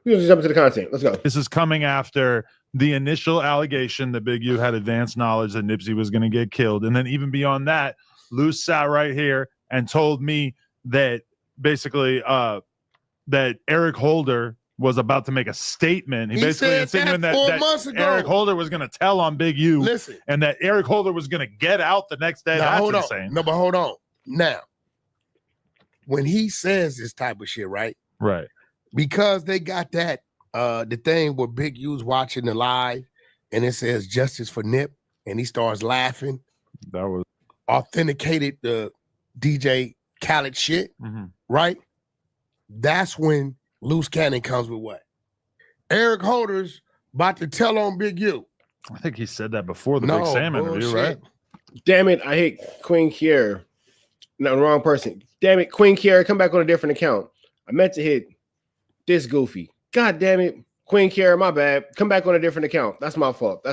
We're just jump into the content. Let's go. This is coming after the initial allegation that Big U had advanced knowledge that Nipsey was going to get killed. And then even beyond that, Luce sat right here and told me that basically that Eric Holder was about to make a statement. He basically insinuated that Eric Holder was going to tell on Big U. Listen. And that Eric Holder was going to get out the next day. Now, That's insane. No, but hold on. Now, when he says this type of shit, right? Right. Because they got that the thing where Big U's watching the live and it says justice for Nip and he starts laughing. That was authenticated the DJ Khaled shit, right? That's when Loose Cannon comes with what? Eric Holder's about to tell on Big U. I think he said that before the Big Sam interview, right? Damn it, I hate Queen Kiera. No, the wrong person. Damn it, Queen Kiera, come back on a different account. I meant to hit this goofy. God damn it, Queen Kiera, my bad. Come back on a different account. That's my fault.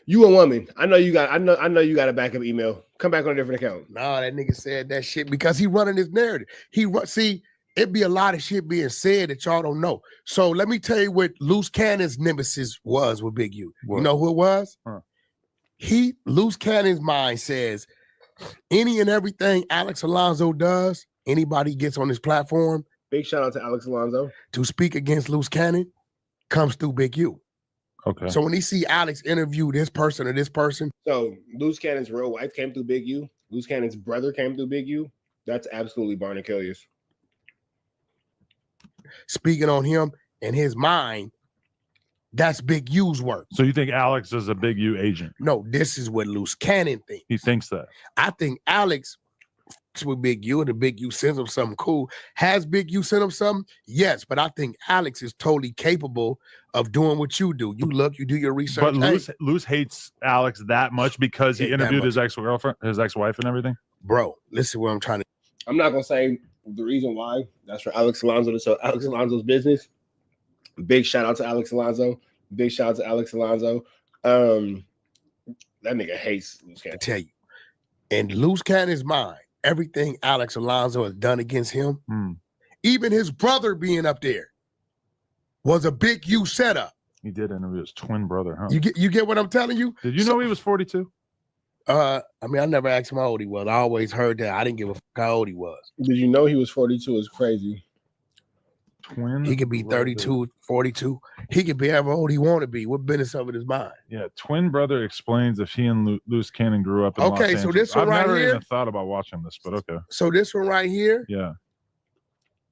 You a woman. I know you got a backup email. Come back on a different account. No, that nigga said that shit because he running his narrative. See, it'd be a lot of shit being said that y'all don't know. So let me tell you what Loose Cannon's nemesis was with Big U. What? You know who it was? Loose Cannon's mind says any and everything Alex Alonso does, anybody gets on his platform. Big shout out to Alex Alonso. To speak against Loose Cannon comes through Big U. Okay. So when he see Alex interview this person or this person, So Loose Cannon's real wife came through Big U. Loose Cannon's brother came through Big U. That's absolutely Barnaculius. speaking on him and his mind, that's Big U's work. So you think Alex is a Big U agent? No, this is what Loose Cannon thinks. He thinks that. I think Alex with Big U and the Big U sends him something cool. Has Big U sent him something? Yes, but I think Alex is totally capable of doing what you do. You look, you do your research. But Loose hates Alex that much because he Hate that interviewed his much. ex-girlfriend, his ex-wife and everything? Bro, listen what I'm trying to. I'm not gonna say the reason why. That's for Alex Alonso to show Alex Alonso's business. Big shout out to Alex Alonso. Big shout out to Alex Alonso. That nigga hates Loose Cannon. tell you. In Loose Cannon's mind, everything Alex Alonso has done against him, even his brother being up there, was a Big U setup. He did interview his twin brother, huh? You get what I'm telling you? Did you know he was 42? I mean, I never asked him how old he was. I always heard that. I didn't give a fuck how old he was. Did you know he was 42? It's crazy. Twin. He could be 32, 42. He could be however old he want to be. What business of it is mine? Yeah, twin brother explains if he and Loose Cannon grew up in Los Okay, so Angeles. this one I've right never here- even thought about watching this, but okay. So this one right here, Yeah.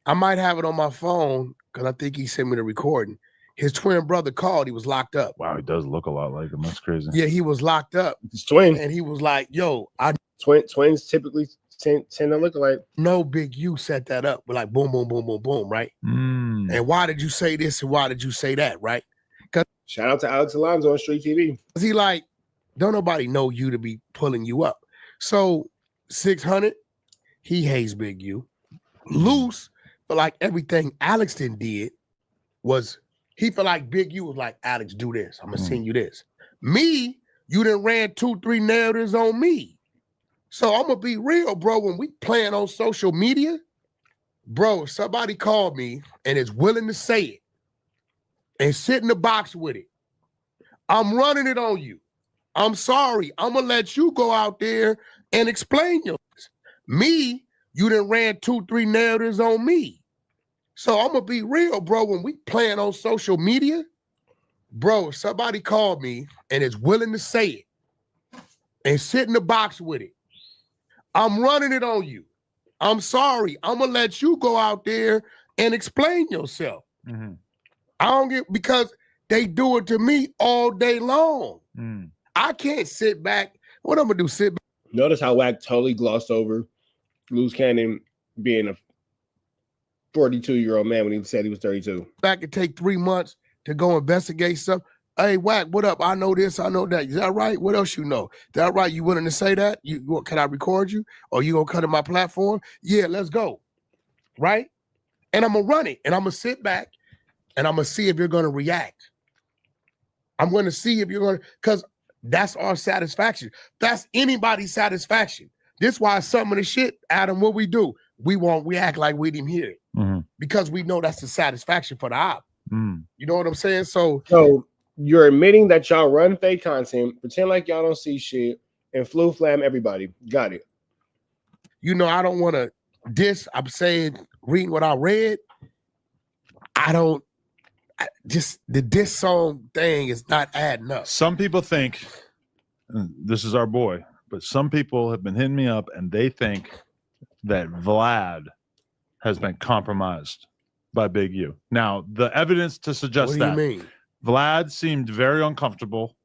I might have it on my phone because I think he sent me the recording. His twin brother called. He was locked up. Wow, he does look a lot like him. That's crazy. Yeah, he was locked up. It's twins. And he was like, yo, I Twins typically tend to look alike. know Big U set that up. We're like, boom, boom, boom, boom, boom, right? And why did you say this and why did you say that, right? Shout out to Alex Alonso on Street TV. Because he like, don't nobody know you to be pulling you up. So 600, he hates Big U. Loose, but like everything Alex did was he felt like Big U was like, Alex, do this. I'm gonna send you this. Me, you done ran 2-3 narratives on me. So I'm gonna be real, bro. When we playing on social media, bro, if somebody called me and is willing to say it and sit in the box with it, I'm running it on you. I'm sorry. I'm gonna let you go out there and explain yours. Me, you done ran 2-3 narratives on me. So I'm gonna be real, bro. When we playing on social media, bro, if somebody called me and is willing to say it and sit in the box with it, I'm running it on you. I'm sorry. I'm gonna let you go out there and explain yourself. I don't get, because they do it to me all day long. I can't sit back. What I'm gonna do? Sit back. Notice how Wack totally glossed over Loose Cannon being a 42-year-old man when he said he was 32. Back and take 3 months to go investigate stuff. Hey, Wack, what up? I know this, I know that. Is that right? What else you know? Is that right? You willing to say that? Can I record you? Or you gonna cut in my platform? Yeah, let's go. Right? And I'm gonna run it. And I'm gonna sit back and I'm gonna see if you're gonna react. I'm gonna see if you're gonna, because that's our satisfaction. That's anybody's satisfaction. This why some of the shit, Adam, what we do, we act like we didn't hear it. Because we know that's the satisfaction for the op. You know what I'm saying? So you're admitting that y'all run fake content, pretend like y'all don't see shit, and flu flam everybody. Got it. You know, I don't want to diss. I'm saying, reading what I read, just the diss song thing is not adding up. Some people think, this is our boy, but some people have been hitting me up and they think that Vlad has been compromised by Big U. Now, the evidence to suggest What do you mean? Vlad seemed very uncomfortable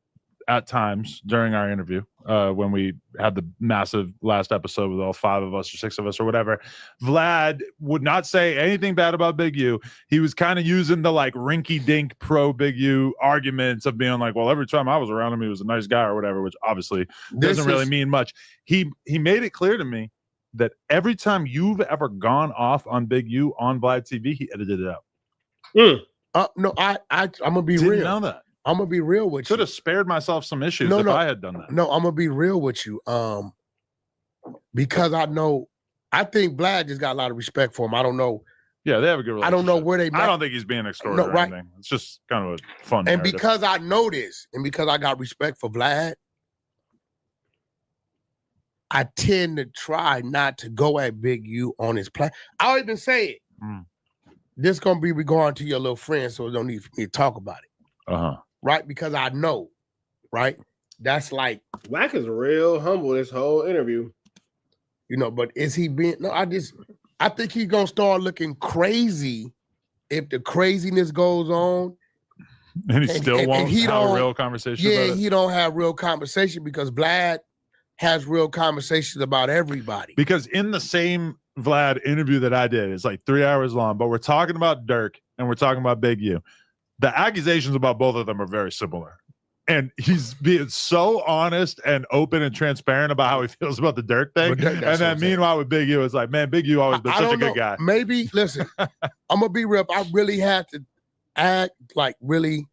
at times during our interview when we had the massive last episode with all 5 of us or 6 of us or whatever. Vlad would not say anything bad about Big U. He was kind of using the like rinky-dink pro Big U arguments of being like, well, every time I was around him, he was a nice guy or whatever, which obviously doesn't really mean much. He made it clear to me that every time you've ever gone off on Big U on Vlad TV, he edited it out. No, I'm gonna be Didn't real. know that. I'm gonna be real with you. Could have spared myself some issues if I had done that. No, I'm gonna be real with you. Because I think Vlad just got a lot of respect for him. I don't know. Yeah, they have a good relationship. I don't know where they met. I don't think he's being extorted or anything. It's just kind of a fun And narrative. because I know this, and because I got respect for Vlad, I tend to try not to go at Big U on his plan. I'll even say it. This gonna be regarding to your little friend, so don't need for me to talk about it. right? Because I know, right? That's like Wack is real humble this whole interview. You know, but is he being no, I think he's gonna start looking crazy if the craziness goes on. And he still won't have a real conversation about it? He don't have real conversation because Vlad has real conversations about everybody. Because in the same Vlad interview that I did, it's like 3 hours long, but we're talking about Dirk and we're talking about Big U. The accusations about both of them are very similar. And he's being so honest and open and transparent about how he feels about the Dirk thing. And then meanwhile with Big U, it's like, man, Big U always been such a good guy. Maybe, listen, I'm going to be real. If I really had to act, like really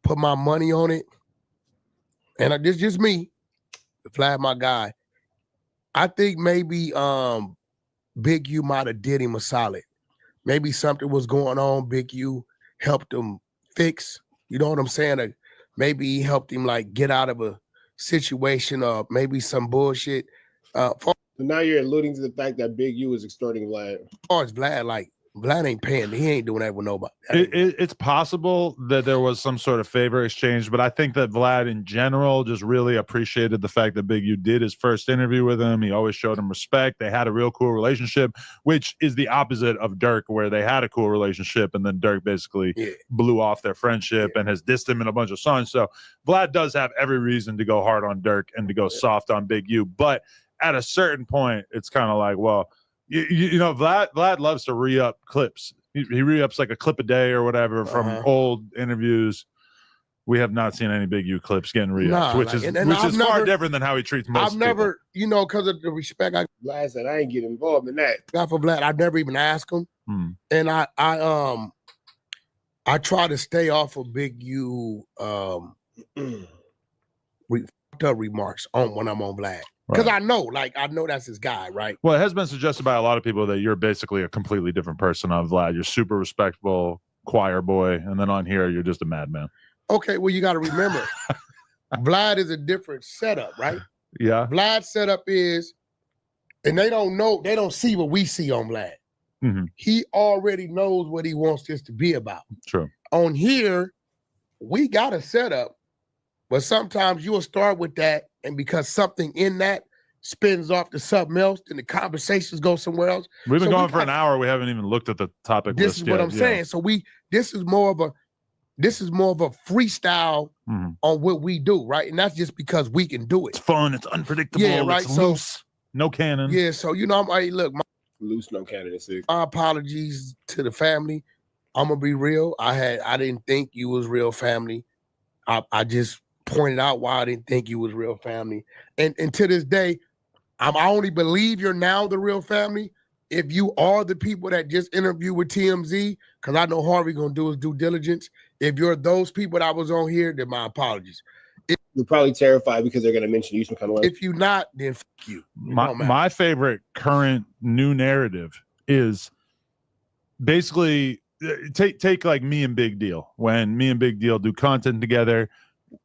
put my money on it, and this just me, Vlad, my guy, I think maybe Big U might have did him a solid. Maybe something was going on. Big U helped him fix. You know what I'm saying? Maybe he helped him like get out of a situation or maybe some bullshit. So now you're alluding to the fact that Big U is extorting Vlad. As far as Vlad, like Vlad ain't paying. He ain't doing that with nobody. It's possible that there was some sort of favor exchange, but I think that Vlad in general just really appreciated the fact that Big U did his first interview with him. He always showed him respect. They had a real cool relationship, which is the opposite of Dirk, where they had a cool relationship and then Dirk basically blew off their friendship and has dissed him in a bunch of songs. So Vlad does have every reason to go hard on Dirk and to go soft on Big U. But at a certain point, it's kind of like, well, you know, Vlad loves to re-up clips. He re-ups like a clip a day or whatever from old interviews. We have not seen any Big U clips getting re-ups, which is far different than how he treats most people. I've never, you know, because of the respect Vlad said, I ain't get involved in that. Got for Vlad, I've never even asked him. And I try to stay off of Big U remarks on when I'm on Vlad. Because I know that's his guy, right? Well, it has been suggested by a lot of people that you're basically a completely different person on Vlad. You're super respectful, choir boy, and then on here, you're just a madman. Okay, well, you got to remember, Vlad is a different setup, right? Yeah. Vlad's setup is, and they don't see what we see on Vlad. He already knows what he wants this to be about. True. On here, we got a setup, but sometimes you'll start with that, and because something in that spins off to something else, and the conversations go somewhere else. We've been going for an hour. We haven't even looked at the topic list yet. This is what I'm saying. So this is more of a freestyle on what we do, right? And that's just because we can do it. It's fun. It's unpredictable. Yeah, right. It's loose. No canon. Yeah. So I'm like, look, loose, no canon. My apologies to the family. I'm gonna be real. I didn't think you was real family. I just pointed out why I didn't think you was real family. And to this day, I only believe you're now the real family if you are the people that just interviewed with TMZ, because I know Harvey gonna do his due diligence. If you're those people that was on here, then my apologies. You're probably terrified because they're gonna mention you some kind of way. If you're not, then fuck you. My favorite current new narrative is basically take like me and Big Deal. When me and Big Deal do content together,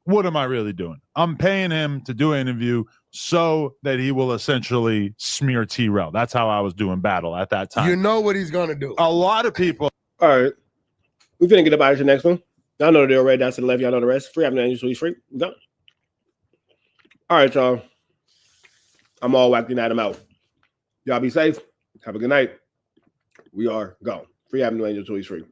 what am I really doing? I'm paying him to do an interview so that he will essentially smear T-Rel. That's how I was doing battle at that time. You know what he's gonna do. A lot of people. All right, we're gonna get about it to the next one. Y'all know the deal right down to the left. Y'all know the rest. Free having an angel, free. We done. All right, y'all. I'm all whacked night. I'm out. Y'all be safe. Have a good night. We are gone. Free having an angel, free.